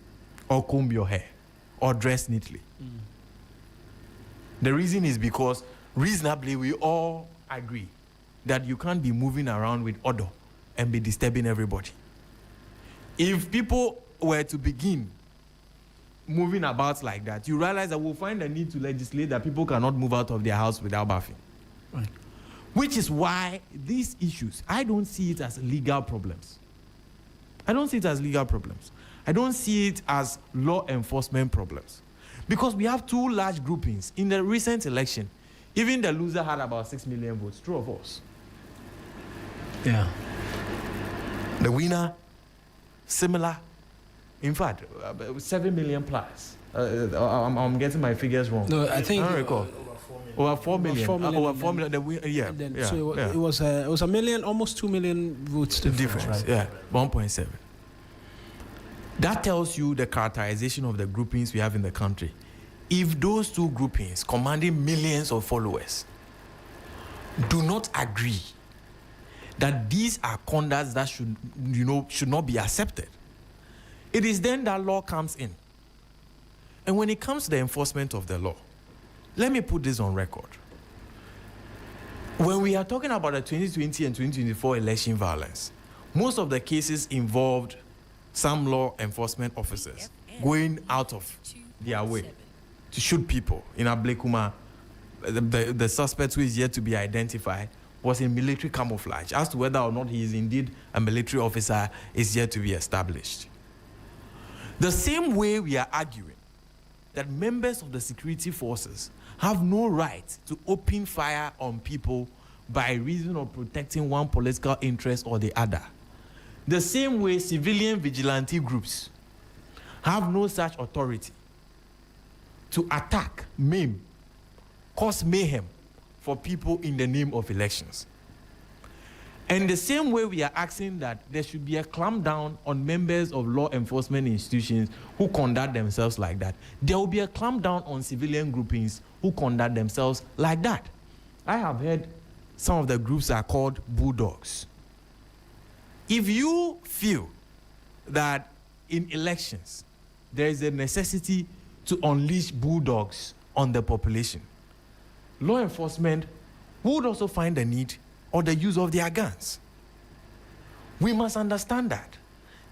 or comb your hair or dress neatly. The reason is because reasonably we all agree that you can't be moving around with odor and be disturbing everybody. If people were to begin moving about like that, you realize that we'll find a need to legislate that people cannot move out of their house without bathing. Right. Which is why these issues, I don't see it as legal problems. I don't see it as legal problems. I don't see it as law enforcement problems. Because we have two large groupings. In the recent election, even the loser had about 6 million votes, true or false? Yeah. The winner, similar. In fact, 7 million plus. I'm getting my figures wrong. No, I think... I don't recall. Over 4 million. Over 4 million. So it was a million, almost 2 million votes difference, right? Yeah, 1.7. That tells you the characterization of the groupings we have in the country. If those two groupings commanding millions of followers do not agree that these are conducts that should not be accepted, it is then that law comes in. And when it comes to the enforcement of the law, let me put this on record. When we are talking about the 2020 and 2024 election violence, most of the cases involved some law enforcement officers going out of their way to shoot people. In Ablekuma, the suspect, who is yet to be identified, was in military camouflage. As to whether or not he is indeed a military officer is yet to be established. The same way we are arguing that members of the security forces have no right to open fire on people by reason of protecting one political interest or the other. The same way civilian vigilante groups have no such authority to attack, maim, cause mayhem for people in the name of elections. And the same way we are asking that there should be a clampdown on members of law enforcement institutions who conduct themselves like that, there will be a clampdown on civilian groupings who conduct themselves like that. I have heard some of the groups are called bulldogs. If you feel that in elections there is a necessity to unleash bulldogs on the population, law enforcement would also find the need or the use of their guns. We must understand that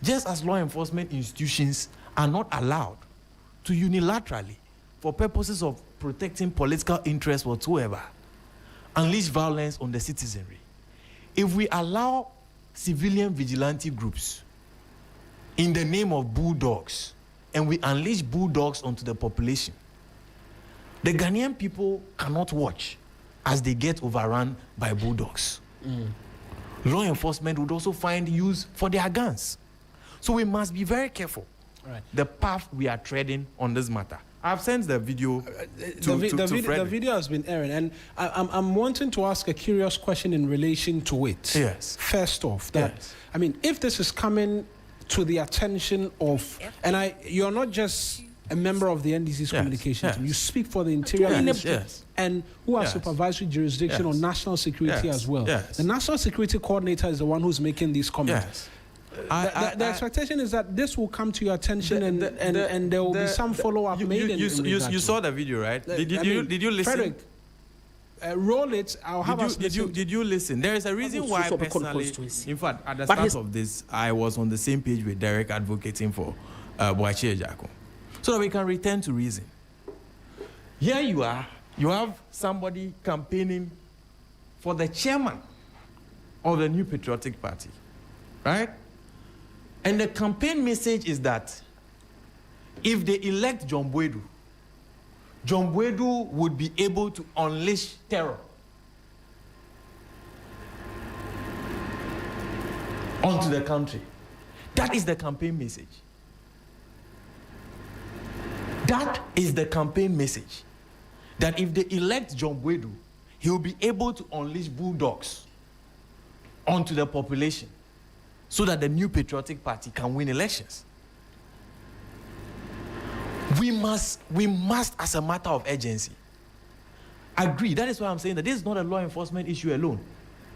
just as law enforcement institutions are not allowed to unilaterally, for purposes of protecting political interests whatsoever, unleash violence on the citizenry, if we allow civilian vigilante groups in the name of bulldogs and we unleash bulldogs onto the population, the Ghanaian people cannot watch as they get overrun by bulldogs. Law enforcement would also find use for their guns. So we must be very careful the path we are treading on this matter. I've sent the video the video has been airing, and I'm wanting to ask a curious question in relation to it. Yes. First off, I mean, if this is coming to the attention of, and you're not just a member of the NDC's communication team, you speak for the Interior Ministry, and who has supervisory jurisdiction on national security as well. The National Security Coordinator is the one who's making these comments. The expectation is that this will come to your attention and there will be some follow-up made. You saw the video, right? Did you listen? Frederick, roll it. I'll have us listen. Did you listen? There is a reason why personally, in fact, at the start of this, I was on the same page with Derek advocating for Boachie Ejako, so that we can return to reason. Here you are. You have somebody campaigning for the chairman of the New Patriotic Party, right? And the campaign message is that if they elect John Boedu would be able to unleash terror onto the country. That is the campaign message. That is the campaign message. That if they elect John Boedu, he will be able to unleash bulldogs onto the population, so that the New Patriotic Party can win elections. We must, as a matter of urgency, agree. That is why I'm saying that this is not a law enforcement issue alone.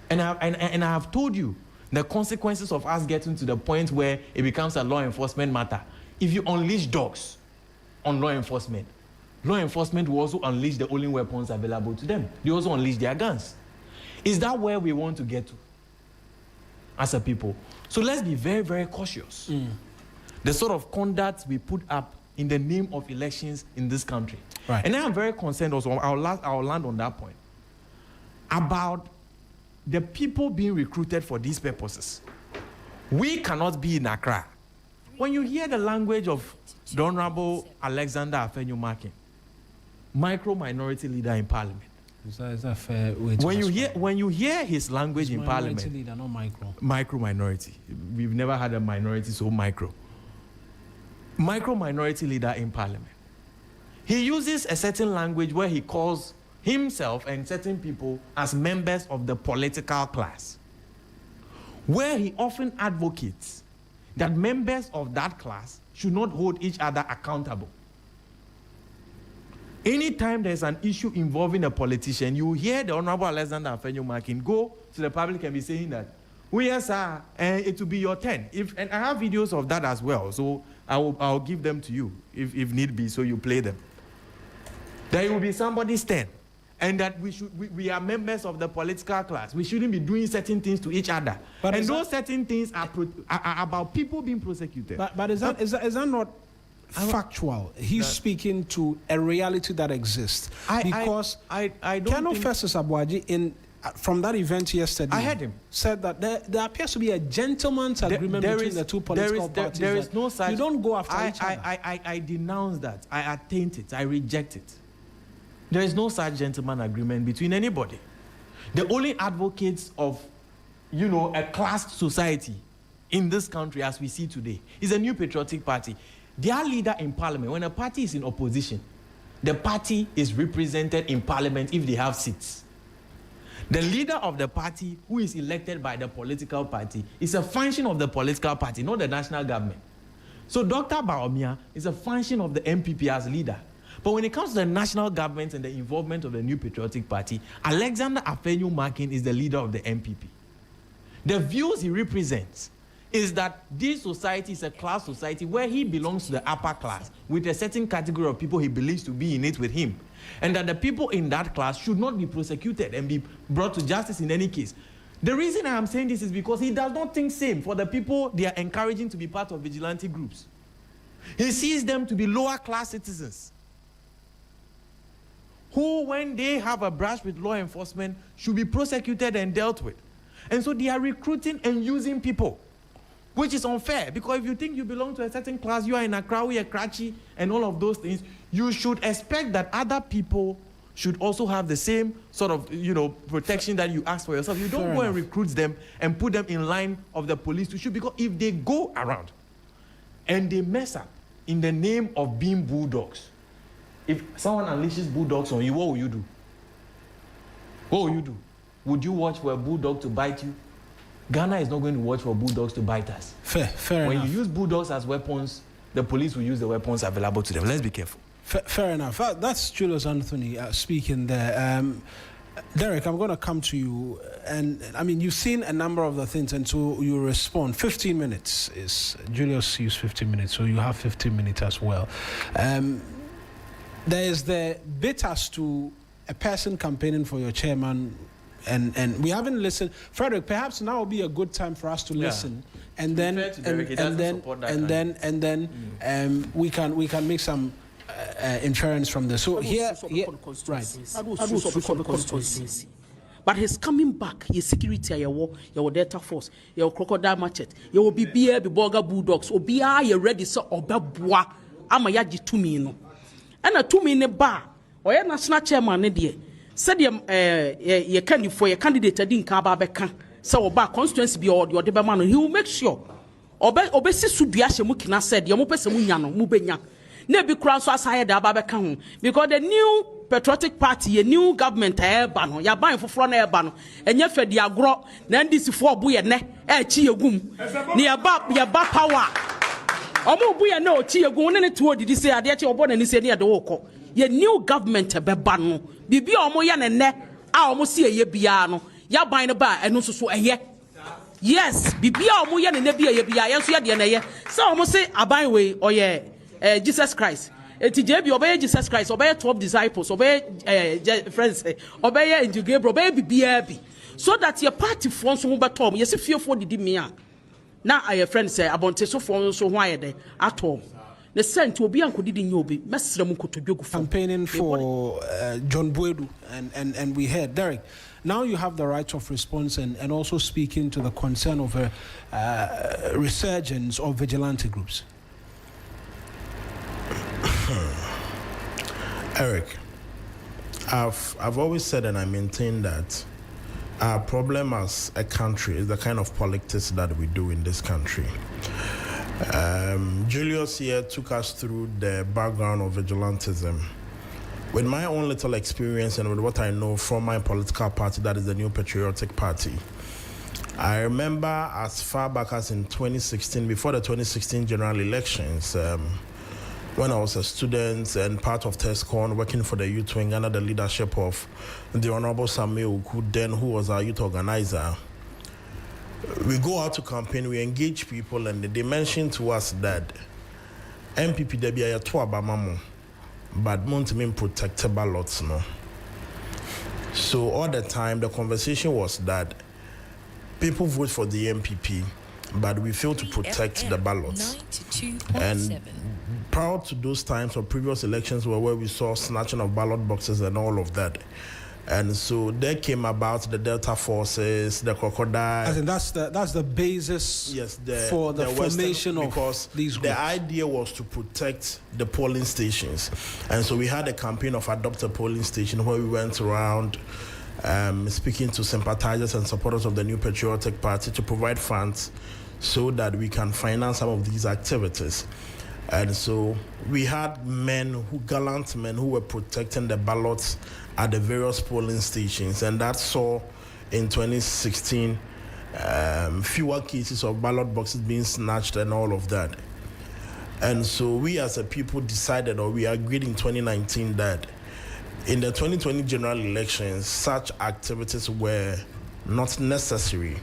And I have told you the consequences of us getting to the point where it becomes a law enforcement matter. If you unleash dogs on law enforcement will also unleash the only weapons available to them. They also unleash their guns. Is that where we want to get to as a people? So let's be very, very cautious. The sort of conduct we put up in the name of elections in this country. Right. And I am very concerned also, I'll land on that point, about the people being recruited for these purposes. We cannot be in Accra. When you hear the language of the Honorable Alexander Afenyo-Markin, micro-minority leader in Parliament. Is that fair way to when you hear his language in Parliament, minority leader, not micro. Micro-minority. We've never had a minority so micro. Micro-minority leader in Parliament. He uses a certain language where he calls himself and certain people as members of the political class, where he often advocates that members of that class should not hold each other accountable. Anytime there's an issue involving a politician, you hear the Honorable Alexander Afenyo-Markin go to the public and be saying that, oh yes, sir, and it will be your turn. And I have videos of that as well, so I'll give them to you if need be, so you play them. There will be somebody's turn, and that we are members of the political class. We shouldn't be doing certain things to each other. But and those certain things are about people being prosecuted. But is that not factual? He's speaking to a reality that exists. Because I don't Colonel think... Festus Abuaji from that event yesterday, I heard him said that there appears to be a gentleman's agreement between the two political parties. There is no such. You don't go after each other. I denounce that. I attaint it. I reject it. There is no such gentleman agreement between anybody. The only advocates of, a class society in this country as we see today is a New Patriotic Party. Their leader in Parliament, when a party is in opposition, the party is represented in Parliament if they have seats. The leader of the party, who is elected by the political party, is a function of the political party, not the national government. So Dr. Bawumia is a function of the MPP as leader. But when it comes to the national government and the involvement of the New Patriotic Party, Alexander Afenyo-Markin is the leader of the MPP. The views he represents is that this society is a class society where he belongs to the upper class with a certain category of people he believes to be in it with him. And that the people in that class should not be prosecuted and be brought to justice in any case. The reason I am saying this is because he does not think same for the people they are encouraging to be part of vigilante groups. He sees them to be lower class citizens who, when they have a brush with law enforcement, should be prosecuted and dealt with. And so they are recruiting and using people, which is unfair, because if you think you belong to a certain class, you are in Accra, we are Karachi, and all of those things, you should expect that other people should also have the same sort of, protection that you ask for yourself. You don't go and recruit them and put them in line of the police to shoot, because if they go around and they mess up in the name of being bulldogs, if someone unleashes bulldogs on you, what will you do? What will you do? Would you watch for a bulldog to bite you? Ghana is not going to watch for bulldogs to bite us. Fair when enough. You use bulldogs as weapons, the police will use the weapons available to them. Let's be careful. Fair enough. That's Julius Anthony speaking there. Derek, I'm going to come to you. And, you've seen a number of the things, and so you respond. 15 minutes is... Julius used 15 minutes, so you have 15 minutes as well. There is the bit as to a person campaigning for your chairman, and we haven't listened. Frederick, perhaps now will be a good time for us to listen, and then we can make some inference from this. So here, right. But he's coming back. His security, your Delta Force, your Crocodile Machete, your BBA, Biboga Bulldogs, Obia, you're ready, so Obabwa, Amayaji Tumino. And a 2 minute bar, or a national chairman, said you can for your candidate, I didn't come back. So, about constituency be your debaman, he will make sure. Obesi Subiasha Mukina said, Yamopes Munyano, Mubenya. Nebi cross as I had Ababacam, because the new Patriotic Party, a new government, Bano, you're buying for front air bano, and you fed the agro, then this is for Buyane, Chia Gum, near Bab power. Omo buya no tie go ne to did say ade che obo na ni se ne de woko ye new government beba no bibi a omo ye ne ne a omo se eye bia no ya ban ne ba eno so eye yes bibi a omo ye ne ne bia ye bia ye so ye de na ye se omo se aban we oye Jesus Christ eti je bi obey Jesus Christ obey 12 disciples obey friends obey Angel Gabriel obey bibia bi so that your party front so betom yes fearful didi me a na aye friend say abonte so for so ho aye de atom the sent obi ankodidi nyobi mesrem nkotodwogu campaigning for John Boedu and we heard Derek. Now you have the right of response and also speaking to the concern of a resurgence of vigilante groups. Eric, I've always said and I maintain that our problem as a country is the kind of politics that we do in this country. Julius here took us through the background of vigilantism. With my own little experience and with what I know from my political party, that is the New Patriotic Party, I remember as far back as in 2016, before the 2016 general elections, when I was a student and part of TESCON, working for the youth wing under the leadership of the Honorable Samuel, who was our youth organizer. We go out to campaign, we engage people, and they mentioned to us that MPP Debiaya to Abamamu, but Montemin protected ballots, no. So all the time, the conversation was that people vote for the MPP, but we fail to protect the ballots. And prior to those times or previous elections were where we saw snatching of ballot boxes and all of that. And so there came about the Delta Forces, the Crocodile. I think that's the basis for the formation of these groups. The idea was to protect the polling stations. And so we had a campaign of Adopt a Polling Station where we went around speaking to sympathizers and supporters of the New Patriotic Party to provide funds so that we can finance some of these activities. And so we had gallant men who were protecting the ballots at the various polling stations, and that saw in 2016 fewer cases of ballot boxes being snatched and all of that. And so we as a people decided, or we agreed in 2019, that in the 2020 general elections, such activities were not necessary.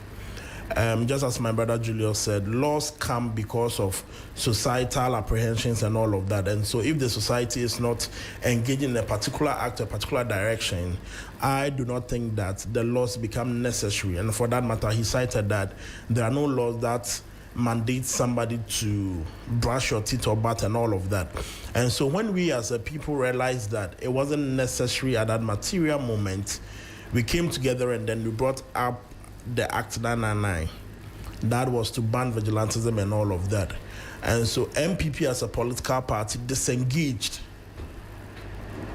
Just as my brother Julius said, laws come because of societal apprehensions and all of that. And so if the society is not engaging in a particular act or a particular direction, I do not think that the laws become necessary. And for that matter, he cited that there are no laws that mandate somebody to brush your teeth or bath and all of that. And so when we as a people realized that it wasn't necessary at that material moment, we came together and then we brought up the Act 999. That was to ban vigilantism and all of that. And so MPP as a political party disengaged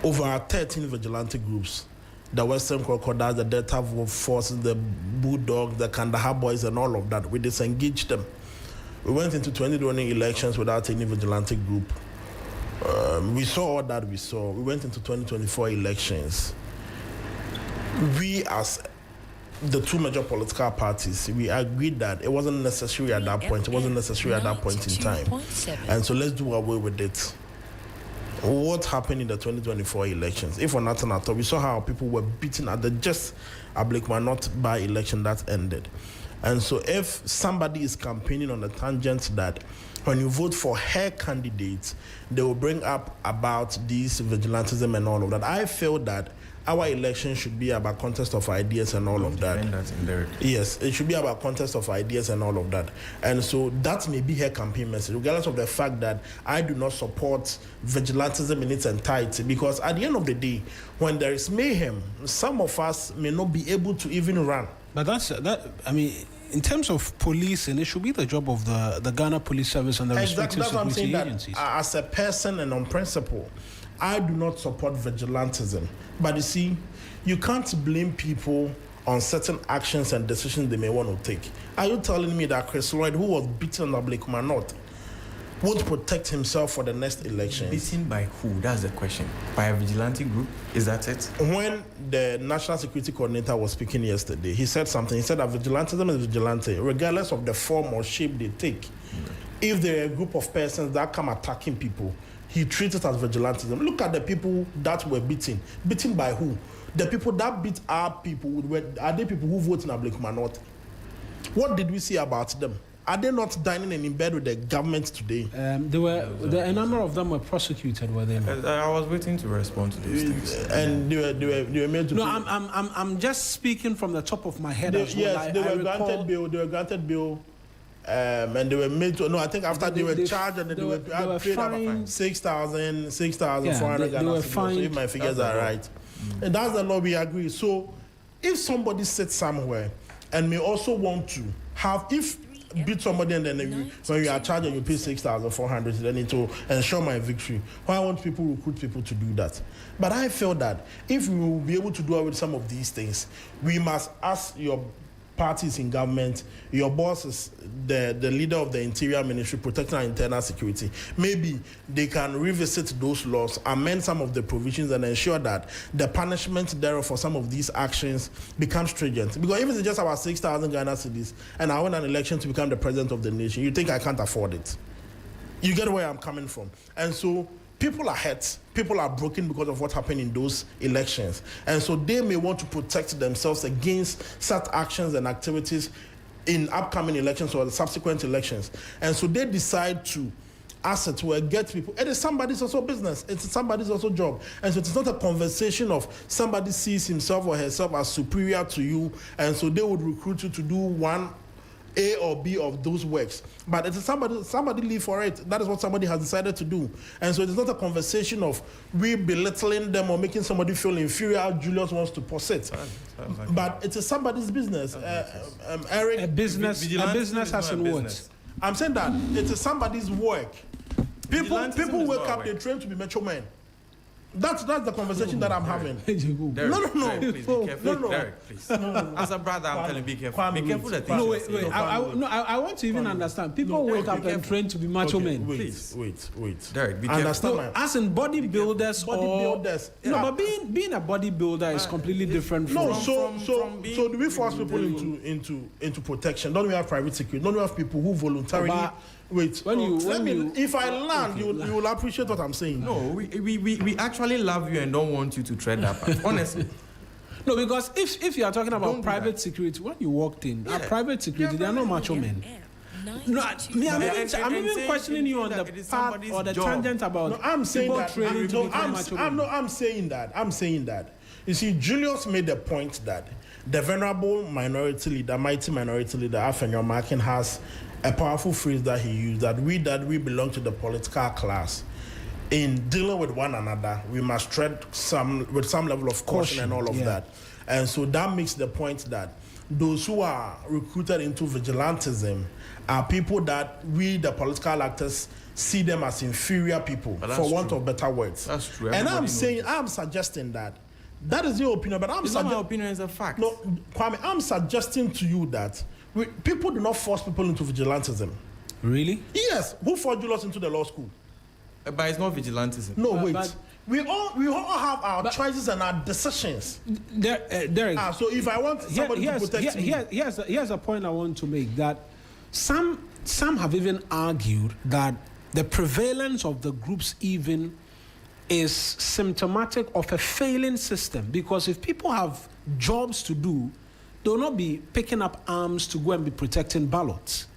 over 13 vigilante groups. The Western Crocodiles, the Delta Forces, the Bulldogs, the Kandahar Boys and all of that. We disengaged them. We went into 2020 elections without any vigilante group. We saw all that we saw. We went into 2024 elections. We as the two major political parties, we agreed that it wasn't necessary at that point. It wasn't necessary at that point in time. And so let's do away with it. What happened in the 2024 elections? If for nothing at all, we saw how people were beaten at the just Ablekmanot by-election that ended. And so if somebody is campaigning on the tangent that when you vote for her candidate, they will bring up about this vigilantism and all of that, I feel that our election should be about contest of ideas and all of that. Yes, it should be about contest of ideas and all of that. And so that may be her campaign message, regardless of the fact that I do not support vigilantism in its entirety, because at the end of the day, when there is mayhem, some of us may not be able to even run. But in terms of policing, it should be the job of the Ghana Police Service and the respective security agencies. As a person and on principle, I do not support vigilantism. But you see, you can't blame people on certain actions and decisions they may want to take. Are you telling me that Chris Lloyd, who was beaten on Ablekmanot, would protect himself for the next election? Beaten by who? That's the question. By a vigilante group? Is that it? When the National Security Coordinator was speaking yesterday, he said something. He said that vigilantism is vigilante, regardless of the form or shape they take. If there are a group of persons that come attacking people, he treats it as vigilantism. Look at the people that were beaten. Beaten by who? The people that beat our people are they people who vote in Ablekuma North? What did we see about them? Are they not dining and in bed with the government today? A number of them were prosecuted, were they not? I was waiting to respond to those things. And they were made to. No, I'm just speaking from the top of my head. They were granted bail. And they were made to. No, I think after they were charged and they were fined 6,400 Ghana cedis. So if my figures are right, and that's the law we agree. So if somebody sits somewhere and may also want to have beat somebody and then when you are charged and you pay 6,400, then it will ensure my victory. Why won't people recruit people to do that? But I feel that if we will be able to do away with some of these things, we must ask your parties in government, your boss is the leader of the Interior Ministry protecting our internal security. Maybe they can revisit those laws, amend some of the provisions, and ensure that the punishment thereof for some of these actions becomes stringent. Because if it's just about 6,000 Ghana cedis and I win an election to become the president of the nation, you think I can't afford it? You get where I'm coming from. And so people are hurt, people are broken because of what happened in those elections. And so they may want to protect themselves against such actions and activities in upcoming elections or the subsequent elections. And so they decide to assets will get people. It is somebody's also business. It's somebody's also job. And so it's not a conversation of somebody sees himself or herself as superior to you. And so they would recruit you to do one A or B of those works. But it's somebody live for it. That is what somebody has decided to do. And so it's not a conversation of we belittling them or making somebody feel inferior. Julius wants to possess. But it is somebody's business. Eric, a business has in what? I'm saying that it is somebody's work. People wake up, they train to be macho men. That's the conversation that I'm having. Derek, no. Please be careful. No. Derek, please. As a brother, I'm telling you, be careful. Be careful that things. No, wait. I want to even understand. People wake up and train to be macho men. Please. Wait. Derek, be careful. Understand? As in bodybuilders. No, but being a bodybuilder is completely different from. So do we force people into protection? Don't we have private security? Don't we have people who voluntarily? Wait. If I land, you will appreciate what I'm saying. No, we actually love you and don't want you to tread that path. Honestly. No, because if you are talking about private security, when you walked in, private security, they are not macho men. No, I'm even questioning you on the path or the tangent about. No, I'm saying people that. training to become macho men. I'm saying that. You see, Julius made the point that the venerable minority leader, mighty minority leader, Afenyo Markin, has a powerful phrase that he used, that we belong to the political class. In dealing with one another, we must tread with some level of caution and all of that. And so that makes the point that those who are recruited into vigilantism are people that we, the political actors, see them as inferior people, for want of better words. That's true. And I'm suggesting that. That is your opinion, but it's not my opinion, it's a fact. No, Kwame, I'm suggesting to you that people do not force people into vigilantism. Really? Yes. Who forced Julius into the law school? But it's not vigilantism. No, wait. We all have our choices and our decisions. Derek. So if I want somebody to protect me, here's a point I want to make, that some have even argued that the prevalence of the groups even is symptomatic of a failing system, because if people have jobs to do, they will not be picking up arms to go and be protecting ballots.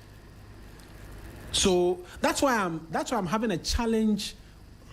So that's why I'm having a challenge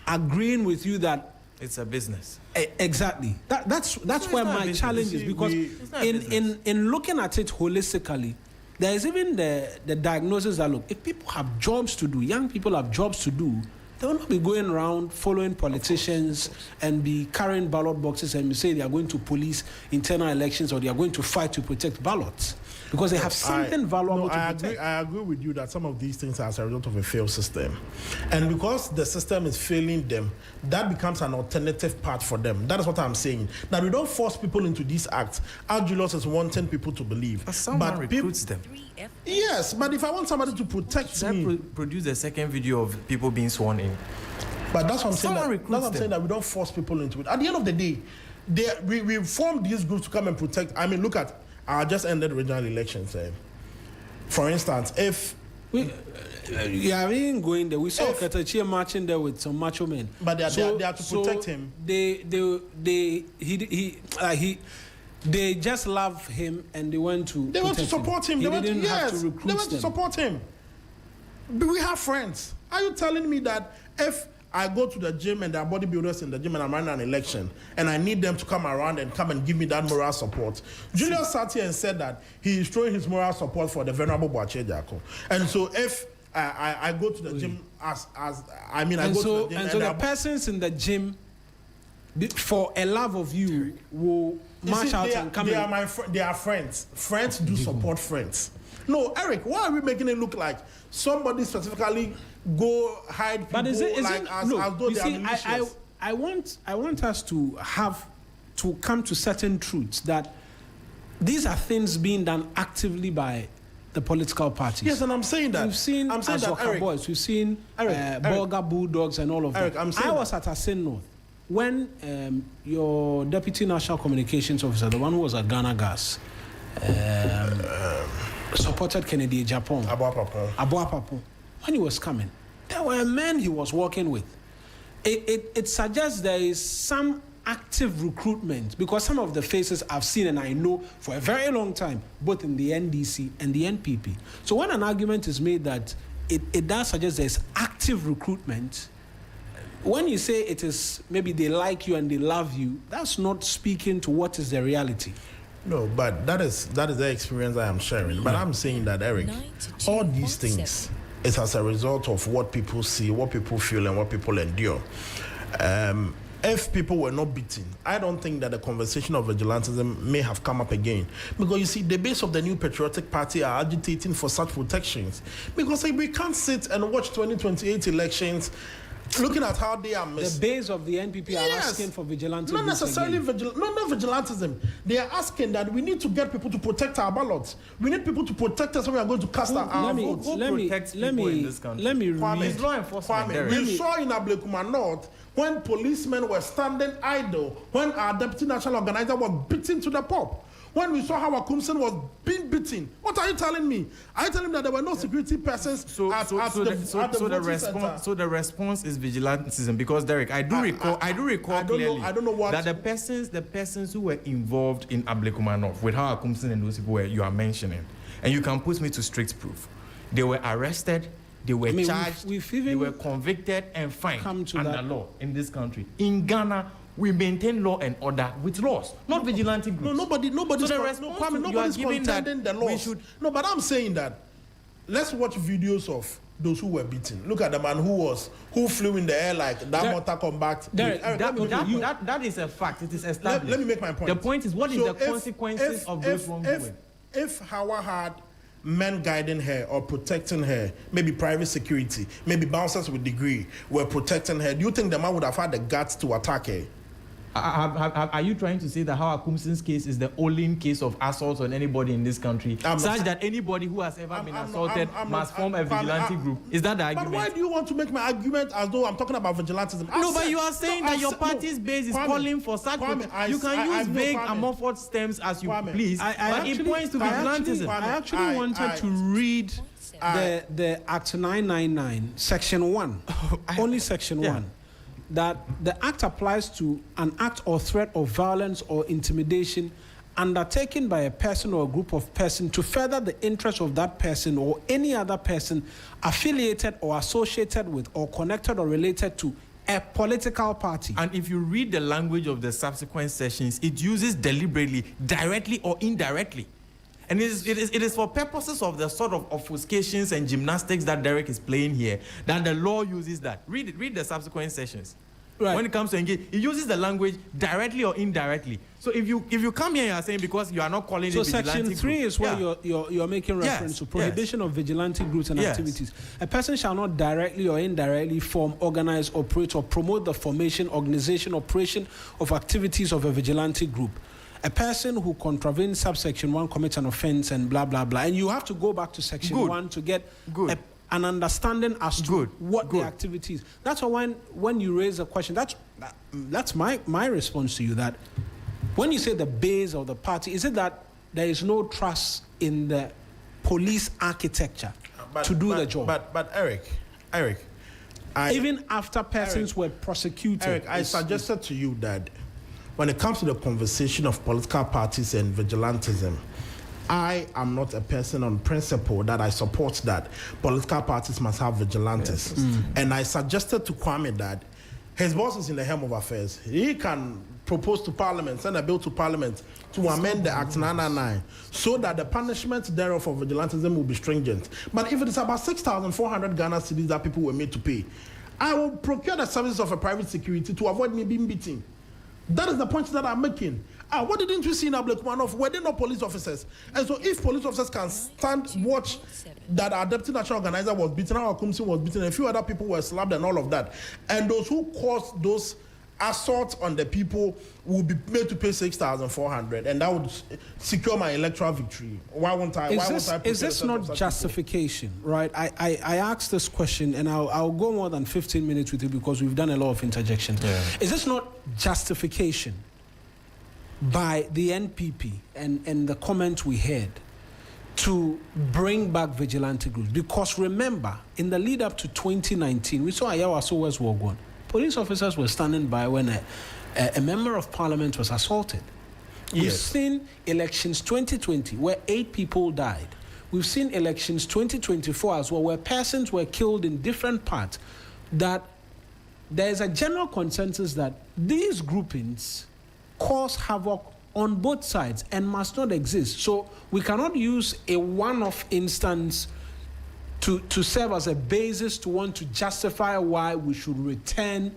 agreeing with you that it's a business. Exactly. That's where my challenge is, because in looking at it holistically, there is even the diagnosis that, look, if people have jobs to do, young people have jobs to do, they will not be going around following politicians and be carrying ballot boxes and say they are going to police internal elections or they are going to fight to protect ballots, because they have something valuable to protect. I agree with you that some of these things are as a result of a failed system. And because the system is failing them, that becomes an alternative path for them. That is what I'm saying. Now, we don't force people into these acts. Julius is wanting people to believe. But someone recruits them. Yes, but if I want somebody to protect me... produce a second video of people being sworn in. But that's what I'm saying, that we don't force people into it. At the end of the day, we formed these groups to come and protect. I mean, look at our just ended regional elections. For instance, if Yeah, we ain't going there. We saw Katachi marching there with some macho men. But they are to protect him. They just love him and they want to. They want to support him. They didn't have to recruit they want to support him. We have friends. Are you telling me that if I go to the gym and there are bodybuilders in the gym and I'm running an election and I need them to come around and come and give me that moral support? Julius sat here and said that he is showing his moral support for the venerable Boache Jacko. And so if I go to the gym I go to the gym and so the persons in the gym for a love of you will march out and come in. They are friends. Friends do support friends. No, Eric, why are we making it look like somebody specifically go hide people as though they are malicious? I want us to come to certain truths that these are things being done actively by the political parties. Yes, and I'm saying that. We've seen Azoka Boys, we've seen Bolga Bulldogs and all of that. I was at Asen North when your Deputy National Communications Officer, the one who was at Ghana Gas, supported Kennedy Japan. Abuapapo. When he was coming, there were men he was working with. It suggests there is some active recruitment because some of the faces I've seen and I know for a very long time, both in the NDC and the NPP. So when an argument is made that it does suggest there's active recruitment, when you say it is maybe they like you and they love you, that's not speaking to what is the reality. No, but that is the experience I am sharing. But I'm saying that, Eric, all these things is as a result of what people see, what people feel, and what people endure. If people were not beaten, I don't think that the conversation of vigilantism may have come up again. Because you see, the base of the New Patriotic Party are agitating for such protections. Because we can't sit and watch 2028 elections looking at how they are missed. The base of the NPP are asking for vigilantism. Not necessarily not vigilantism. They are asking that we need to get people to protect our ballots. We need people to protect us when we are going to cast our votes. Let me read. It's law enforcement. We saw in Ablekuma North when policemen were standing idle, when our deputy national organizer was beaten to the pulp. When we saw how Akumsen was being beaten, what are you telling me? Are you telling me that there were no security persons at the voting center? So the response is vigilantism because Derek, I do recall clearly that the persons who were involved in Ablekuma North with how Akumsen and those people you are mentioning, and you can put me to strict proof. They were arrested, they were charged, they were convicted and fined under law in this country. In Ghana, we maintain law and order with laws, not vigilante groups. Nobody's contending the laws. No, but I'm saying that let's watch videos of those who were beaten. Look at the man who flew in the air like that Mortal Kombat. That is a fact. It is established. Let me make my point. The point is, what is the consequences of those wrongdoing? If Hawa had men guiding her or protecting her, maybe private security, maybe bouncers with degree were protecting her, do you think the man would have had the guts to attack her? Are you trying to say that Hawa Kumsen's case is the only case of assault on anybody in this country, such that anybody who has ever been assaulted must form a vigilante group? Is that the argument? But why do you want to make my argument as though I'm talking about vigilantism? But you are saying that your party's base is calling for such. You can use vague amorphous terms as you please, but it points to vigilantism. I actually wanted to read the Act 999, Section 1, only Section 1. That the act applies to an act or threat of violence or intimidation undertaken by a person or a group of persons to further the interest of that person or any other person affiliated or associated with or connected or related to a political party. And if you read the language of the subsequent sections, it uses deliberately, directly or indirectly. And it is for purposes of the sort of obfuscations and gymnastics that Derek is playing here that the law uses that. Read the subsequent sessions. Right. When it comes to engage, it uses the language directly or indirectly. So if you come here, you are saying because you are not calling it vigilante Section 3 group, is where you're making reference to prohibition of vigilante groups and activities. A person shall not directly or indirectly form, organize, operate, or promote the formation, organization, operation of activities of a vigilante group. A person who contravenes subsection 1 commits an offense and blah, blah, blah. And you have to go back to section 1 to get an understanding as to what the activity is. That's why when you raise a question, that's my response to you, that when you say the base of the party, is it that there is no trust in the police architecture? to do the job. But Eric, even after persons were prosecuted. Eric, I suggested to you that when it comes to the conversation of political parties and vigilantism, I am not a person on principle that I support that political parties must have vigilantes. Yes. And I suggested to Kwame that his boss is in the helm of affairs. He can propose to Parliament, send a bill to Parliament to amend the Act 999 so that the punishment thereof for vigilantism will be stringent. But if it is about 6,400 Ghana cedis that people were made to pay, I will procure the services of a private security to avoid me being beaten. That is the point that I'm making. What didn't we see in Ablekmanov? Were they not police officers? And so if police officers can watch that our deputy national organizer was beaten, our Kumsi was beaten, and a few other people were slapped and all of that, and those who caused those assaults on the people will be made to pay 6,400, and that would secure my electoral victory. Why won't I? Is this not justification, right? I asked this question, and I'll go more than 15 minutes with you because we've done a lot of interjection. Yeah. Is this not justification by the NPP and the comment we heard to bring back vigilante groups? Because remember, in the lead up to 2019, we saw Ayawaso West Wogwan. Police officers were standing by when a member of parliament was assaulted. Yes. We've seen elections 2020 where 8 people died. We've seen elections 2024 as well where persons were killed in different parts. That there is a general consensus that these groupings cause havoc on both sides and must not exist. So we cannot use a one-off instance to serve as a basis to want to justify why we should return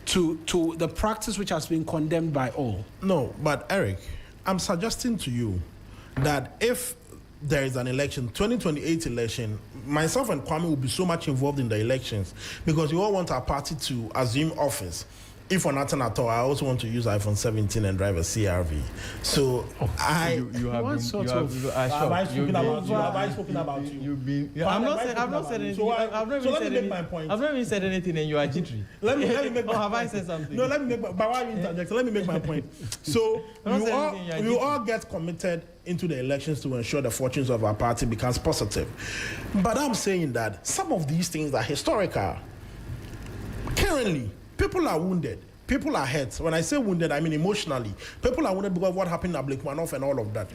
to the practice which has been condemned by all. No, but Eric, I'm suggesting to you that if there is an election, 2028 election, myself and Kwame will be so much involved in the elections because we all want our party to assume office. If for nothing at all, I also want to use iPhone 17 and drive a CRV. So have I spoken about you? I've not said anything. I've not even said anything, and you are jittery. Let me make. Have I said something? No, let me make. But why you interject? Let me make my point. So we all get committed into the elections to ensure the fortunes of our party becomes positive. But I'm saying that some of these things are historical. Currently, people are wounded. People are hurt. When I say wounded, I mean emotionally. People are wounded because of what happened at Blakemanoff and all of that.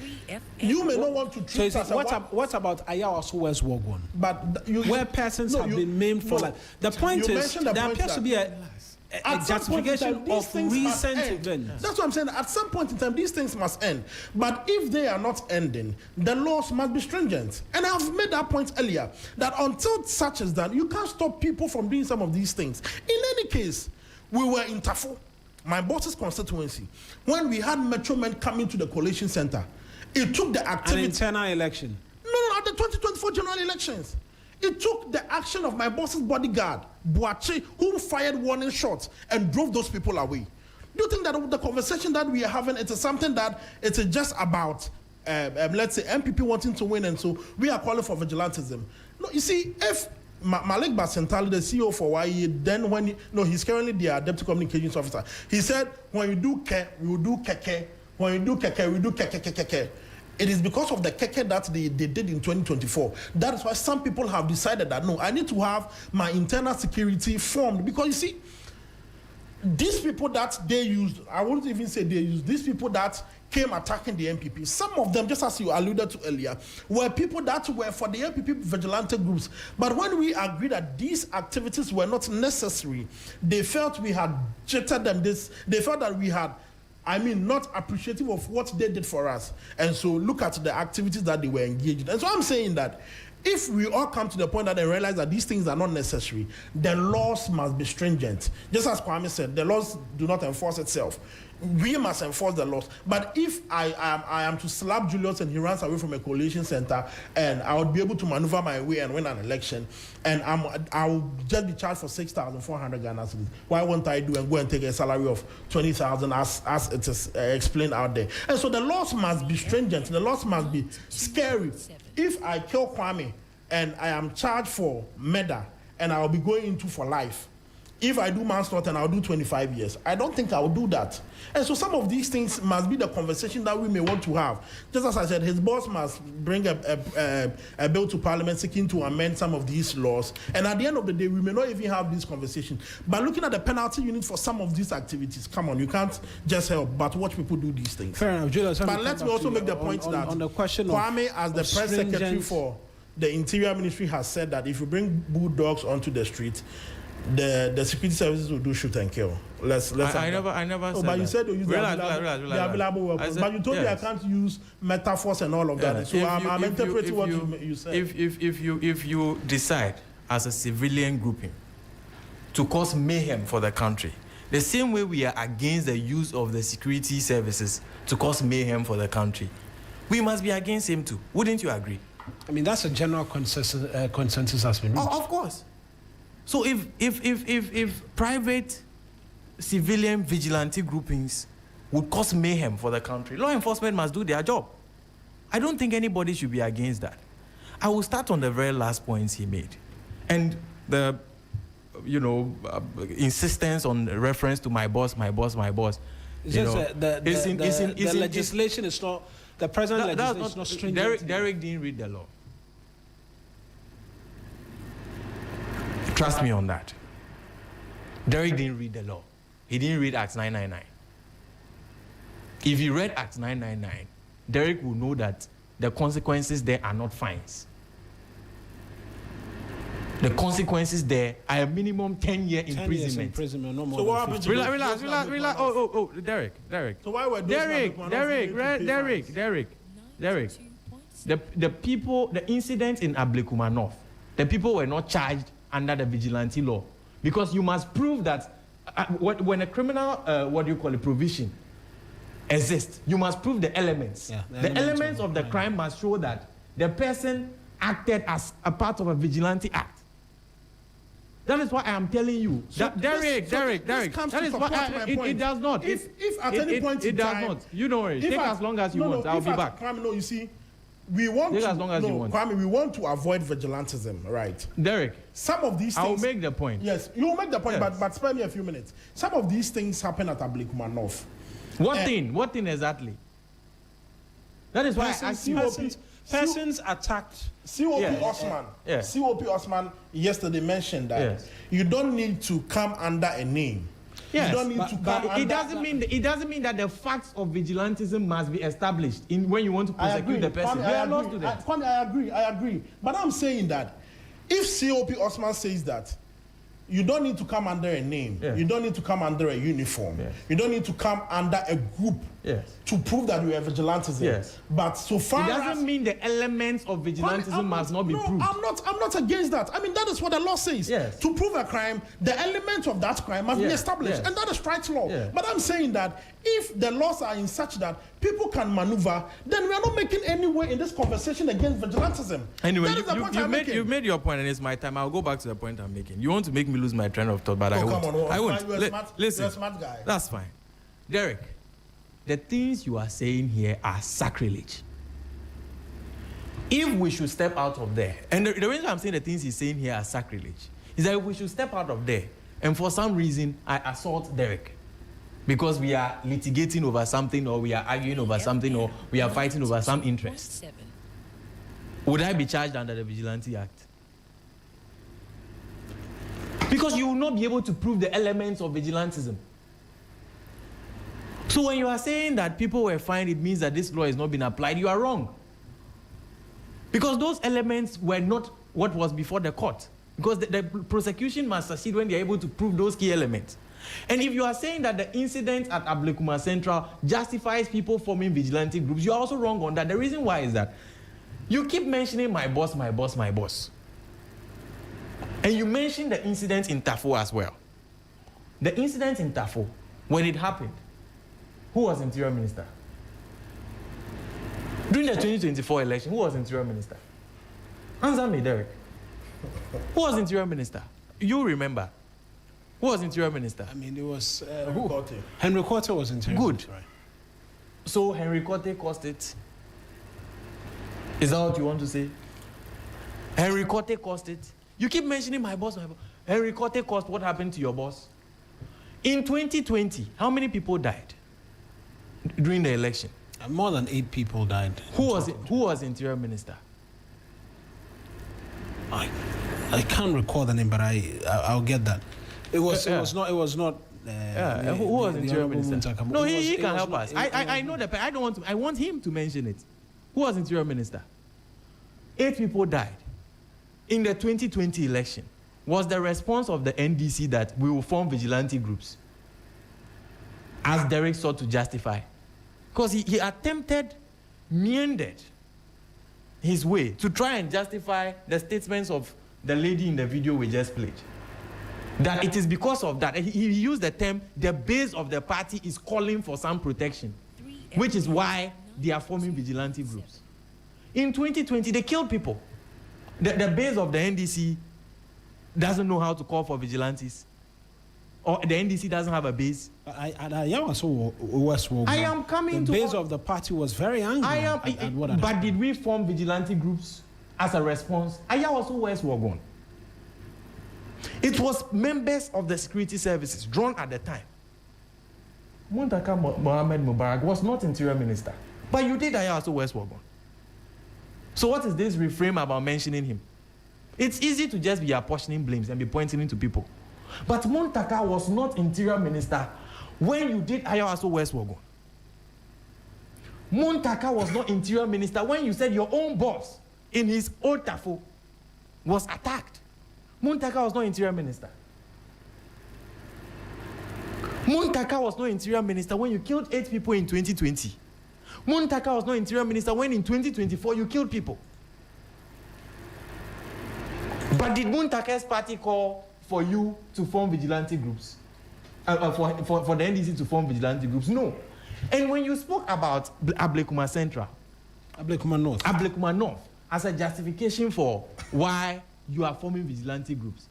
You may not want to treat us. What about Ayawaso West Wogwan? But where persons have been maimed for life. The point is, there appears to be a justification of recent events. That's what I'm saying. At some point in time, these things must end. But if they are not ending, the laws must be stringent. And I've made that point earlier, that until such is done, you can't stop people from doing some of these things. In any case, we were in Tafo, my boss's constituency, when we had Metro Men coming to the collation center. It took the activity. An internal election? No, at the 2024 general elections. It took the action of my boss's bodyguard, Boache, who fired warning shots and drove those people away. Do you think that the conversation that we are having, it is something that it is just about, let's say, MPP wanting to win, and so we are calling for vigilantism? No, you see, if Malik Basentali, the CEO for YE, then he's currently the Deputy Communications Officer. He said, when you do ke, we will do keke. When you do keke, we do keke. It is because of the keke that they did in 2024. That is why some people have decided that, no, I need to have my internal security formed. Because you see, these people that they used, I won't even say they used, these people that came attacking the MPP, some of them, just as you alluded to earlier, were people that were for the MPP vigilante groups. But when we agreed that these activities were not necessary, they felt we had jittered them. They felt that we had, not appreciative of what they did for us. And so look at the activities that they were engaged in. And so I'm saying that if we all come to the point that they realize that these things are not necessary, the laws must be stringent. Just as Kwame said, the laws do not enforce itself. We must enforce the laws. But if I am to slap Julius and he runs away from a coalition center, and I would be able to maneuver my way and win an election, and I will just be charged for 6,400 Ghana cedis, why won't I do and go and take a salary of 20,000 as it is explained out there? And so the laws must be stringent. The laws must be scary. If I kill Kwame and I am charged for murder and I will be going into for life, if I do manslaughter and I'll do 25 years. I don't think I'll do that. And so some of these things must be the conversation that we may want to have. Just as I said, his boss must bring a bill to Parliament seeking to amend some of these laws. And at the end of the day, we may not even have this conversation. But looking at the penalty unit for some of these activities, come on, you can't just help but watch people do these things. Fair enough, Julius. But let me also make the point that on the question Kwame, as the press secretary for the Interior Ministry, has said that if you bring bulldogs onto the street, the security services will do shoot and kill. I never said but that. you said you use Relax. the available weapons. But you told me I can't use metaphors and all of that. So I'm interpreting what you said. If you decide as a civilian grouping to cause mayhem for the country, the same way we are against the use of the security services to cause mayhem for the country, we must be against him too. Wouldn't you agree? I mean, that's a general consensus has been reached. Of course. So if private civilian vigilante groupings would cause mayhem for the country, law enforcement must do their job. I don't think anybody should be against that. I will start on the very last points he made. And the, insistence on reference to my boss. It's just the legislation is not, the present legislation is not stringent. Derek didn't read the law. Trust me on that. Derek didn't read the law. He didn't read Act 999. If he read Act 999, Derek will know that the consequences there are not fines. The consequences there are a minimum 10-year imprisonment. No more. So what happened to Relax. Oh, Derek. So why were those Derek. The people, the incident in Ablekuma North, the people were not charged under the vigilante law, because you must prove that when a criminal provision exists, you must prove the elements. Yeah, the elements of the crime must show that the person acted as a part of a vigilante act. That is why I am telling you that Derek. That is why it does not. If at any point it does not. You know it. Take as long as you want. I'll be back. No, you see. We want Take to, as long as you want. Kwame, we want to avoid vigilantism, right? Derek, some of these things... I'll make the point. Yes, you'll make the point, yes. but spare me a few minutes. Some of these things happen at Ablekuma North. What thing exactly? That is why I asked you. Persons attacked... COP Osman. Yes. COP Osman yesterday mentioned that you don't need to come under a name. Yes, you don't need to come it doesn't mean that the facts of vigilantism must be established when you want to prosecute the person. I agree. But I'm saying that if COP Osman says that you don't need to come under a name, you don't need to come under a uniform, you don't need to come under a group to prove that you are vigilantism. Yes. But so far it doesn't mean the elements of vigilantism must not be proved. I'm not against that. I mean, that is what the law says. Yes. To prove a crime, the elements of that crime must be established. And that is right law. But I'm saying that if the laws are in such that people can maneuver, then we are not making any way in this conversation against vigilantism. Anyway, you've made your point, and it's my time. I'll go back to the point I'm making. You want to make me lose my train of thought, but I won't. I won't. Listen, you're a smart guy. That's fine. Derek, the things you are saying here are sacrilege. If we should step out of there, and the reason I'm saying the things he's saying here are sacrilege, is that if we should step out of there, and for some reason I assault Derek, because we are litigating over something, or we are arguing over something, or we are fighting over some interest, would I be charged under the Vigilante Act? Because you will not be able to prove the elements of vigilantism. So when you are saying that people were fined, it means that this law has not been applied, you are wrong. Because those elements were not what was before the court. Because the prosecution must succeed when they are able to prove those key elements. And if you are saying that the incident at Ablekuma Central justifies people forming vigilante groups, you are also wrong on that. The reason why is that you keep mentioning my boss. And you mentioned the incident in Tafo as well. The incident in Tafo, when it happened, who was Interior Minister? During the 2024 election, who was Interior Minister? Answer me, Derek. Who was Interior Minister? You remember. Who was Interior Minister? I mean, it was... Henry Quarter was Interior Minister. Right. So Henry Quarter caused it. Is that what you want to say? Henry Quarter caused it. You keep mentioning my boss, my boss. Henry Cote cost, what happened to your boss? In 2020, how many people died during the election? More than 8 people died. Who was Interior Minister? I can't recall the name, but I'll get that. It was not. Who was Interior Minister? No, he can help us. I know that, but I don't want to. I want him to mention it. Who was Interior Minister? 8 people died in the 2020 election. Was the response of the NDC that we will form vigilante groups, as Derek sought to justify? Because he attempted, meandered his way to try and justify the statements of the lady in the video we just played. That it is because of that. He used the term, the base of the party is calling for some protection, which is why they are forming vigilante groups. In 2020, they killed people. The base of the NDC doesn't know how to call for vigilantes. Or the NDC doesn't have a base. I am coming to... The base of the party was very angry at what had But did we form vigilante groups as a response? It was members of the security services drawn at the time. Muntaka Mohammed Mubarak was not Interior Minister. But you did Ayawaso West Wagon. So what is this reframe about mentioning him? It's easy to just be apportioning blames and be pointing to people. But Muntaka was not Interior Minister when you did Ayawaso West Wagon. Muntaka was not Interior Minister when you said your own boss in his old TAFO was attacked. Muntaka was not Interior Minister. Muntaka was not Interior Minister when you killed 8 people in 2020. Muntaka was not Interior Minister when in 2024 you killed people. But did Muntaka's party call for you to form vigilante groups? For the NDC to form vigilante groups? No. And when you spoke about Ablekuma Central, Ablekuma North, as a justification for why you are forming vigilante groups.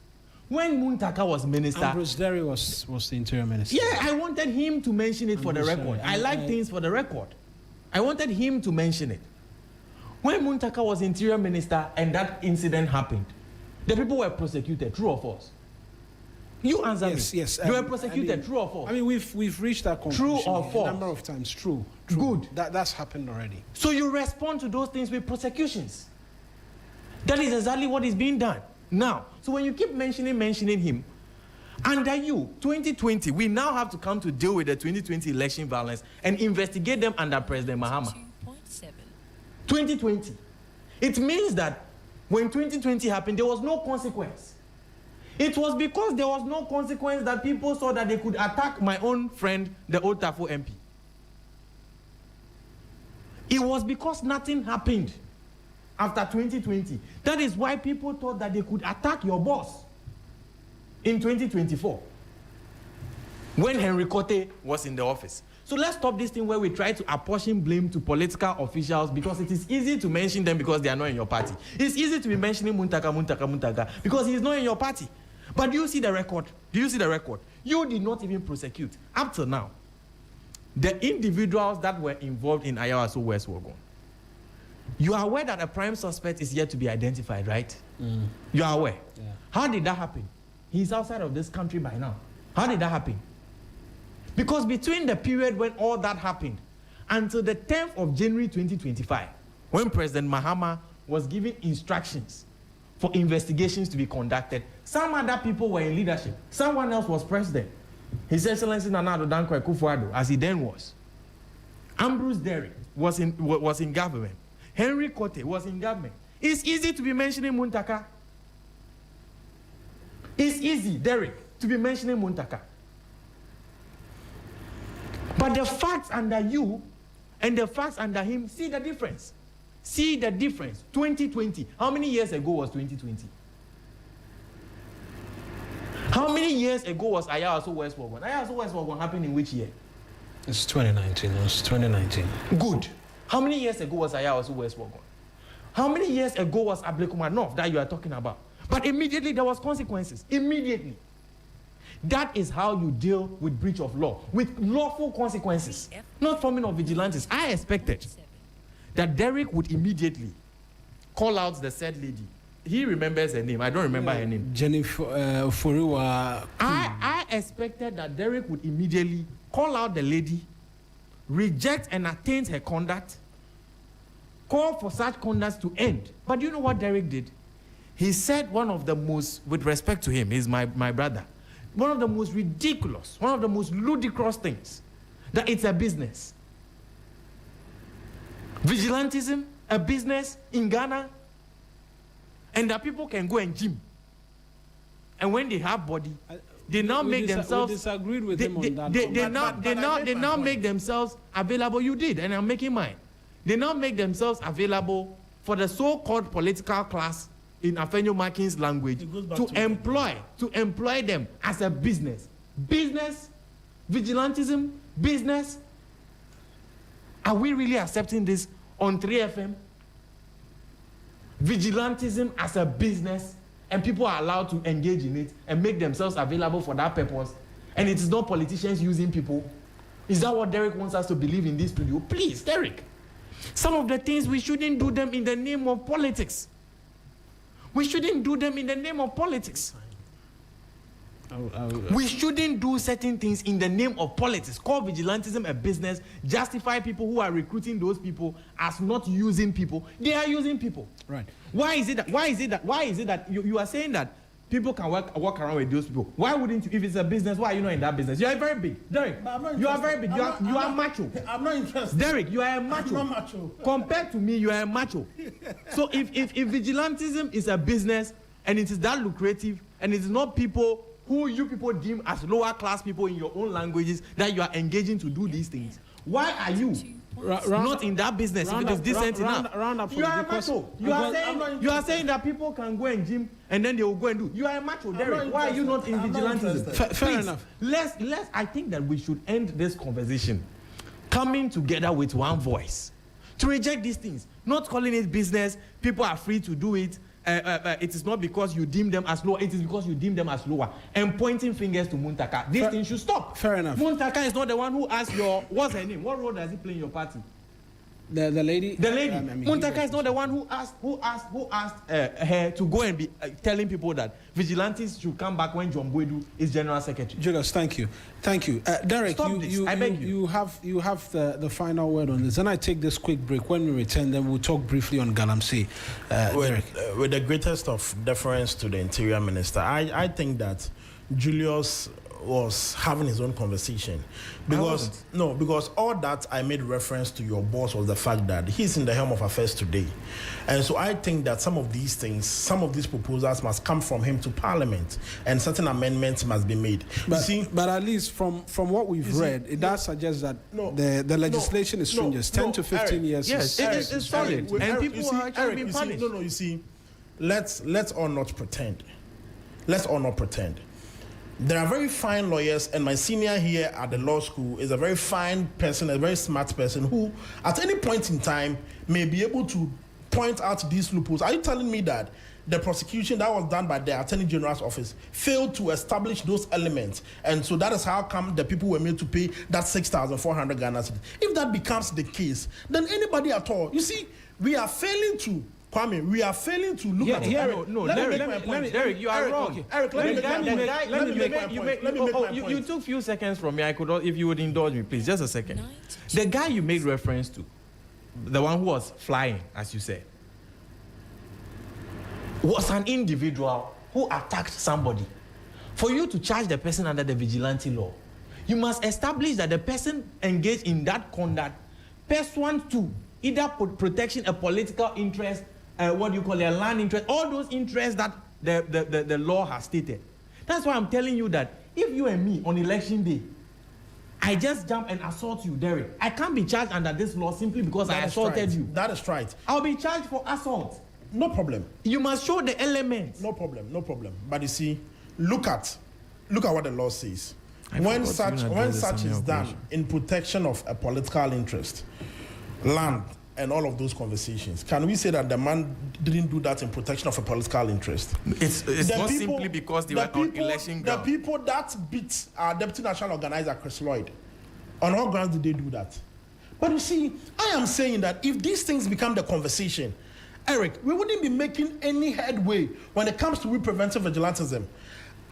When Muntaka was minister... Ambrose Derry was the Interior Minister. Yeah, I wanted him to mention it for the record. I like things for the record. I wanted him to mention it. When Muntaka was Interior Minister and that incident happened, the people were prosecuted, true or false? You answer me. Yes. You were prosecuted, true or false? I mean, we've reached that conclusion true or false? a number of times. True. Good. That's happened already. So you respond to those things with prosecutions. That is exactly what is being done now. So when you keep mentioning him, under you, 2020, we now have to come to deal with the 2020 election violence and investigate them under President Mahama. 2020. It means that when 2020 happened, there was no consequence. It was because there was no consequence that people saw that they could attack my own friend, the old TAFO MP. It was because nothing happened after 2020. That is why people thought that they could attack your boss in 2024 when Henry Cote was in the office. So let's stop this thing where we try to apportion blame to political officials because it is easy to mention them because they are not in your party. It's easy to be mentioning Muntaka because he is not in your party. But do you see the record? Do you see the record? You did not even prosecute up till now the individuals that were involved in Ayawaso West Wagon. You are aware that a prime suspect is yet to be identified, right? You are aware. Yeah. How did that happen? He's outside of this country by now. How did that happen? Because between the period when all that happened until the 10th of January 2025, when President Mahama was giving instructions for investigations to be conducted, some other people were in leadership. Someone else was president. His Excellency Nana Addo Dankwa Akufo-Addo, as he then was. Ambrose Derry was in government. Henry Cote was in government. It's easy to be mentioning Muntaka. It's easy, Derek, to be mentioning Muntaka. But the facts under you and the facts under him, see the difference. See the difference. 2020. How many years ago was 2020? How many years ago was Ayawaso West Wagon? Ayawaso West Wagon happened in which year? It's 2019. It was 2019. Good. How many years ago was Ayawaso West Wagon? How many years ago was Ablekuma North that you are talking about? But immediately there was consequences. Immediately. That is how you deal with breach of law, with lawful consequences, not forming of vigilantes. I expected that Derek would immediately call out the said lady he remembers her name. I don't remember her name. Jennifer Foriwa. I expected that Derek would immediately call out the lady, reject and attain her conduct, call for such conduct to end. But you know what Derek did? He said one of the most, with respect to him, he's my brother, one of the most ridiculous, one of the most ludicrous things, that it's a business. Vigilantism, a business in Ghana, and that people can go and gym. And when they have body, they now make themselves. We disagreed with him on that. They now make themselves available. You did, and I'm making mine. They now make themselves available for the so-called political class in Afenyo Makin's language to employ them as a business. Business, vigilantism, business. Are we really accepting this on 3FM? Vigilantism as a business, and people are allowed to engage in it and make themselves available for that purpose, and it is not politicians using people. Is that what Derek wants us to believe in this studio? Please, Derek. Some of the things, we shouldn't do them in the name of politics. We shouldn't do them in the name of politics. We shouldn't do certain things in the name of politics. Call vigilantism a business, justify people who are recruiting those people as not using people. They are using people. Right. Why is it that you are saying that people can walk around with those people? Why wouldn't you? If it's a business, why are you not in that business? You are very big. Derek, you are very big. You are macho. I'm not interested. Derek, you are a macho. I'm not macho. Compared to me, you are a macho. So if vigilantism is a business and it is that lucrative and it is not people who you people deem as lower class people in your own languages that you are engaging to do these things, why are you not in that business if it is decent enough? You are a macho. You are saying that people can go and gym and then they will go and do. You are a macho, Derek. Why are you not in vigilantism? Fair enough. I think that we should end this conversation coming together with one voice to reject these things, not calling it business. People are free to do it. It is not because you deem them as lower, it is because you deem them as lower. And pointing fingers to Muntaka. This thing should stop. Fair enough. Muntaka is not the one who asked what's her name? What role does he play in your party? The lady? The lady. Muntaka is not the one who asked her to go and be telling people that vigilantes should come back when John Boydu is General Secretary. Julius, thank you. Derek, you have the final word on this. And I take this quick break. When we return, then we'll talk briefly on Galamsey. With the greatest of deference to the Interior Minister, I think that Julius was having his own conversation because all that I made reference to your boss was the fact that he's in the helm of affairs today, and so I think that some of these things, some of these proposals must come from him to Parliament, and certain amendments must be made. But at least from what we've read, it does suggest that the legislation is stringent. 10 to 15 years. Yes, it's solid, and people are actually being punished. You see, let's all not pretend. Let's all not pretend. There are very fine lawyers, and my senior here at the law school is a very fine person, a very smart person who, at any point in time, may be able to point out these loopholes. Are you telling me that the prosecution that was done by the Attorney General's office failed to establish those elements, and so that is how come the people were made to pay that 6,400 Ghana cedis? If that becomes the case, then anybody at all, you see, we are failing to. Kwame, we are failing to look at it. Derek, you are wrong. Okay. Eric, let me make my point. You took a few seconds from me. I could, if you would indulge me, please, just a second. The guy you made reference to, the one who was flying, as you said, was an individual who attacked somebody. For you to charge the person under the vigilante law, you must establish that the person engaged in that conduct pursuant to either protection, a political interest, a land interest, all those interests that the law has stated. That's why I'm telling you that if you and me on election day, I just jump and assault you, Derek, I can't be charged under this law simply because I assaulted you. That is right. I'll be charged for assault. No problem. You must show the elements. No problem. But you see, look at what the law says. When such is done in protection of a political interest, land, and all of those conversations, can we say that the man didn't do that in protection of a political interest? It's not simply because they were on election ground. The people that beat our deputy national organizer, Chris Lloyd, on what grounds did they do that? But you see, I am saying that if these things become the conversation, Eric, we wouldn't be making any headway when it comes to preventive vigilantism.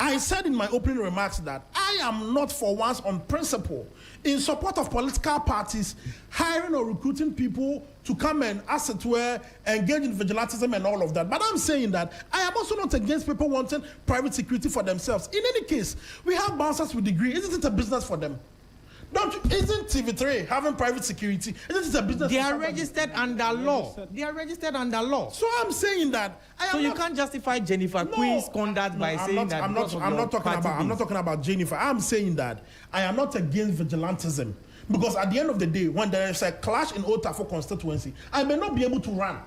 I said in my opening remarks that I am not for once on principle in support of political parties hiring or recruiting people to come and, as it were, engage in vigilantism and all of that. But I'm saying that I am also not against people wanting private security for themselves. In any case, we have bouncers with degree. Isn't it a business for them? Isn't TV3 having private security? Isn't it a business? They are registered under law. They are registered under law. So I'm saying that you can't justify Jennifer Queen's conduct by saying that. I'm not talking about Jennifer. I'm saying that I am not against vigilantism, because at the end of the day, when there is a clash in Otafo constituency, I may not be able to run.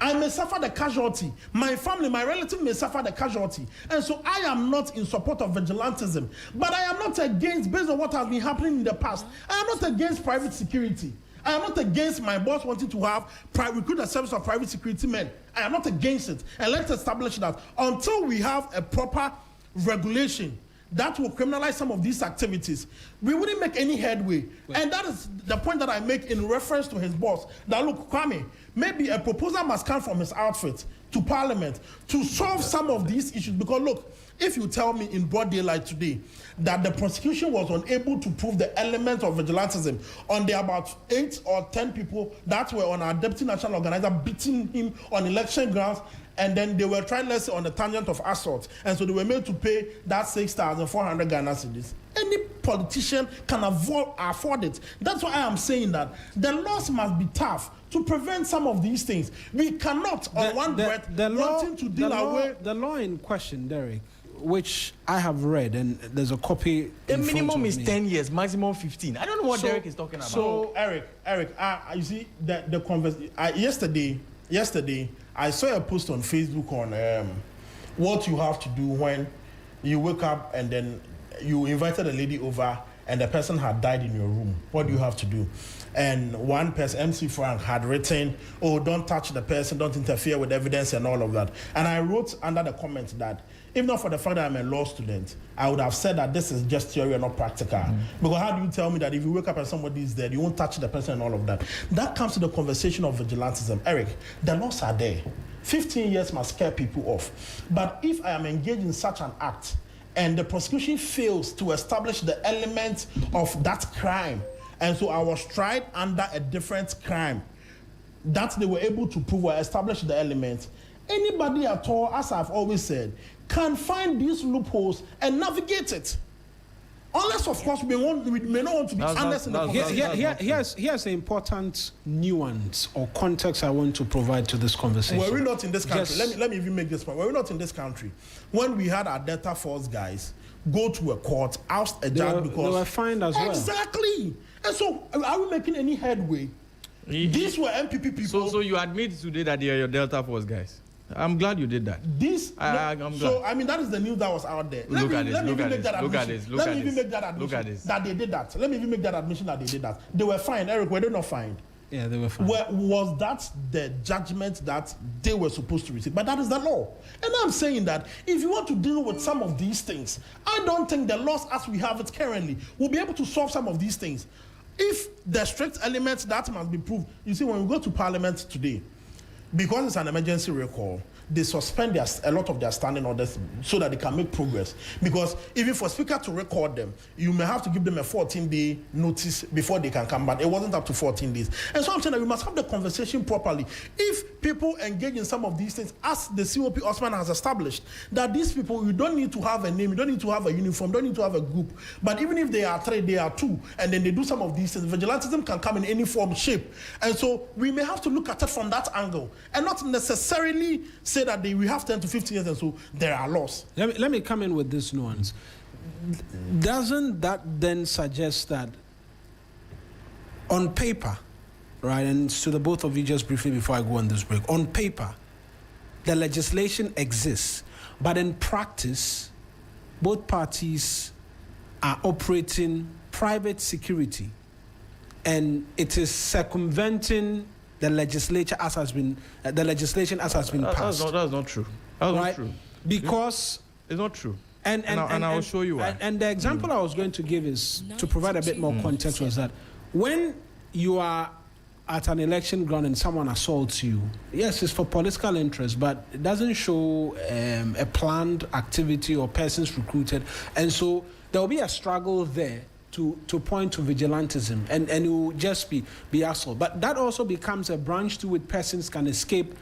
I may suffer the casualty. My family, my relative may suffer the casualty. And so I am not in support of vigilantism. But I am not against, based on what has been happening in the past, I am not against private security. I am not against my boss wanting to have recruit a service of private security men. I am not against it. And let's establish that until we have a proper regulation that will criminalize some of these activities, we wouldn't make any headway. And that is the point that I make in reference to his boss, that look, Kwame, maybe a proposal must come from his outfit to Parliament to solve some of these issues. Because look, if you tell me in broad daylight today that the prosecution was unable to prove the element of vigilantism on the about 8 or 10 people that were on our deputy national organizer beating him on election grounds, and then they were tried, let's say, on the tangent of assault, and so they were made to pay that 6,400 Ghana cedis. Any politician can afford it. That's why I am saying that the laws must be tough to prevent some of these things. We cannot, on one breath, wanting to deal away. The law in question, Derek, which I have read, and there's a copy. The minimum is 10 years, maximum 15. I don't know what Derek is talking about. So, Eric, you see, the conversation. Yesterday, I saw a post on Facebook on what you have to do when you wake up and then you invited a lady over and the person had died in your room. What do you have to do? And one person, MC Frank, had written, oh, don't touch the person, don't interfere with evidence and all of that. And I wrote under the comment that if not for the fact that I'm a law student, I would have said that this is just theory and not practical. Because how do you tell me that if you wake up and somebody is dead, you won't touch the person and all of that? That comes to the conversation of vigilantism. Eric, the laws are there. 15 years must scare people off. But if I am engaged in such an act and the prosecution fails to establish the element of that crime, and so I was tried under a different crime that they were able to prove or establish the element, anybody at all, as I've always said, can find these loopholes and navigate it. Unless, of course, we may not want to be honest in the conversation. Here's the important nuance or context I want to provide to this conversation. Were we not in this country? Let me even make this point. Were we not in this country when we had our Delta Force guys go to a court, oust a judge because they were fined as well. Exactly. And so, are we making any headway? These were MPP people. So you admit today that they are your Delta Force guys. I'm glad you did that. I'm glad. So, I mean, that is the news that was out there. Let me even make that they did that. Let me even make that admission that they did that. They were fined. Eric, were they not fined? Yeah, they were fined. Was that the judgment that they were supposed to receive? But that is the law. And I'm saying that if you want to deal with some of these things, I don't think the laws as we have it currently will be able to solve some of these things. If the strict elements that must be proved, you see, when we go to Parliament today, because it's an emergency recall, they suspend a lot of their standing orders so that they can make progress. Because even for Speaker to record them, you may have to give them a 14-day notice before they can come back. It wasn't up to 14 days. And so I'm saying that we must have the conversation properly. If people engage in some of these things, as the COP Osman has established, that these people, you don't need to have a name, you don't need to have a uniform, you don't need to have a group. But even if they are 3, they are 2, and then they do some of these things, vigilantism can come in any form, shape. And so we may have to look at it from that angle and not necessarily say that we have 10 to 15 years and so there are laws. Let me come in with this nuance. Doesn't that then suggest that on paper, right, and to the both of you just briefly before I go on this break, on paper, the legislation exists, but in practice, both parties are operating private security and it is circumventing the legislation as has been passed. That's not true. That's not true. Because it's not true. And I will show you why. And the example I was going to give is to provide a bit more context was that when you are at an election ground and someone assaults you, yes, it's for political interest, but it doesn't show a planned activity or persons recruited. And so there will be a struggle there to point to vigilantism, and it will just be assault. But that also becomes a branch to which persons can escape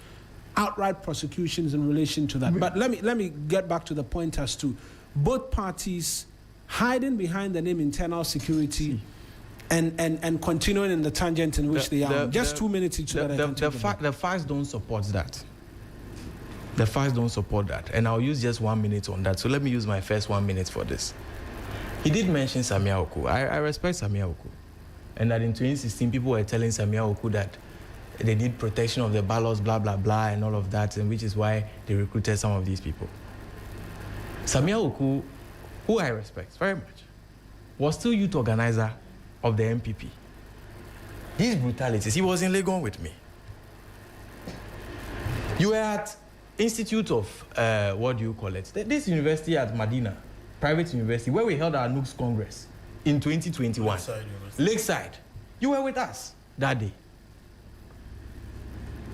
outright prosecutions in relation to that. But let me get back to the point as to both parties hiding behind the name internal security and continuing in the tangent in which they are. Just 2 minutes each. The facts don't support that. The facts don't support that. And I'll use just 1 minute on that. So let me use my first 1 minute for this. He did mention Samia Oku. I respect Samia Oku. And that in 2016, people were telling Samia Oku that they need protection of the ballots, blah, blah, blah, and all of that, and which is why they recruited some of these people. Samia Oku, who I respect very much, was still youth organizer of the MPP. These brutalities, he was in Legon with me. You were at Institute of, what do you call it? This university at Medina, private university, where we held our NUCS Congress in 2021. Lakeside. You were with us that day.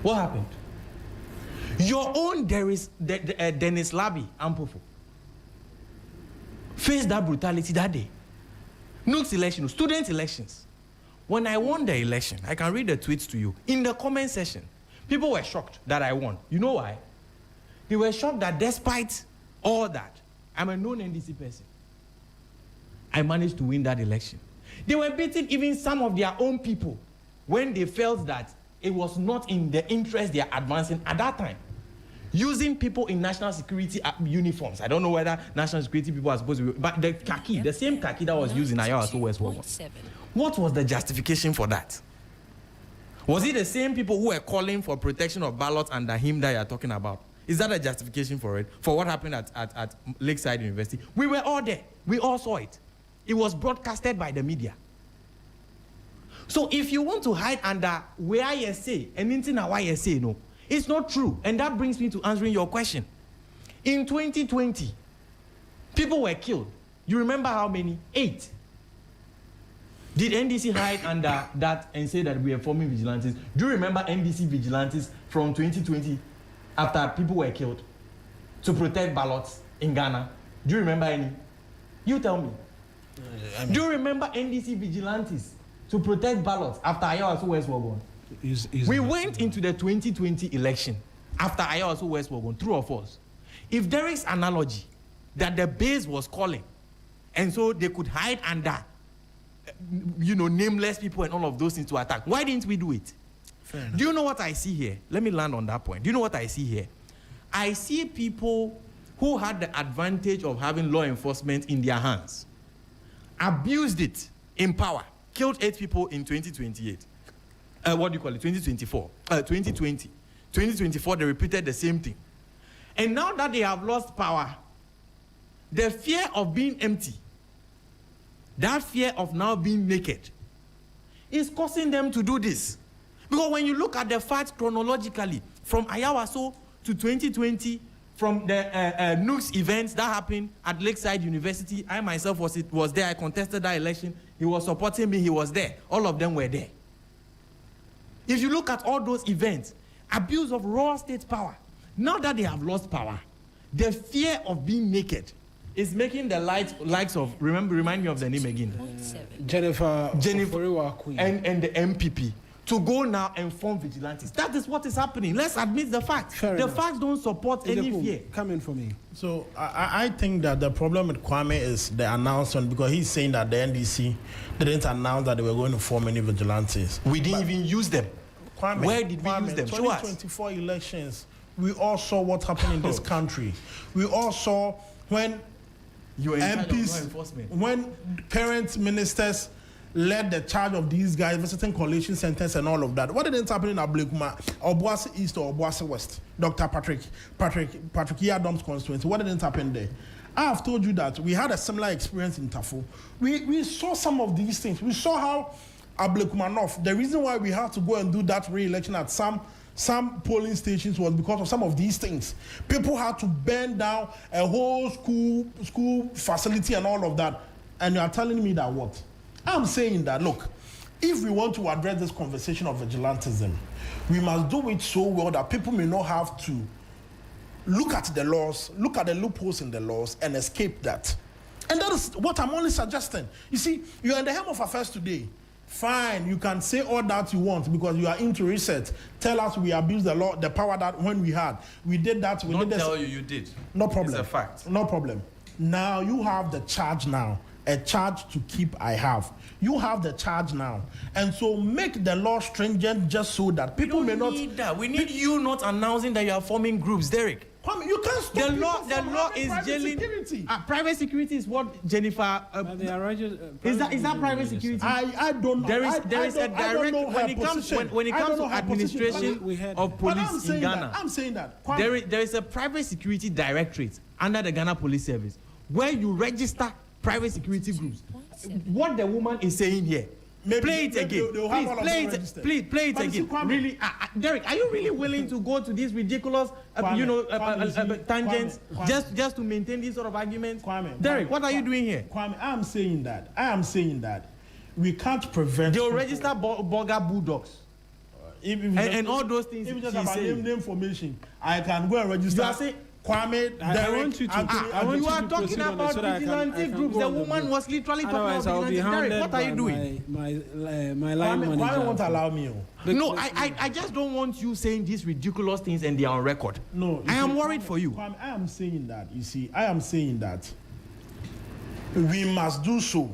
What happened? Your own Dennis Labi, Ampofo, faced that brutality that day. NUCS election, student elections. When I won the election, I can read the tweets to you. In the comment section, people were shocked that I won. You know why? They were shocked that despite all that, I'm a known NDC person, I managed to win that election. They were beating even some of their own people when they felt that it was not in the interest they are advancing at that time. Using people in national security uniforms. I don't know whether national security people are supposed to be, but the khaki, the same khaki that was used in Ayawaso West War. What was the justification for that? Was it the same people who were calling for protection of ballots under him that you are talking about? Is that a justification for it? For what happened at Lakeside University? We were all there. We all saw it. It was broadcasted by the media. So if you want to hide under where you say, anything why you say no, it's not true. And that brings me to answering your question. In 2020, people were killed. You remember how many? 8. Did NDC hide under that and say that we are forming vigilantes? Do you remember NDC vigilantes from 2020 after people were killed to protect ballots in Ghana? Do you remember any? You tell me. Do you remember NDC vigilantes to protect ballots after Ayawaso West war gone? We went into the 2020 election after Ayawaso West war gone, true or false? If there is analogy that the base was calling, and so they could hide under, nameless people and all of those things to attack, why didn't we do it? Do you know what I see here? Let me land on that point. Do you know what I see here? I see people who had the advantage of having law enforcement in their hands, abused it in power, killed 8 people in 2028. 2024. 2020. 2024, they repeated the same thing. And now that they have lost power, the fear of being empty, that fear of now being naked, is causing them to do this. Because when you look at the facts chronologically, from Ayawaso to 2020, from the NUCS events that happened at Lakeside University, I myself was there. I contested that election. He was supporting me. He was there. All of them were there. If you look at all those events, abuse of raw state power, now that they have lost power, the fear of being naked is making the likes of, remind me of the name again, Jennifer and the MPP to go now and form vigilantes. That is what is happening. Let's admit the fact. The facts don't support any fear. Come in for me. So I think that the problem with Kwame is the announcement, because he's saying that the NDC didn't announce that they were going to form any vigilantes. We didn't even use them. Kwame, where did we use them? 2024 elections, we all saw what happened in this country. We all saw when MPs, when current ministers led the charge of these guys, visiting collation centers and all of that. What didn't happen in Ablekuma, Obuasi East or Obuasi West? Dr. Patrick Adams constituency. What didn't happen there? I have told you that we had a similar experience in Tafo. We saw some of these things. We saw how Ablekuma North, the reason why we had to go and do that re-election at some polling stations was because of some of these things. People had to burn down a whole school facility and all of that. And you are telling me that what? I'm saying that, look, if we want to address this conversation of vigilantism, we must do it so well that people may not have to look at the laws, look at the loopholes in the laws, and escape that. And that is what I'm only suggesting. You see, you're in the helm of affairs today. Fine, you can say all that you want because you are into research. Tell us we abused the law, the power that when we had. We did that, we Not did this. tell you did. No problem. It's a fact. No problem. Now you have the charge now. A charge to keep I have. You have the charge now. And so make the law stringent just so that people may not... need that. We need you not announcing that you are forming groups, Derek. You can't stop the law. The law is jailing. Security. Private security is what Jennifer. Is that private security? I don't know. There is a direct when it comes to administration of police in Ghana. I'm saying that. There is a private security directorate under the Ghana Police Service where you register private security groups. What the woman is saying here. Play it again. Please play it again. Really, Derek, are you really willing to go to these ridiculous, tangents just to maintain these sort of arguments? Derek, what are you doing here? I am saying that we can't prevent. They'll register burger bulldogs. And all those things. If just about name information, I can go and register. You are saying, Kwame, Derek, you are talking about vigilante groups. The woman was literally talking about vigilante. Derek, what are you doing? My line manager. Kwame won't allow me. No, I just don't want you saying these ridiculous things and they are on record. No, I am worried for you. Kwame, I am saying that. You see, I am saying that we must do so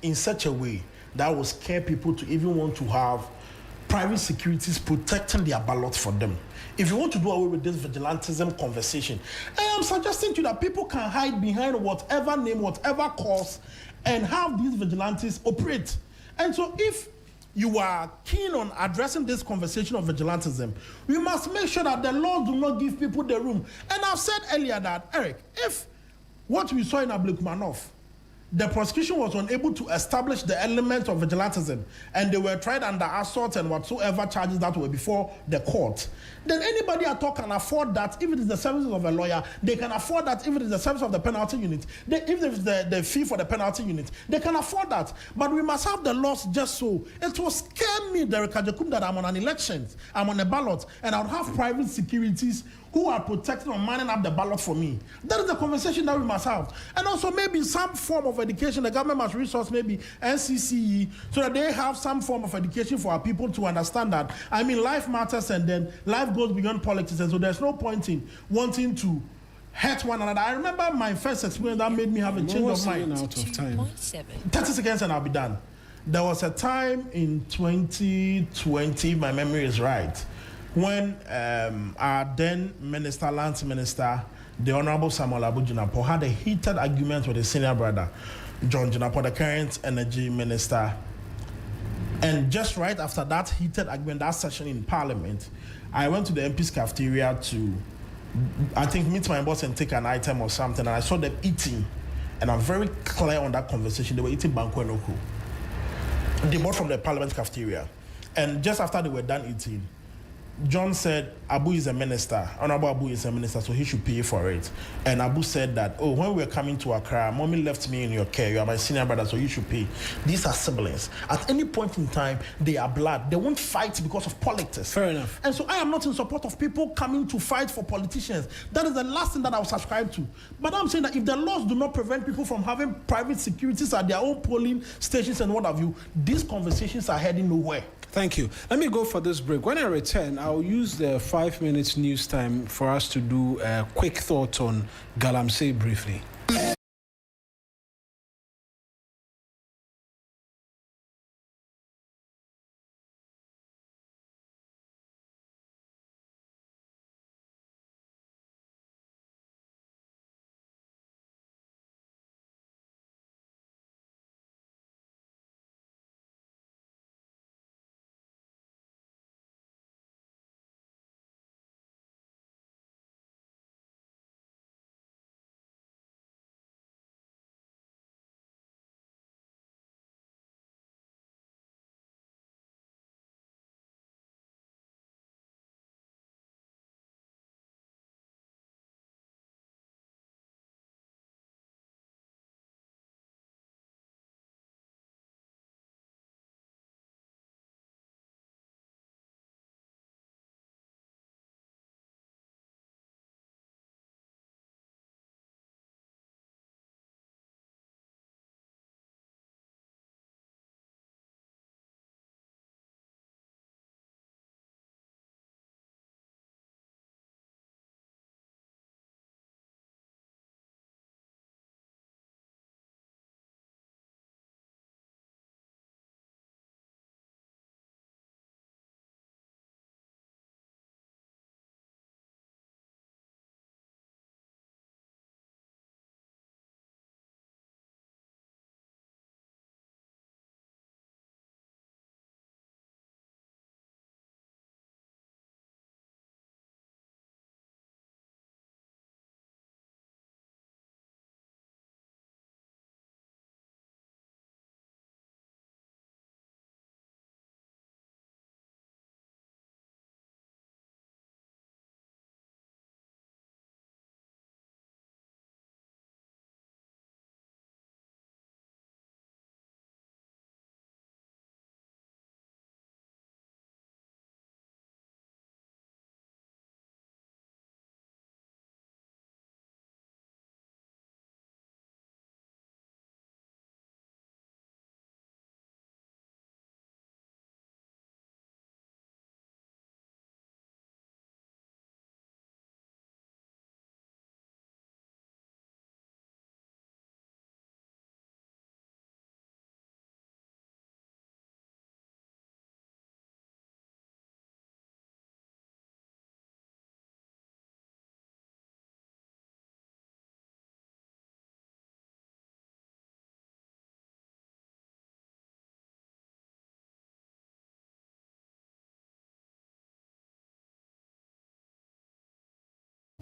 in such a way that will scare people to even want to have private securities protecting their ballots for them. If you want to do away with this vigilantism conversation, I am suggesting to you that people can hide behind whatever name, whatever cause, and have these vigilantes operate. And so if you are keen on addressing this conversation of vigilantism, we must make sure that the law do not give people the room. And I've said earlier that, Eric, if what we saw in Ablekumanov, the prosecution was unable to establish the element of vigilantism, and they were tried under assault and whatsoever charges that were before the court, then anybody at all can afford that. If it is the services of a lawyer, they can afford that. If it is the service of the penalty unit, if it is the fee for the penalty unit, they can afford that. But we must have the laws just so. It will scare me, Derek Kajakum, that I'm on an election, I'm on a ballot, and I'll have private securities who are protecting or manning up the ballot for me. That is the conversation that we must have. And also maybe some form of education, the government must resource maybe NCCE, so that they have some form of education for our people to understand that, I mean, life matters and then life goes beyond politics, and so there's no point in wanting to hurt one another. I remember my first experience that made me have a change of mind. Out of time. 30 seconds and I'll be done. There was a time in 2020, my memory is right, when our then minister, Lance Minister, the Honorable Samuel Abu Jinapo, had a heated argument with his senior brother, John Jinapo, the current energy minister. And just right after that heated argument, that session in Parliament, I went to the MP's cafeteria to, I think, meet my boss and take an item or something, and I saw them eating. And I'm very clear on that conversation. They were eating banku and oku. They bought from the Parliament cafeteria. And just after they were done eating, John said, Abu is a minister. Honorable Abu is a minister, so he should pay for it. And Abu said that, oh, when we were coming to Accra, mommy left me in your care. You are my senior brother, so you should pay. These are siblings. At any point in time, they are blood. They won't fight because of politics. Fair enough. And so I am not in support of people coming to fight for politicians. That is the last thing that I will subscribe to. But I'm saying that if the laws do not prevent people from having private securities at their own polling stations and what have you, these conversations are heading nowhere. Thank you. Let me go for this break. When I return, I'll use the 5 minutes news time for us to do a quick thought on Galamsey briefly.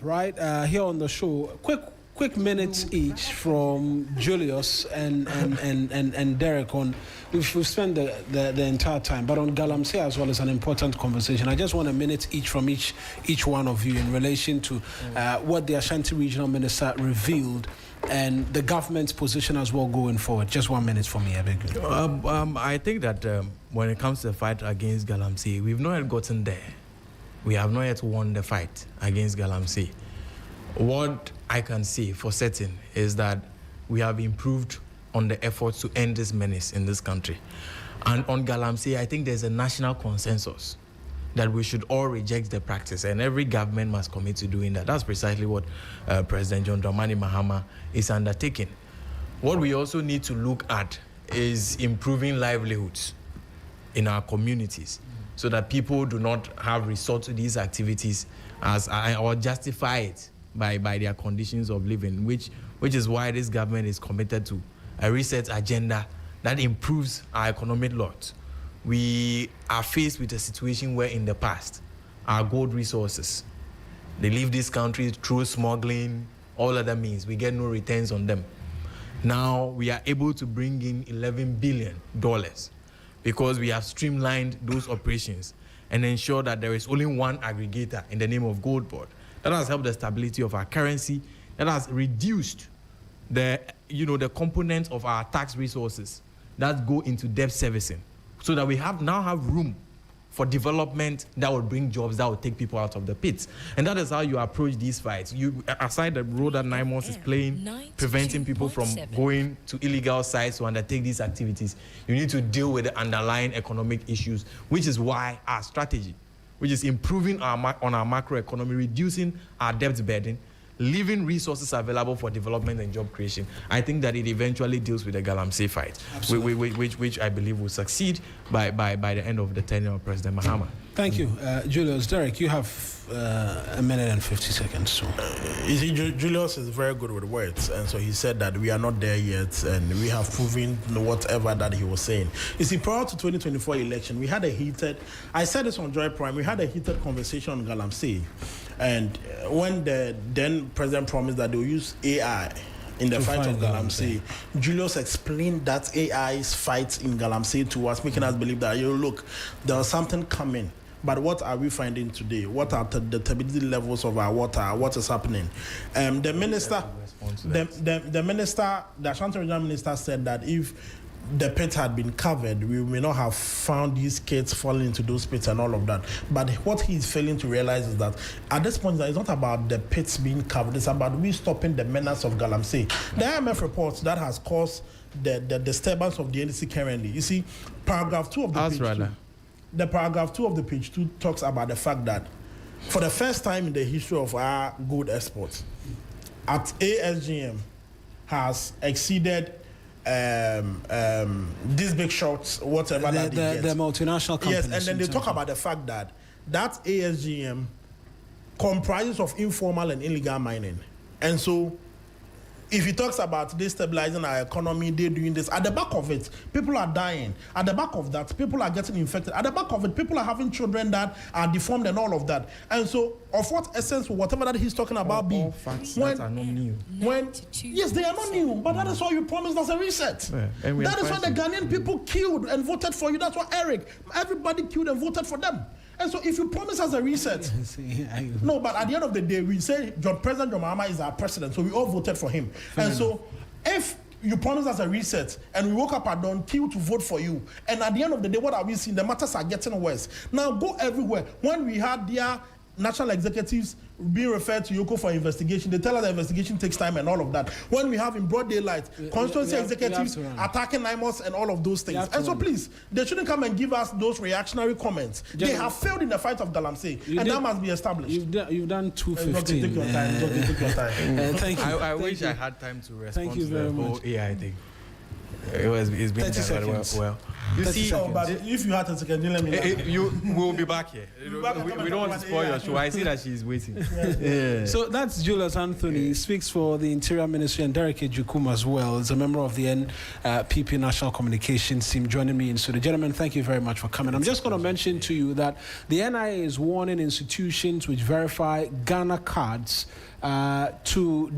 Right, here on the show, quick minutes each from Julius and Derek on. We've spent the entire time, but on Galamsey as well as an important conversation. I just want a minute each from each one of you in relation to what the Ashanti Regional Minister revealed and the government's position as well going forward. Just 1 minute for me, I beg you. I think that when it comes to the fight against Galamsey, we've not yet gotten there. We have not yet won the fight against Galamsey. What I can say for certain is that we have improved on the efforts to end this menace in this country. And on Galamsey, I think there's a national consensus that we should all reject the practice, and every government must commit to doing that. That's precisely what President John Dramani Mahama is undertaking. What we also need to look at is improving livelihoods in our communities so that people do not have resort to these activities or justify it by their conditions of living, which is why this government is committed to a reset agenda that improves our economic lot. We are faced with a situation where in the past, our gold resources, they leave this country through smuggling, all other means. We get no returns on them. Now we are able to bring in $11 billion because we have streamlined those operations and ensure that there is only one aggregator in the name of Gold Board. That has helped the stability of our currency. That has reduced the components of our tax resources that go into debt servicing, so that we now have room for development that will bring jobs, that will take people out of the pits. And that is how you approach these fights. You, aside the role that NIMOS is playing, preventing people from going to illegal sites to undertake these activities, you need to deal with the underlying economic issues, which is why our strategy, which is improving on our macroeconomy, reducing our debt burden, leaving resources available for development and job creation. I think that it eventually deals with the Galamsey fight, which I believe will succeed by the end of the tenure of President Mahama. Thank you. Julius. Derek, you have a minute and 50 seconds. So. You see, Julius is very good with words, and so he said that we are not there yet, and we have proven whatever that he was saying. You see, prior to 2024 election, we had I said this on Joy Prime, we had a heated conversation on Galamsey. And when the then president promised that they will use AI in the fight of Galamsey, Julius explained that AI's fight in Galamsey to us, making us believe that, look, there was something coming. But what are we finding today? What are the turbidity levels of our water? What is happening? The minister, the Ashanti Regional Minister said that if the pit had been covered, we may not have found these kids falling into those pits and all of that. But what he's failing to realize is that at this point, it's not about the pits being covered. It's about we stopping the menace of Galamsey. The IMF reports that has caused the disturbance of the NDC currently. You see, paragraph 2 of the page 2. The paragraph 2 of the page 2 talks about the fact that for the first time in the history of our gold exports, at ASGM has exceeded these big shots, whatever that the multinational companies. Yes, and then they talk about the fact that ASGM comprises of informal and illegal mining. And so if he talks about destabilizing our economy, they're doing this. At the back of it, people are dying. At the back of that, people are getting infected. At the back of it, people are having children that are deformed and all of that. And so, of what essence, whatever that he's talking about, all facts that are not new. Yes, they are not new, but that is why you promised us a reset. Yeah, that is why the Ghanaian people killed and voted for you. That's why everybody killed and voted for them. And so if you promise us a reset, no, but at the end of the day, we say President John Mahama is our president, so we all voted for him. So if you promise us a reset and we woke up at dawn, kill to vote for you, and at the end of the day, what are we seeing? The matters are getting worse. Now go everywhere. When we had their national executives being referred to Yoko for investigation, they tell us the investigation takes time and all of that. When we have in broad daylight constituency executives attacking NIMOS and all of those things. And so please, they shouldn't come and give us those reactionary comments. They have failed in the fight of Galamsey, and that must be established. You've done 2:15. Take your time. Thank you. I wish I had time to respond to the whole AI thing. It's been 30 done very seconds. well. You 30 see, seconds. But if you had 30 seconds, you let me know. we'll be back here. We don't want to spoil your show. I see that she's waiting. Yeah. So that's Julius Anthony. He speaks for the Interior Ministry, and Derek Ejukum as well. He's a member of the NPP National Communications team joining me in studio. Gentlemen, thank you very much for coming. I'm just going to mention to you that the NIA is warning institutions which verify Ghana cards to